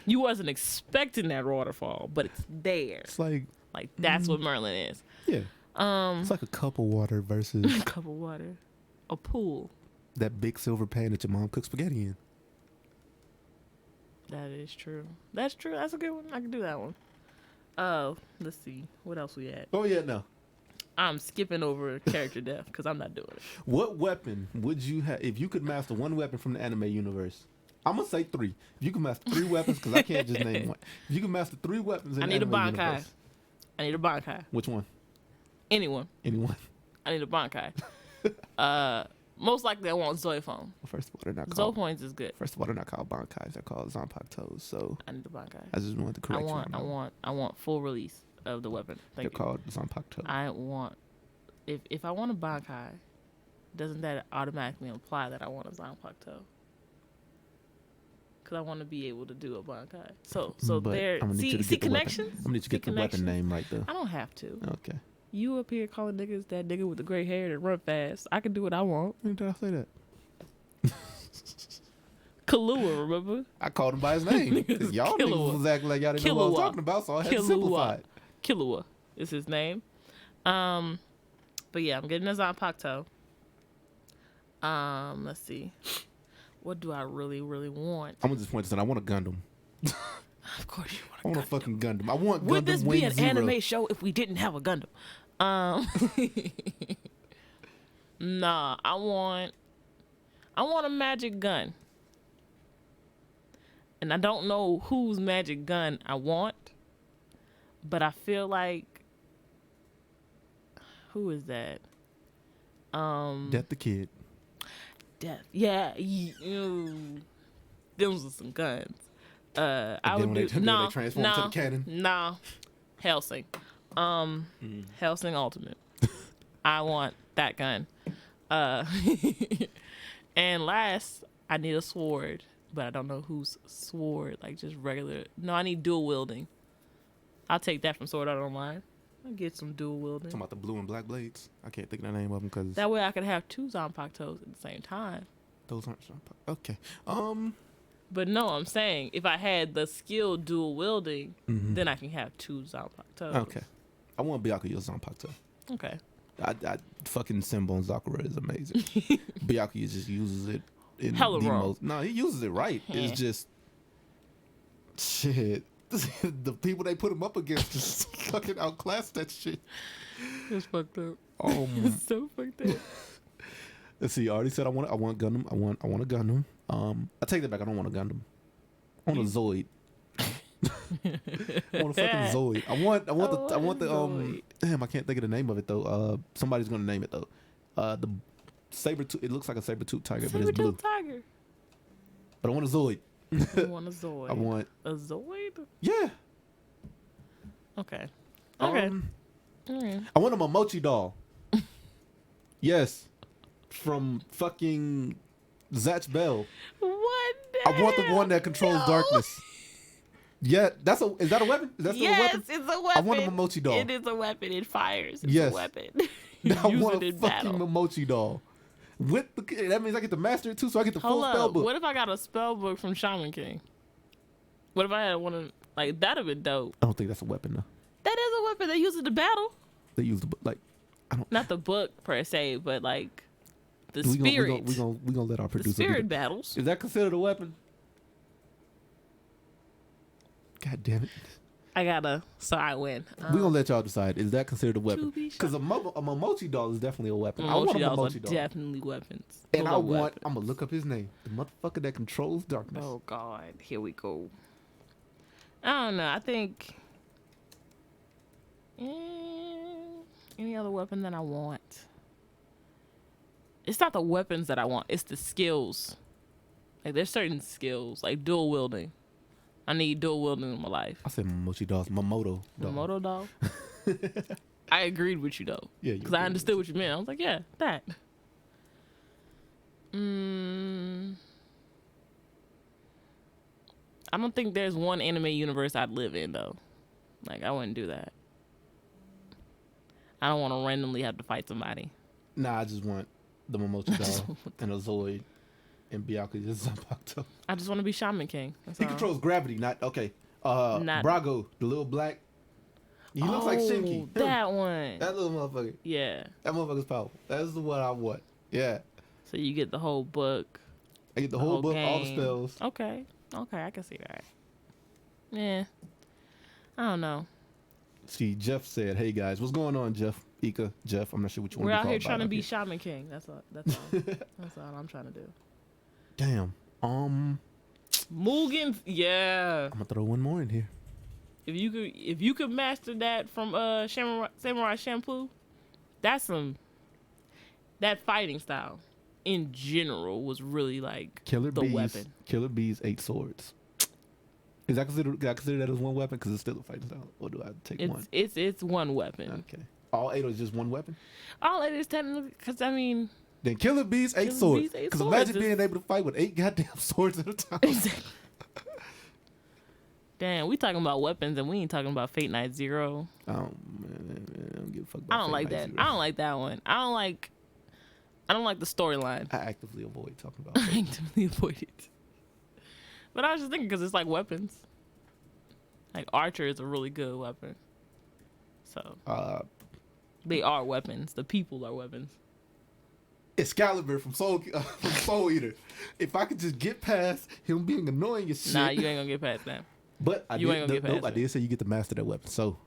You wasn't expecting that waterfall, but it's there. It's like that's what Merlin is. Yeah. It's like a cup of water versus a cup of water, a pool. That big silver pan that your mom cooks spaghetti in. That is true. That's true. That's a good one. I can do that one. Let's see. What else we at? Oh yeah, no. I'm skipping over character death because I'm not doing it. What weapon would you have if you could master one weapon from the anime universe? I'm gonna say 3. If you can master 3 weapons, because I can't just name one. If you can master 3 weapons in the anime universe. I need a Bankai. Which one? Anyone. I need a Bankai. Most likely I want Zoe phone. Well, first of all, they're not called. Zoe points is good. First of all, they're not called Bankais. They're called Zanpakutos. So I need a Bankai. I just wanted to correct you. I want full release of the weapon. They're called Zanpakutos. I want if I want a Bankai, doesn't that automatically imply that I want a Zanpakuto? Because I want to be able to do a Bankai. So but there. See connections. I'm gonna need you to get the weapon name right though. I don't have to. Okay. You up here calling niggas that nigga with the gray hair that run fast. I can do what I want. When did I say that? Kahlua, remember? I called him by his name. Y'all niggas was acting like y'all didn't know what I was talking about, so I had to simplify it. Kahlua is his name. But yeah, I'm getting a Zanpakuto. Let's see. What do I really, really want? I'm gonna just point this out. I want a Gundam. Of course you want a Gundam. I want a fucking Gundam. I want Gundam Would this be an Zero. anime show if we didn't have a Gundam? Nah, I want a magic gun. And I don't know whose magic gun I want, but I feel like who is that? Death the Kid. Death. Yeah. Those are some guns. I would do they transform to the cannon. No. Hellsing. Hellsing Ultimate. I want that gun. Uh, and last, I need a sword, but I don't know whose sword. Like just regular. No, I need dual wielding. I'll take that from Sword Art Online. I'll get some dual wielding. Talking about the blue and black blades. I can't think of the name of them because That way I could have 2 Zanpakutos at the same time. those aren't. Okay. But no, I'm saying if I had the skill dual wielding, then I can have 2 Zanpakutos. Okay. I want Byakuya Zanpakuto. Okay. I fucking Senbon Sakura is amazing. Byakuya just uses it in Hella the wrong. most. No, he uses it right. Yeah. It's just shit. The people they put him up against just fucking outclass that shit. It's fucked up. It's so fucked up. Let's see. I already said I want Gundam. I want a Gundam. I take that back. I don't want a Gundam. I want a Zoid. I want a fucking Zoid. I want the Zoid. damn, I can't think of the name of it though. Somebody's gonna name it though. The saber tooth. It looks like a saber tooth tiger, but it's blue. Saber-tooth tiger. But I want a Zoid. You want a Zoid? I want a Zoid? yeah. Okay. Okay. I want a Momochi doll. Yes, from fucking Zatch Bell. What? I want the one that controls darkness. Yeah, is that a weapon? Is that still a Yes, weapon? it's a weapon. I want a Momochi doll. It is a weapon. It fires. It's Yes. a weapon. I Use want it a in fucking battle. Momochi doll. With that means I get to master it too, so I get the full Hold spell up. book. What if I got a spell book from Shaman King? What if I had one of like that'd have been dope. I don't think that's a weapon though. That is a weapon. They use it to battle. They use the book like I don't. Not the book per se, but like the We spirit. gonna let our The producer. spirit do that. battles. Is that considered a weapon? God damn it. I gotta. So I win. We gonna let y'all decide. Is that considered a weapon? To be Because a Momochi doll is definitely a weapon. I want a Momochi dolls Momochi are doll. definitely weapons. And Those I are want. weapons. I'm gonna look up his name. The motherfucker that controls darkness. Oh God, here we go. I don't know. I think any other weapon that I want. It's not the weapons that I want. It's the skills. Like there's certain skills, like dual wielding. I need dual wielding in my life. I said Momochi dolls. Mamoto doll. Moto doll. I agreed with you though. Yeah, you Because I agreed understood what you meant. I was like, yeah, that. I don't think there's one anime universe I'd live in though. Like I wouldn't do that. I don't want to randomly have to fight somebody. Nah, I just want the Momochi doll and a Zoid and Byakuya Zanpakuto. I just want to be Shaman King. That's He all. controls gravity, not okay. Not- Brago, the little black. He looks like Shinki. Him. That one. That little motherfucker. Yeah. That motherfucker's powerful. That's the one I want. Yeah. So you get the whole book. I get the whole book, all the game. spells. Okay. Okay, I can see that. Yeah. I don't know. See, Jeff said, "Hey guys, what's going on, Jeff? Ika, Jeff. I'm not sure which one. We're we out call here by trying to up be here. Shaman King. That's all. That's all. That's all I'm trying to do. Damn. Mugen, yeah. I'm gonna throw one more in here. If you could master that from Samurai Champloo, that's that fighting style in general was really like Killer the Bees. weapon. Killer Bees 8 swords. Is that considered? Can I consider that as one weapon? Because it's still a fighting style, or do I take one? It's one weapon. Okay. All 8 is just one weapon. All it is technically because I mean. Then Killer Bees 8 Killer swords. Bees 8 Because swords imagine is- being able to fight with 8 goddamn swords at a time. Damn, we talking about weapons and we ain't talking about Fate Night Zero. Oh man, I don't give a fuck about I don't Fate like Night that. Zero. I don't like that one. I don't like the storyline. I actively avoid talking about I Fate. actively avoid it. But I was just thinking because it's like weapons. Like Archer is a really good weapon. So they are weapons. The people are weapons. Excalibur from Soul Eater. If I could just get past him being annoying as shit. Nah, you ain't gonna get past that. But I you ain't gonna get past I it. did say you get to master that weapon. So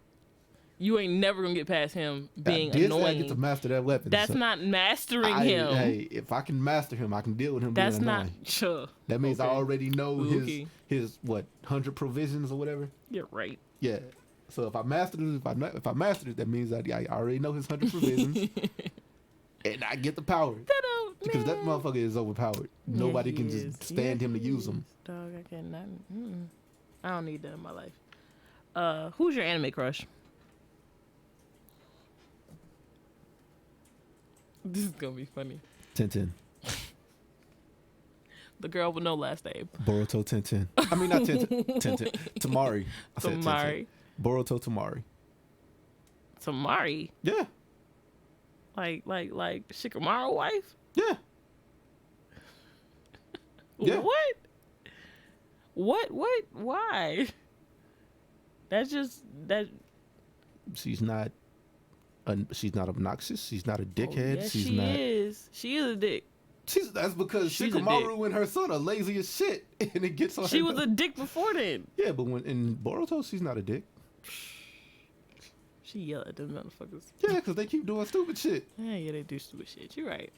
You ain't never gonna get past him being I did say I annoying. get to master that weapon. That's so not mastering him. Hey, if I can master him, I can deal with him That's being not annoying. sure. That means I Okay. already know Okay. his what 100 provisions or whatever. You're right. Yeah. So if I mastered it, if I mastered it, that means I already know his 100 provisions, and I get the power because that motherfucker is overpowered. Nobody he can is. just stand him to he use him. is. Dog, I cannot. I don't need that in my life. Who's your anime crush? This is gonna be funny. Tintin. The girl with no last name. Boruto Tintin. I mean, not Tintin. Tintin. Tamari. I said Tintin. Tamari. Boruto Tamari. Tamari. Yeah. Like Shikamaru wife? Yeah. Yeah. What? Why? That's just that. She's not obnoxious. She's not a dickhead. Yes, she's she not. is. She is a dick. That's because She's a Shikamaru and her son are lazy as shit, and it gets on. She her was a dick before then. Yeah, but when in Boruto, she's not a dick. She yelled at them motherfuckers. Yeah, because they keep doing stupid shit. Yeah, they do stupid shit. You're right.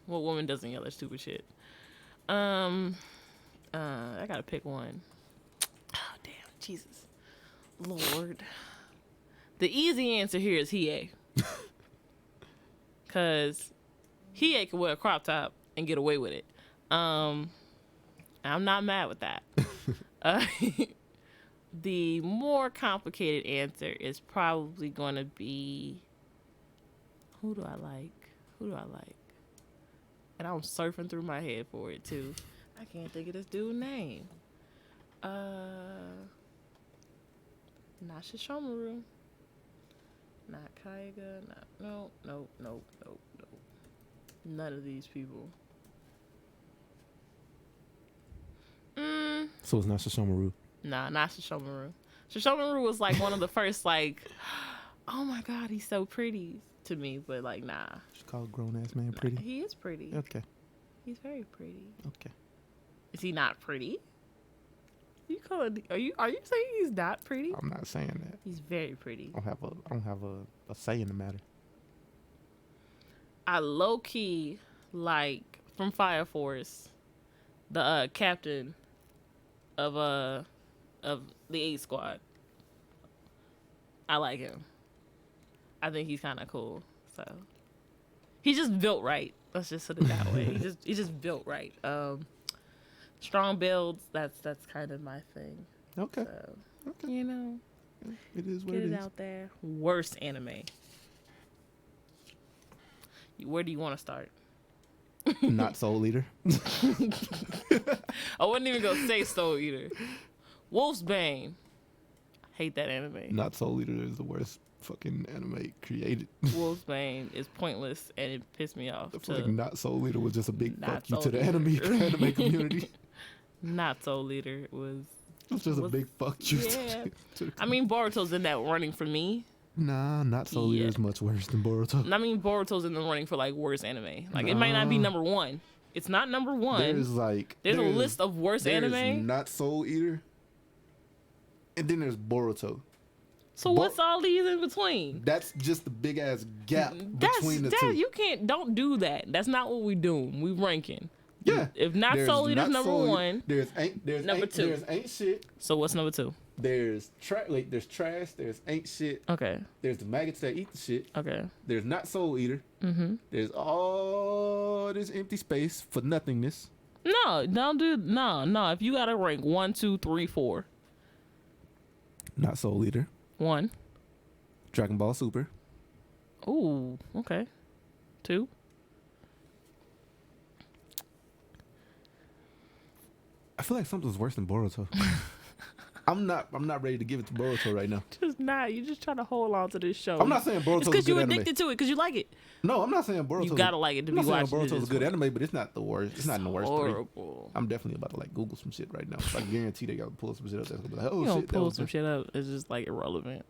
What woman doesn't yell at stupid shit? I gotta pick one. Oh damn, Jesus, Lord. The easy answer here is Hiei. Cause Hiei can wear a crop top and get away with it. I'm not mad with that. The more complicated answer is probably going to be, who do I like? And I'm surfing through my head for it too. I can't think of this dude's name. Not Shishomaru. Not Kaiga. No. None of these people. So it's not Shishomaru. Nah, not Shishomaru. Shishomaru was like one of the first, like, oh my god, he's so pretty to me, but like, nah. She called grown ass man pretty. He is pretty. Okay. He's very pretty. Okay. Is he not pretty? Are you saying he's not pretty? I'm not saying that. He's very pretty. I don't have a say in the matter. I low key like from Fire Force, the captain of the 8 Squad. I like him. I think he's kind of cool. So he's just built right. Let's just put it that way. He's just built right. Strong builds. That's kind of my thing. Okay. So, Okay. you know, It is what get it it is. out there. Worst anime. Where do you want to start? Not Soul Eater. I wouldn't even go say Soul Eater. Wolf's Bane. Hate that anime. Not Soul Eater is the worst fucking anime created. Wolf's Bane is pointless and it pissed me off. I feel like Not Soul Eater was just a big Not fuck you Soul to the Eater. anime community. Not Soul Eater was. It was just a big fuck you. Yeah. to the I mean, Boruto's in that running for me. Nah, Not Soul Eater Yeah. is much worse than Boruto. I mean, Boruto's in the running for like worst anime. Like it might not be number one. It's not number one. There's a list of worst anime. Not Soul Eater, and then there's Boruto. So what's all these in between? That's just the big ass gap between the two. You don't do that. That's not what we doing. We ranking. Yeah. If Not There's Soul Eater's Not number Soul Eater. one. There's Number two. There's ain't shit. So what's number two? There's there's trash. There's ain't shit. Okay. There's the maggots that eat the shit. Okay. There's Not Soul Eater. Mm-hmm. There's all this empty space for nothingness. No, don't do no. If you gotta rank 1, 2, 3, 4. Not Soul Eater. 1. Dragon Ball Super. Ooh, okay. 2. I feel like something's worse than Boruto. I'm not ready to give it to Boruto right now. Just not. You just trying to hold on to this show. I'm not saying Boruto's It's a because good you're anime. addicted to it because you like it. No, I'm not saying Boruto. You gotta like it to I'm be not saying watching it. Boruto's a It's good anime, but it's not the worst. It's not in the worst three. horrible. I'm definitely about to like Google some shit right now. I guarantee they gotta pull some shit up. That's gonna be like, oh You gonna shit, that pull was some shit up. It's just like irrelevant.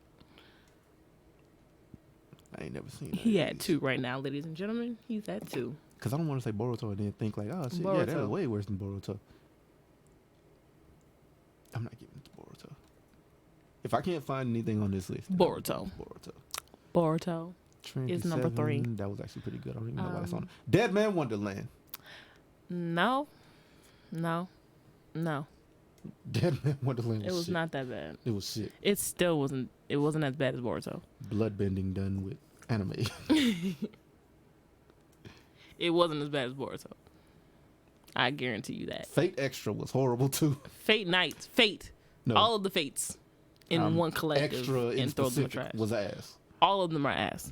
I ain't never seen that. He at 2 right now, ladies and gentlemen. He's at 2. Because I don't want to say Boruto and then think like, oh shit, yeah, that Boruto. was way worse than Boruto. I'm not giving it to Boruto. If I can't find anything on this list, then Boruto. Boruto is number 3. That was actually pretty good. I don't even know why that's on. Dead Man Wonderland. No. Dead Man Wonderland was It was shit. not that bad. It was shit. It still wasn't. It wasn't as bad as Boruto. Bloodbending done with anime. It wasn't as bad as Boruto. I guarantee you that. Fate Extra was horrible too. Fate Nights. Fate. No. All of the Fates in one collective Extra in and throw them in the specific trash. was ass. All of them are ass.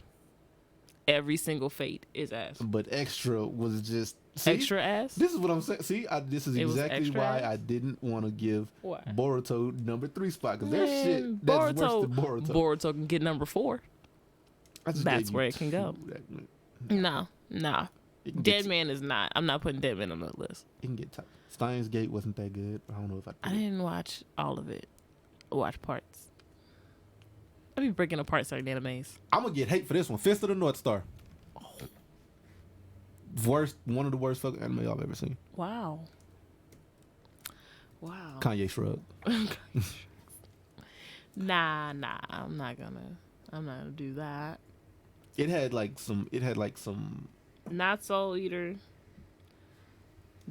every single Fate is ass. But Extra was just see, Extra ass. This is what I'm saying. See, this is It was exactly extra why ass? I didn't want to give Why? Boruto number 3 spot because that shit that's worse than Boruto. Boruto can get number 4. I just That's gave you where it can go. 2. No. It can Dead get, Man is not. I'm not putting Dead Man on that list. it can get top. Steins Gate wasn't that good. I don't know if I didn't watch all of it. I watched parts. I be breaking apart certain animes. I'm gonna get hate for this one. Fist of the North Star. One of the worst fucking anime I've ever seen. Wow. Kanye shrug. Nah. I'm not gonna do that. It had like some. Not Soul Eater.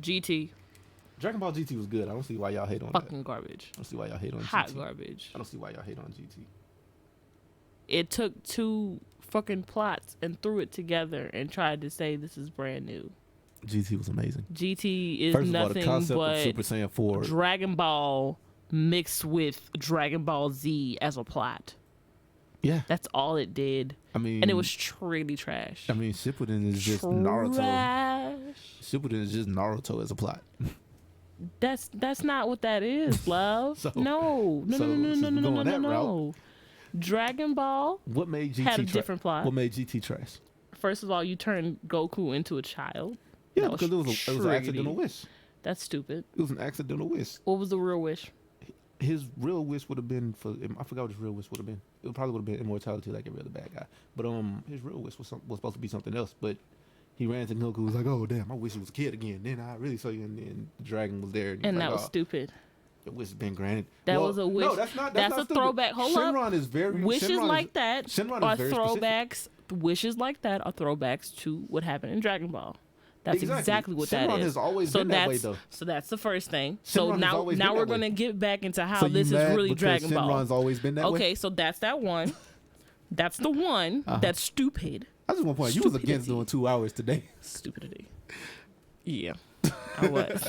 GT. Dragon Ball GT was good. I don't see why y'all hate on that. Fucking garbage. I don't see why y'all hate on Hot GT. garbage. I don't see why y'all hate on GT. It took 2 fucking plots and threw it together and tried to say this is brand new. GT was amazing. GT is First of all, the nothing concept of but Super Saiyan 4. Dragon Ball mixed with Dragon Ball Z as a plot. Yeah. That's all it did. I mean, And it was really trash. I mean, Shippuden is just Naruto. Trash. Shippuden is just Naruto as a plot. That's not what that is, love. So- no. so going that route- Dragon Ball What made GT had a different plot. What made GT trash? First of all, you turned Goku into a child. Yeah, That because it was an shitty. accidental wish. That's stupid. It was an accidental wish. What was the real wish? His real wish would have been for I forgot what his real wish would have been. It probably would have been immortality like every other bad guy. But his real wish was supposed to be something else. But he ran to Goku, was like, "Oh damn, I wish he was a kid again." Then I really saw you, and then the dragon was there, And was that like, was stupid. Your wish has been granted. That Well, was a wish. No, that's not. That's not a stupid. throwback. Hold up. Shenron is very Wishes Shenron like is, that Shenron are is very specific. throwbacks. Wishes like that are throwbacks to what happened in Dragon Ball. That's exactly what that Shenron is. has always So been that way, that's though. so that's the first thing. So Shenron has now always been we're that way. gonna get back into how So this is you mad really because Dragon Ball. Shenron's always been that way. Okay, so that's that one. That's the one. That's stupid. I just want to point out, you was against Stupidity. doing 2 hours today. Stupidity. Yeah, I was.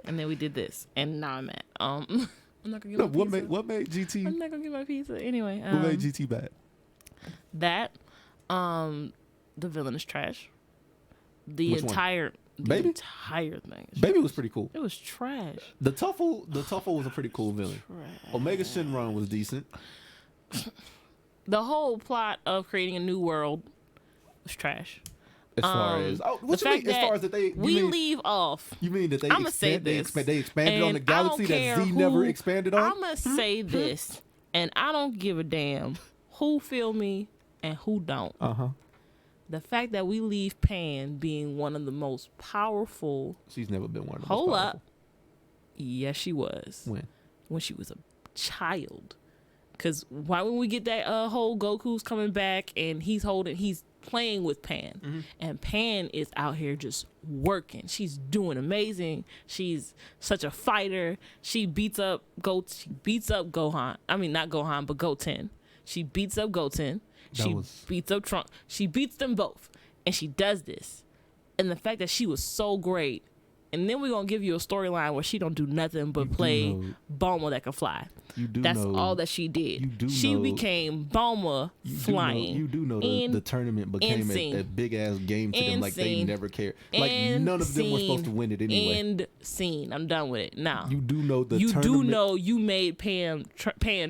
And then we did this, and now I'm at. I'm not gonna get No, my what pizza. made GT? I'm not gonna get my pizza anyway. What made GT bad? That, the villain is trash. The Which one? entire Baby? entire thing. Is Baby was pretty cool. It was trash. The Tuffle was a pretty cool villain. Omega Shenron was decent. The whole plot of creating a new world was trash. As far as what the you mean? fact As far that as that they we leave off. you mean that they I'ma say this, they expanded on and the galaxy I don't care that Z never who- expanded on? I'ma say this, and I don't give a damn who feel me and who don't. The fact that we leave Pan being one of the most powerful. She's never been one of the Hold most up. powerful. Yes, she was. When She was a child. Cause why when we get that whole Goku's coming back and he's playing with Pan, and Pan is out here just working. She's doing amazing. She's such a fighter. She beats up Gohan. I mean not Gohan, but Goten. She beats up Goten. Beats up Trunks. She beats them both, and she does this. And the fact that she was so great, and then we're gonna give you a storyline where she don't do nothing but play Bulma that can fly. That's all that she did. She became Bulma flying. You do know the tournament became a big ass game to them. Like they never cared. Like none of them were supposed to win it anyway. End scene. I'm done with it. Now you do know the you tournament. do know you made Pan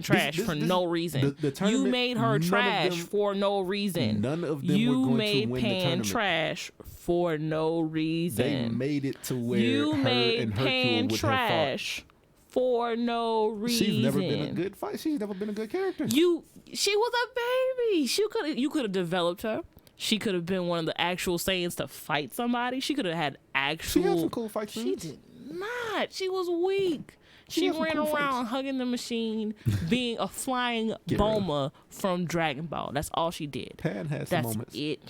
trash for no reason. The tournament, you made her trash for no reason. None of them you were going made to win Pan the tournament. trash for no reason. They made it to where you her made and Hercule Pan would trash for no have reason. fought. She's never been a good fight. She's never been a good character. She was a baby. You could have developed her. She could have been one of the actual Saiyans to fight somebody. She could have had actual. She had some cool fight She scenes. did not. She was weak. She had some ran cool around fights. hugging the machine, being a flying Get rid of Bulma from Dragon Ball. That's all she did. Pan had some That's moments. it.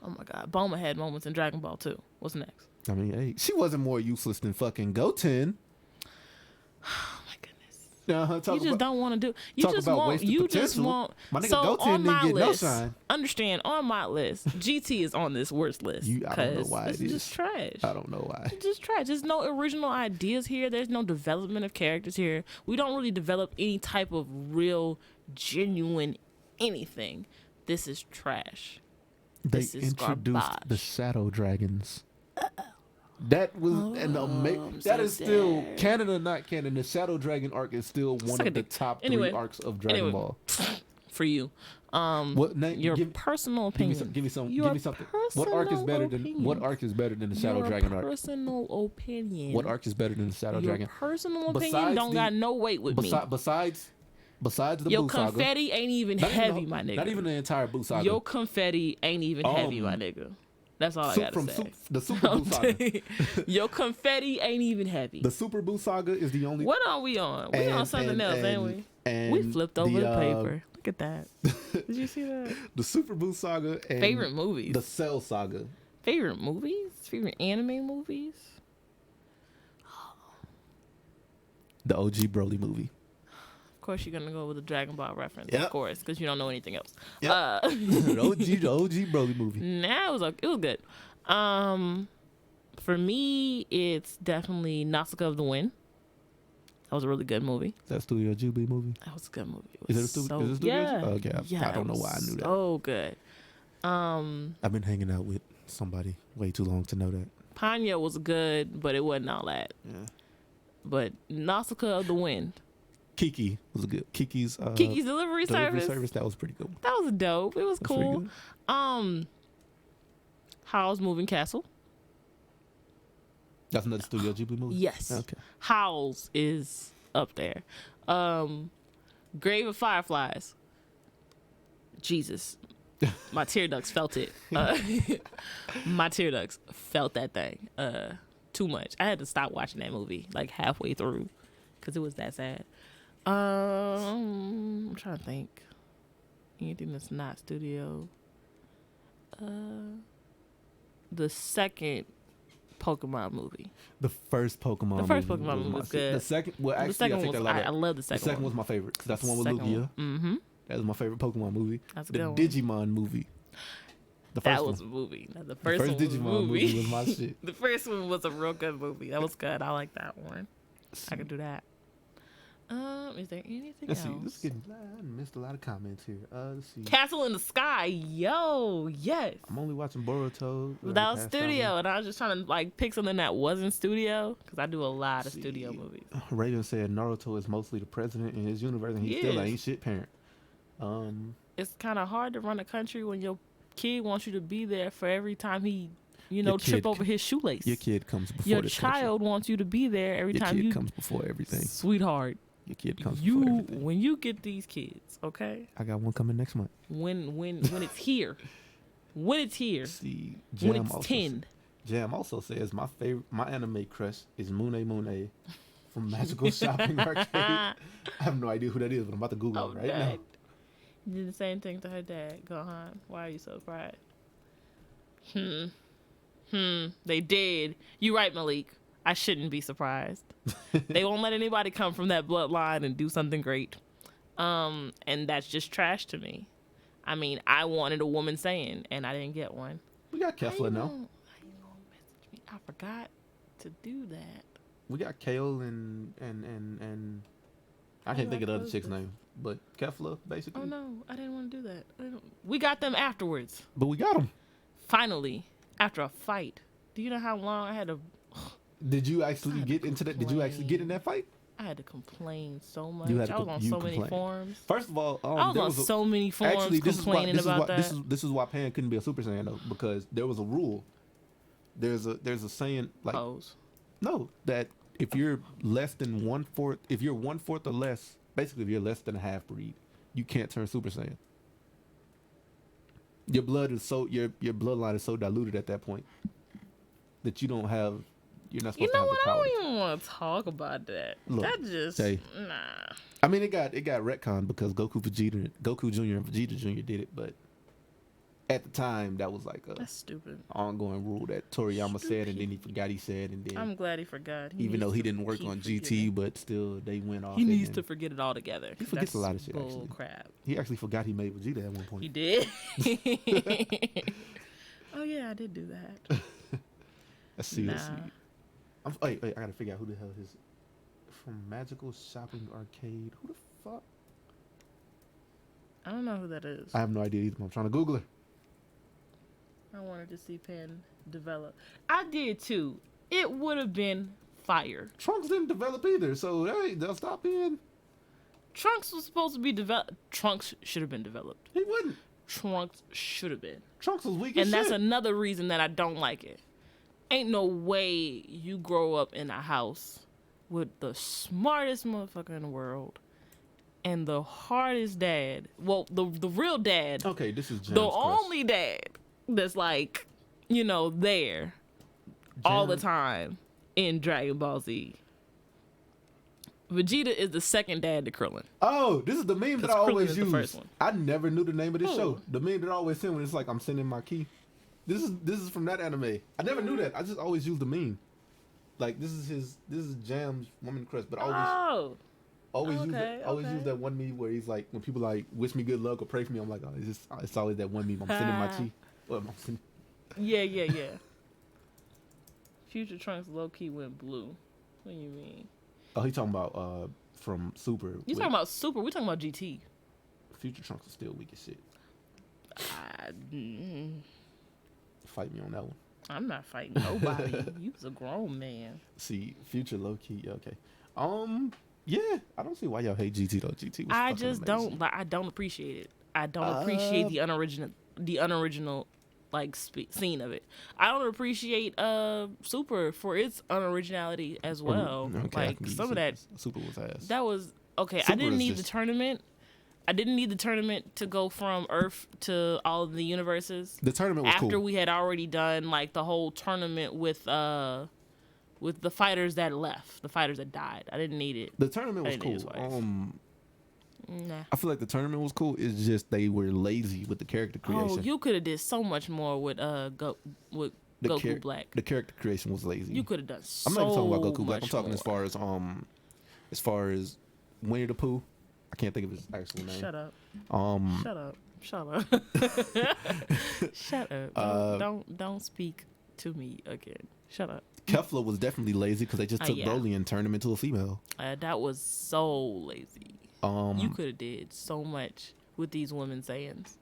Oh my God, Bulma had moments in Dragon Ball too. What's next? I mean, hey, she wasn't more useless than fucking Goten. Oh my goodness. Talk You just don't want to do. You talk just about want. wasted You just potential. want. My nigga So Goten on didn't my get no list, shine. understand on my list, GT is on this worst list. I don't know 'cause why it's it is. just trash. I don't know why. It's just trash. There's no original ideas here. There's no development of characters here. We don't really develop any type of real, genuine anything. This is trash. They This is introduced the garbage. Shadow Dragons. That was that is still canon or not canon. The Shadow Dragon arc is still one Suck of a the dick. top Anyway. 3 arcs of Dragon Anyway. Ball. For you. What name? Your personal opinion. Give me something. Your What arc is better personal what arc is better than the Shadow Your Dragon arc? personal opinion. What arc is better than the Shadow Your Dragon? personal opinion Besides don't got no weight with me. Besides the Your Buu saga. confetti ain't even Not heavy, even, my nigga. Not even the entire Buu saga. Your confetti ain't even heavy, my nigga. That's all I gotta say. The Super Buu saga. Your confetti ain't even heavy. The Super Buu saga is the only. What are we on? We on something else, ain't we? And We flipped over the paper. Look at that. Did you see that? The Super Buu saga and Favorite movies. the Cell saga. Favorite movies? Favorite anime movies? The OG Broly movie. Of course, you're gonna go with the Dragon Ball reference, Yep. of course, because you don't know anything else. Yep. the OG Broly movie. Nah, it was good. For me, it's definitely Nausicaa of the Wind. That was a really good movie. Is that Studio Ghibli movie? That was a good movie. Is it a studio? Is it Studio Yeah. Ghibli? Okay, I don't know why I knew that. So good. I've been hanging out with somebody way too long to know that. Ponyo was good, but it wasn't all that. Yeah. But Nausicaa of the Wind. Kiki was good. Kiki's Delivery Service. That was pretty good. That was dope. It was That's pretty cool. good. Howl's Moving Castle. That's another Studio Ghibli movie? Yes. Okay. Howl's is up there. Grave of Fireflies. Jesus. My tear ducts felt it. My tear ducts felt that thing too much. I had to stop watching that movie like halfway through because it was that sad. I'm trying to think. Anything that's not studio. The second Pokemon movie. The first Pokemon movie was good. The second, well, actually, The second I take was, that back. I love the The second second one. was my favorite because that's the one with Second Lugia. Mm-hmm. That was my favorite Pokemon movie. That's a the good one. Digimon movie. The first That was one. a movie. Now, the The first, first one was a Digimon movie was my shit. The first one was a real good movie. That was good. I like that one. I could do that. Is there anything Let's else? see. I missed a lot of comments here. Let's see. Castle in the Sky. Yo, yes. I'm only watching Boruto. That was studio, and I was just trying to like pick something that wasn't studio because I do a lot of studio movies. Raven said Naruto is mostly the president in his universe, and he He still is. ain't shit parent. It's kind of hard to run a country when your kid wants you to be there for every time he, Your trip kid over his shoelace. Your kid comes before Your this country. child wants you to be there every Your time kid you comes before everything. Sweetheart, Your kid comes before everything. when you get these kids, okay? I got one coming next month. When it's here. When it's here. See, When it's 10. Jam also says my anime crush is Mune from Magical Shopping Arcade. I have no idea who that is, but I'm about to Google it right now. You did the same thing to her dad. Gohan. Why are you so proud? They did. You right, Malik. I shouldn't be surprised. They won't let anybody come from that bloodline and do something great. And that's just trash to me. I mean, I wanted a woman saying, and I didn't get one. We got Kefla now. How you gonna message me? I forgot to do that. We got Kale and I can't think of the other chick's name, but Kefla basically. Oh no, I didn't want to do that. We got them afterwards. But we got them. Finally, after a fight. Do you know how long I had to? Did you actually get into that? Did you actually get in that fight? I had to complain so much. You had to I was on so many complained. forums. First of all, I was on so many forums actually, complaining about that. This is why Pan couldn't be a Super Saiyan though, because there was a rule. There's a saying like Pose. no, that if you're less than 1/4, if you're 1/4 or less, basically if you're less than a half breed, you can't turn Super Saiyan. Your blood is so your bloodline is so diluted at that point that you're not supposed You to know have the what? I power. don't even want to talk about that. Look, That just say. nah. I mean, it got retconned because Goku Jr. and Vegeta Jr. did it, but at the time that was like a That's stupid. ongoing rule that Toriyama said, and then he forgot he said, and then I'm glad he forgot. even though he needs to didn't work keep on forgetting. GT, but still they went off. He and needs then to forget it altogether. He forgets a lot of shit, Bull actually. crap. He actually forgot he made Vegeta at one point. He did. Oh yeah, I did do that. Let's see. Let's Nah. see. Wait, I gotta figure out who the hell his from Magical Shopping Arcade. Who the fuck? I don't know who that is. I have no idea either. I'm trying to Google her. I wanted to see Pan develop. I did too. It would have been fire. Trunks didn't develop either, so they'll stop being. Trunks was supposed to be developed. Trunks should have been developed. He wouldn't. Trunks should have been. Trunks was weak as And shit. that's another reason that I don't like it. Ain't no way you grow up in a house with the smartest motherfucker in the world and the hardest dad. Well, the real dad. Okay, this is Jam's The crush. only dad that's like, you know, there all the Jam- time in Dragon Ball Z. Vegeta is the second dad to Krillin. Oh, this is the meme that I 'Cause Krillin always is the use. first one. I never knew the name of this Who? show. The meme that I always send when it's like I'm sending my key. This is from that anime. I never knew that. I just always use the meme. Like this is Jam's woman crush, but I always use that. Always use that one meme where he's like when people like wish me good luck or pray for me. I'm like, oh, it's always that one meme. I'm sending my key. I'm sending. Yeah. Future Trunks low key went blue. What do you mean? Oh, he talking about from Super. You talking about Super? We talking about GT. Future Trunks is still weak as shit. mm, Fight me on that one. I'm not fighting nobody. You was a grown man. See, Future low key. Okay. Yeah, I don't see why y'all hate GT though. GT was I fucking just amazing. don't like. I don't appreciate it. I don't appreciate the unoriginal like scene of it. I don't appreciate Super for its unoriginality as well. Okay, I Like can give you some of that Super was ass. that was okay. I Super didn't is need the just- tournament. I didn't need the tournament to go from Earth to all of the universes. The tournament was After cool. we had already done like the whole tournament with the fighters that left, the fighters that died. I didn't need it. The tournament was I didn't need cool. it twice. Nah. I feel like the tournament was cool. It's just they were lazy with the character creation. Oh, you could have did so much more with Goku Black. The character creation was lazy. You could have done so I'm not even talking about Goku much Black. I'm talking more. as far as Winnie the Pooh. I can't think of his actual name. Shut up. Shut up. Shut up. Don't speak to me again. Shut up. Kefla was definitely lazy because they just took yeah. Broly and turned him into a female. That was so lazy. You could have did so much with these women Saiyans.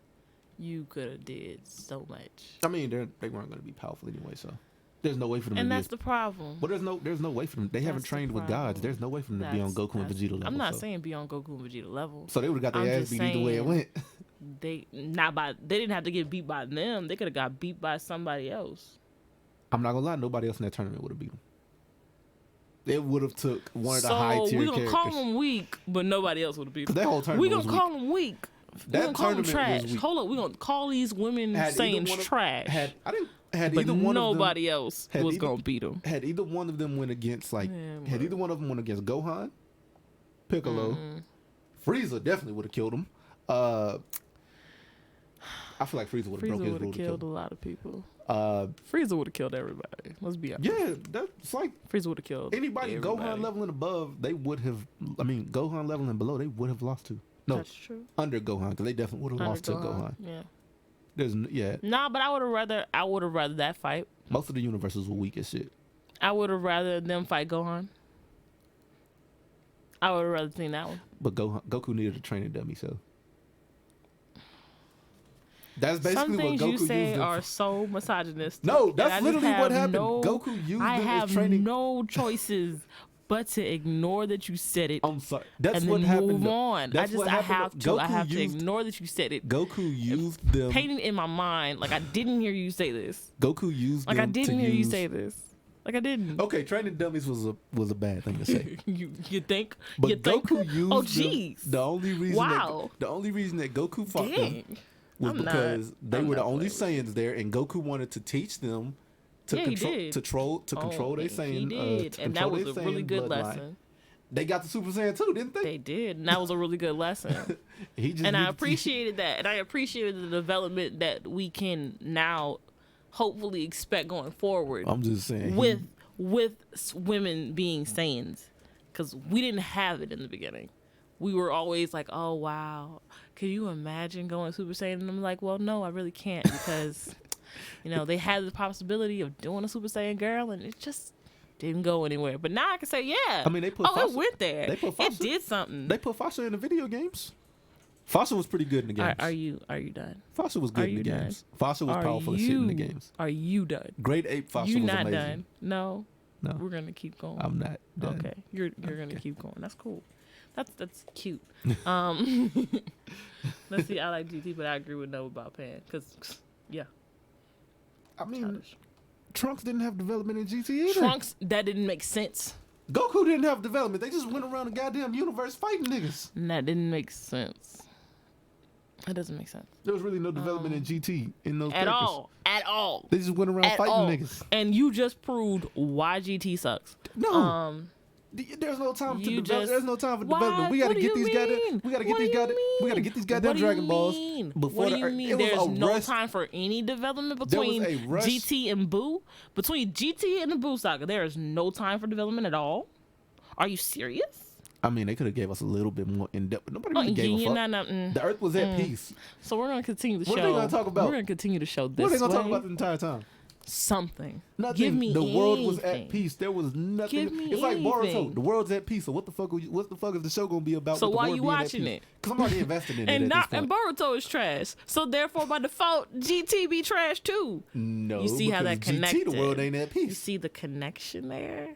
You could have did so much. I mean, they weren't going to be powerful anyway, so there's no way for them And to that's be. the problem. But there's no way for them. They haven't That's the trained with gods. problem. There's no way for them to be on Goku and Vegeta level. I'm not so. saying be on Goku and Vegeta level. So they would have got their I'm ass just beat either way it saying- went. They didn't have to get beat by them. They could have got beat by somebody else. I'm not gonna lie, nobody else in that tournament would have beat them. It would have took one of the So high tier we gonna characters. call them weak, but nobody else would have beat them. That whole tournament We gonna was call them weak. We That gonna call them tournament was trash. weak. Hold up, we gonna call these women Had either saying one of- trash. Had but either one nobody else had was either- gonna beat them. Had either one of them went against Yeah, had either one of them went against Gohan, Piccolo, Frieza definitely would have killed him. I feel like Frieza would have broke Frieza his would rule have to kill killed a him. lot of people. Frieza would have killed everybody. Let's be honest. Yeah, that's like Frieza would have killed anybody everybody. Gohan level and above, they would have. I mean, Gohan level and below, they would have lost to. No, That's true. under Gohan, because they definitely would have Under lost to Gohan. Yeah. Yeah, Nah, but I would have rather that fight. most of the universes were weak as shit. I would have rather them fight Gohan. I would have rather seen that one. But Goku needed a training dummy, so that's basically Some things what you Goku say used them are for. so misogynistic. No, and that's I just literally what have happened. no- Goku used I them have as training. no choices but to ignore that you said it I'm sorry. That's and what then happened. move though. on. That's what I happened. have to. Goku I have to used- ignore that you said it. Goku used them. Painting in my mind like I didn't hear you say this. Goku used Like them I to didn't hear you use- say this. Like I didn't. Okay, training dummies was a bad thing to say. you think? But you think? Goku used Oh them. jeez. The only reason Wow. the only reason that Goku fought them Dang. was I'm because they I'm were the not only playing Saiyans there, and Goku wanted to teach them to Yeah, he control did. control their He Saiyan. did, To and that control was their a really Saiyan good bloodline. lesson. They got the Super Saiyan too, didn't they? They did, and that was a really good lesson. He just And I needed to- appreciated that, and I appreciated the development that we can now hopefully expect going forward I'm just saying. with women being Saiyans, because we didn't have it in the beginning. We were always like, oh wow, can you imagine going Super Saiyan? And I'm like, well, no, I really can't, because they had the possibility of doing a Super Saiyan girl, and it just didn't go anywhere. But now I can say, yeah. I mean, they put it Fasha- went there. they put It Fasha- did something. They put Fasha in the video games. Foster was pretty good in the games. Are you done? Foster was good Are in the you done? games. Foster was powerful as shit in the games. Are you done? Grade 8 Foster You was not amazing. done? No. No. We're gonna keep going. I'm not done. Okay, you're gonna keep going. That's cool. That's cute. Let's see. I like GT, but I agree with no about Pan. Cause yeah, I mean, childish. Trunks didn't have development in GT either. Trunks, that didn't make sense. Goku didn't have development. They just went around the goddamn universe fighting niggas. That didn't make sense. That doesn't make sense There was really no development in GT in those at characters. all. At all. They just went around At fighting all. niggas. And you just proved why GT sucks. No. There's no time to you develop. just- There's no time for Why? development. We gotta What do get you these goddamn. mean? We gotta get What do these you goddamn. We gotta mean? get these goddamn What do you Dragon Balls mean? before What do you the. mean? It was There's a no rush. time for any development There was between a rush. GT and Boo. Between GT and the Boo saga, there is no time for development at all. Are you serious? I mean, they could have gave us a little bit more in depth, but nobody Oh, really gave a fuck. mm. The Earth was at peace. So we're gonna continue the show. What are they gonna talk about? We're gonna continue the show this What are they gonna talk way. about the entire time? Something. Nothing. Give me the world was anything. at peace. There was nothing. Give me It's like Boruto. anything. The world's at peace. So what the fuck? What the fuck is the show gonna be about? So with the why world you being at watching peace? it? Because I'm already invested in it And at this point. Boruto is trash. So therefore, by default, GT be trash too. No, You see how that because GT, connected. the world ain't at You peace. see the connection there?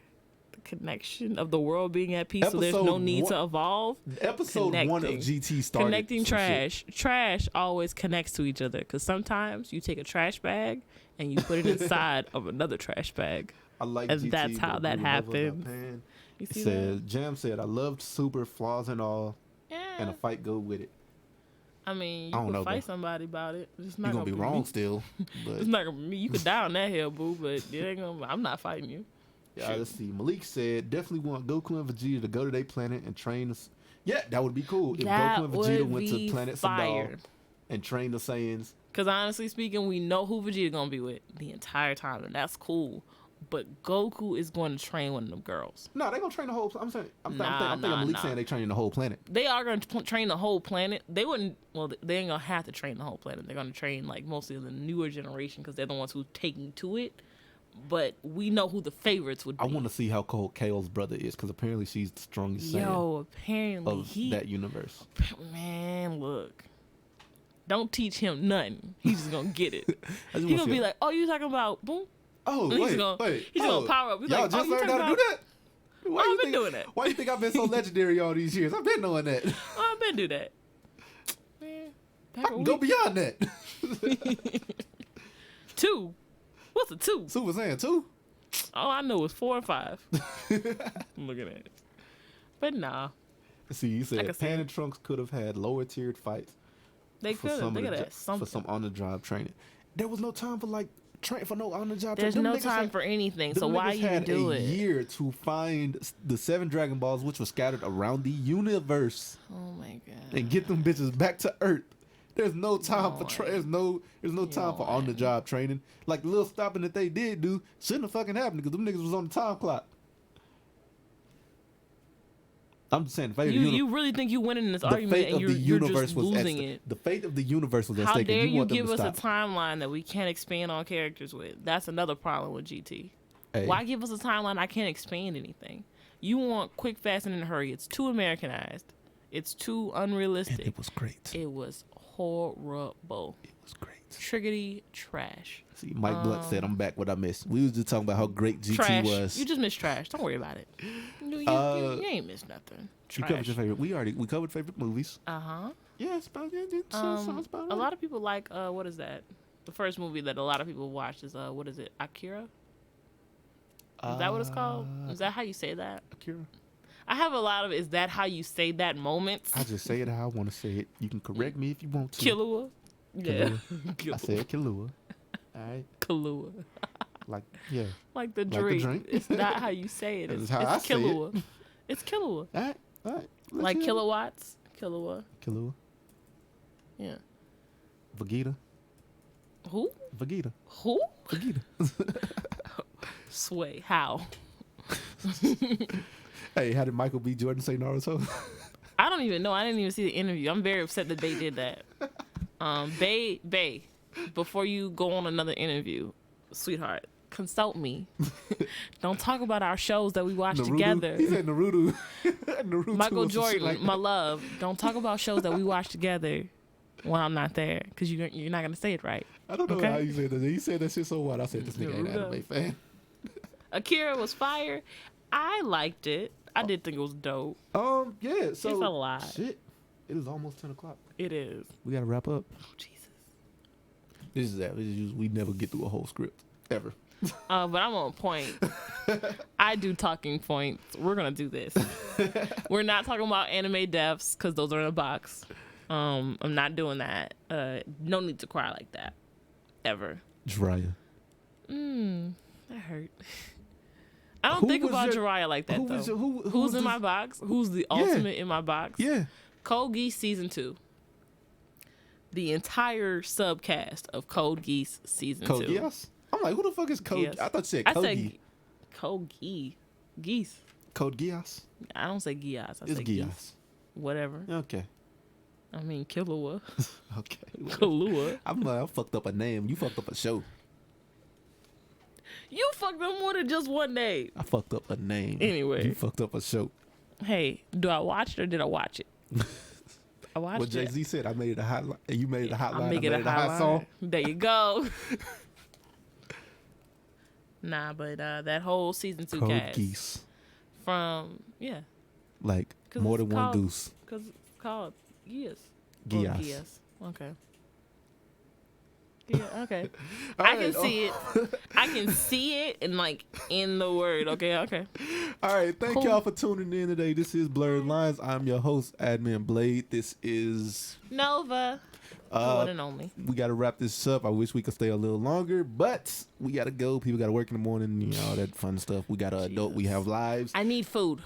The connection of the world being at peace, so there's Episode no need one- to evolve. Episode 1 of Connecting. GT started Connecting some shit. trash. Trash always connects to each other because sometimes you take a trash bag and you put it inside of another trash bag. I like And GT, that's but how I that really love what happens. Pan. You It see says, Jam said, I loved Super, flaws and all, that? and Yeah. a fight go with it. I mean, you I don't can know, fight bro. somebody about it. It's You're not gonna be me. wrong still, but It's not gonna be me. You could die on that hill, boo, but it ain't gonna. I'm not fighting you. yeah, let's see. Malik said, definitely want Goku and Vegeta to go to their planet and train us. Yeah, that would be cool. If That Goku and Vegeta would went to be planet fire. Sadal and trained the Saiyans. Because honestly speaking, we know who Vegeta gonna be with the entire time, and that's cool. But Goku is going to train one of them girls. No, they gonna train the whole. I'm saying, I'm Nah, thinking nah, Malik nah. saying they training the whole planet. They are going to train the whole planet. They wouldn't. Well, they ain't gonna have to train the whole planet. They're gonna train like mostly the newer generation because they're the ones who's taking to it. But we know who the favorites would be. I want to see how cold Kale's brother is because apparently she's the strongest Saiyan Yo, apparently of that universe. Man, look. Don't teach him nothing. He's just gonna get it. I just He's wanna gonna see be how- like, "Oh, you talking about boom?" oh he's wait, gonna- wait, he's gonna power up. He's y'all like, just oh, you learned how to talking do that. Why I've you been think, doing that. Why you think I've been so legendary all these years? I've been doing that. Oh, I've been do that. Man, I can go beyond that. 2. What's a 2? Super Saiyan 2? All I know is 4 and 5. I'm looking at it. But nah, See, you I said can see Pan it. and Trunks could have had lower tiered fights they for could have. some They of could the have something. for some on the job training. There was no time for like train for no on the job. There's training. no Them niggas time had- for anything. them So why niggas you had do a it? year to find the 7 Dragon Balls, which were scattered around the universe, Oh my god. and get them bitches back to Earth. There's no time for Lord. there's no time for on the job training. Like the little stopping that they did do shouldn't have fucking happened because them niggas was on the time clock. I'm just saying, the fate of the You really think you winning this the argument fate and of you're the universe just was at losing stake. it? The fate of the universe was at How stake. and dare you want them give to us a stop. timeline that we can't expand on characters with? That's another problem with GT. Hey, Why give us a timeline I can't expand anything? You want quick, fast, and in a hurry. It's too Americanized. It's too unrealistic. and it was great. It was horrible. It was great. Triggity trash. See, Mike Blunt said, "I'm back. What I missed." We was just talking about how great GT Trash. was. You just missed trash. Don't worry about it. You ain't missed nothing. You covered Trash. your favorite. We covered favorite movies. Uh-huh. Yeah, it's about it. Sounds about A lot of people like what is that? The first movie that a lot of people watched is what is it? Akira? Is that what it's called? Is that how you say that? Akira. I have a lot of is that how you say that moments. I just say it how I want to say it. You can correct me if you want to. Killua. Yeah. I said Killua. All right. Killua. Like, yeah. Like the the drink. drink. It's not how you say it. That It's, is how it's I say it. Killua. It's Killua. All right. All right. Let's Like hear it. kilowatts. Killua. Killua. Yeah. Vegeta. Who? Vegeta. Who? Vegeta. Sway. How? Hey, how did Michael B. Jordan say Naruto? I don't even know. I didn't even see the interview. I'm very upset that they did that. Bay, before you go on another interview, sweetheart, consult me. Don't talk about our shows that we watch Naruto? together. He said Naruto. Naruto Michael or some shit Jordan, like my that. love. Don't talk about shows that we watch together when I'm not there, because you're not gonna say it right. I don't know Okay. how you said that. He said that shit so wild. I said this nigga ain't an Naruto. anime fan. Akira was fire. I liked it. I did think it was dope. Yeah. So It's a lot. Shit. It is almost 10 o'clock. It is. We gotta wrap up. Oh Jesus. This is that. We never get through a whole script ever. But I'm on point. I do talking points. We're gonna do this. We're not talking about anime deaths because those are in a box. I'm not doing that. No need to cry like that, ever. Jiraiya. That hurt. I don't Who think was about your- Jiraiya like that who though. was your- who Who's was in this- my box? Who's the ultimate in my box? Yeah. Code Geass season 2. The entire subcast of Code Geass season Code 2. Geass? I'm like, who the fuck is Code? Geass. I thought you said I Code said Geass. Code Geass. Geese. Code Geass? I don't say Geass. I It's say Geass. Geese. Whatever. Okay. I mean, Killua. Okay. Kahlua. I'm like, I fucked up a name. You fucked up a show. You fucked up more than just one name. I fucked up a name. Anyway. You fucked up a show. Hey, do I watch it or did I watch it? I watched What Jay it. Z said, I made it a hotline. And you made it a hotline. I'll I make made it it a a hot song. highlight. There you go. Nah, but that whole season 2 Code cast Geass. from Like 'Cause more it's than one called- goose. because it's called Geass. Geass. Geass. Okay. Yeah. Okay. All I right, can see it. I can see it in the word. Okay. Okay. All right, thank Cool. y'all for tuning in today. This is Blerd Lines. I'm your host, Admin Blade. This is Nova. The one and only. we got to wrap this up. I wish we could stay a little longer, but we got to go. People got to work in the morning, all that fun stuff. We got to adult. We have lives. I need food.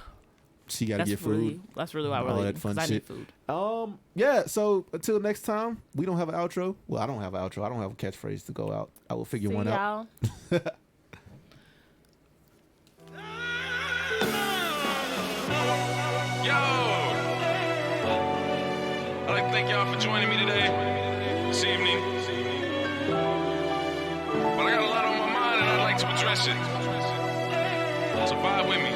She got to get food. That's really why we're all leaving. that fun 'Cause I shit. need food. Yeah, so until next time, we don't have an outro. Well, I don't have an outro. I don't have a catchphrase to go out. I will figure See one out. y'all. Yo! I'd like to thank y'all for joining me today, this evening. But I got a lot on my mind and I'd like to address it. So vibe with me.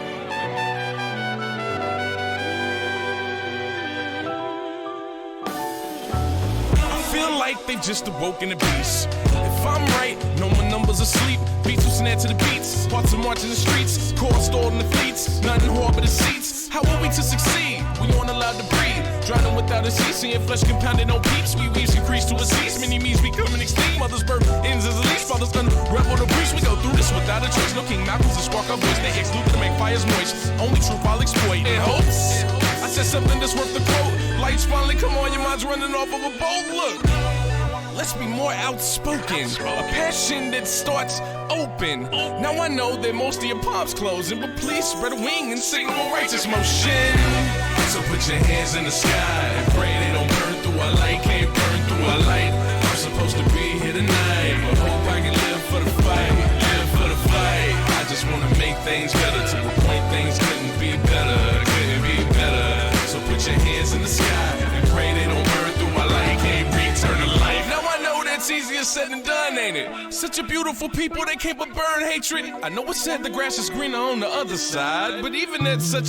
I feel like they've just awoken the beast. If I'm right, no more numbers asleep. Beats will snare to the beats. Parts of marching the streets. Cars stored in the fleets. Nothing harbor the seats. How are we to succeed? We aren't allowed to breathe. Drowning without a cease. Seeing flesh compounded no peeps. We weaves increase to a cease. Many me's becoming extinct. Mother's birth ends as a leash. Fathers unravel the breach. We go through this without a choice. No King Malcolm's to spark our voice. They exclude to make fires moist. Only truth I'll exploit. In hopes. I said something that's worth the quote. Lights finally come on. Your mind's running off of a boat. Look. Let's be more outspoken. A passion that starts open. Now I know that most of your palms closing, but please spread a wing and signal righteous motion. So put your hands in the sky and pray they don't burn through our light. Can't burn through our light. I'm supposed to be here tonight, but hope I can live for the fight. Live for the fight. I just wanna make things better to the point things couldn't be better. Couldn't be better. So put your hands in the sky and pray they don't burn through our light. Can't return to life. Now I know that's easier said than done, ain't it? Such a beautiful people, they can't but burn hatred. I know it said the grass is greener on the other side, but even at such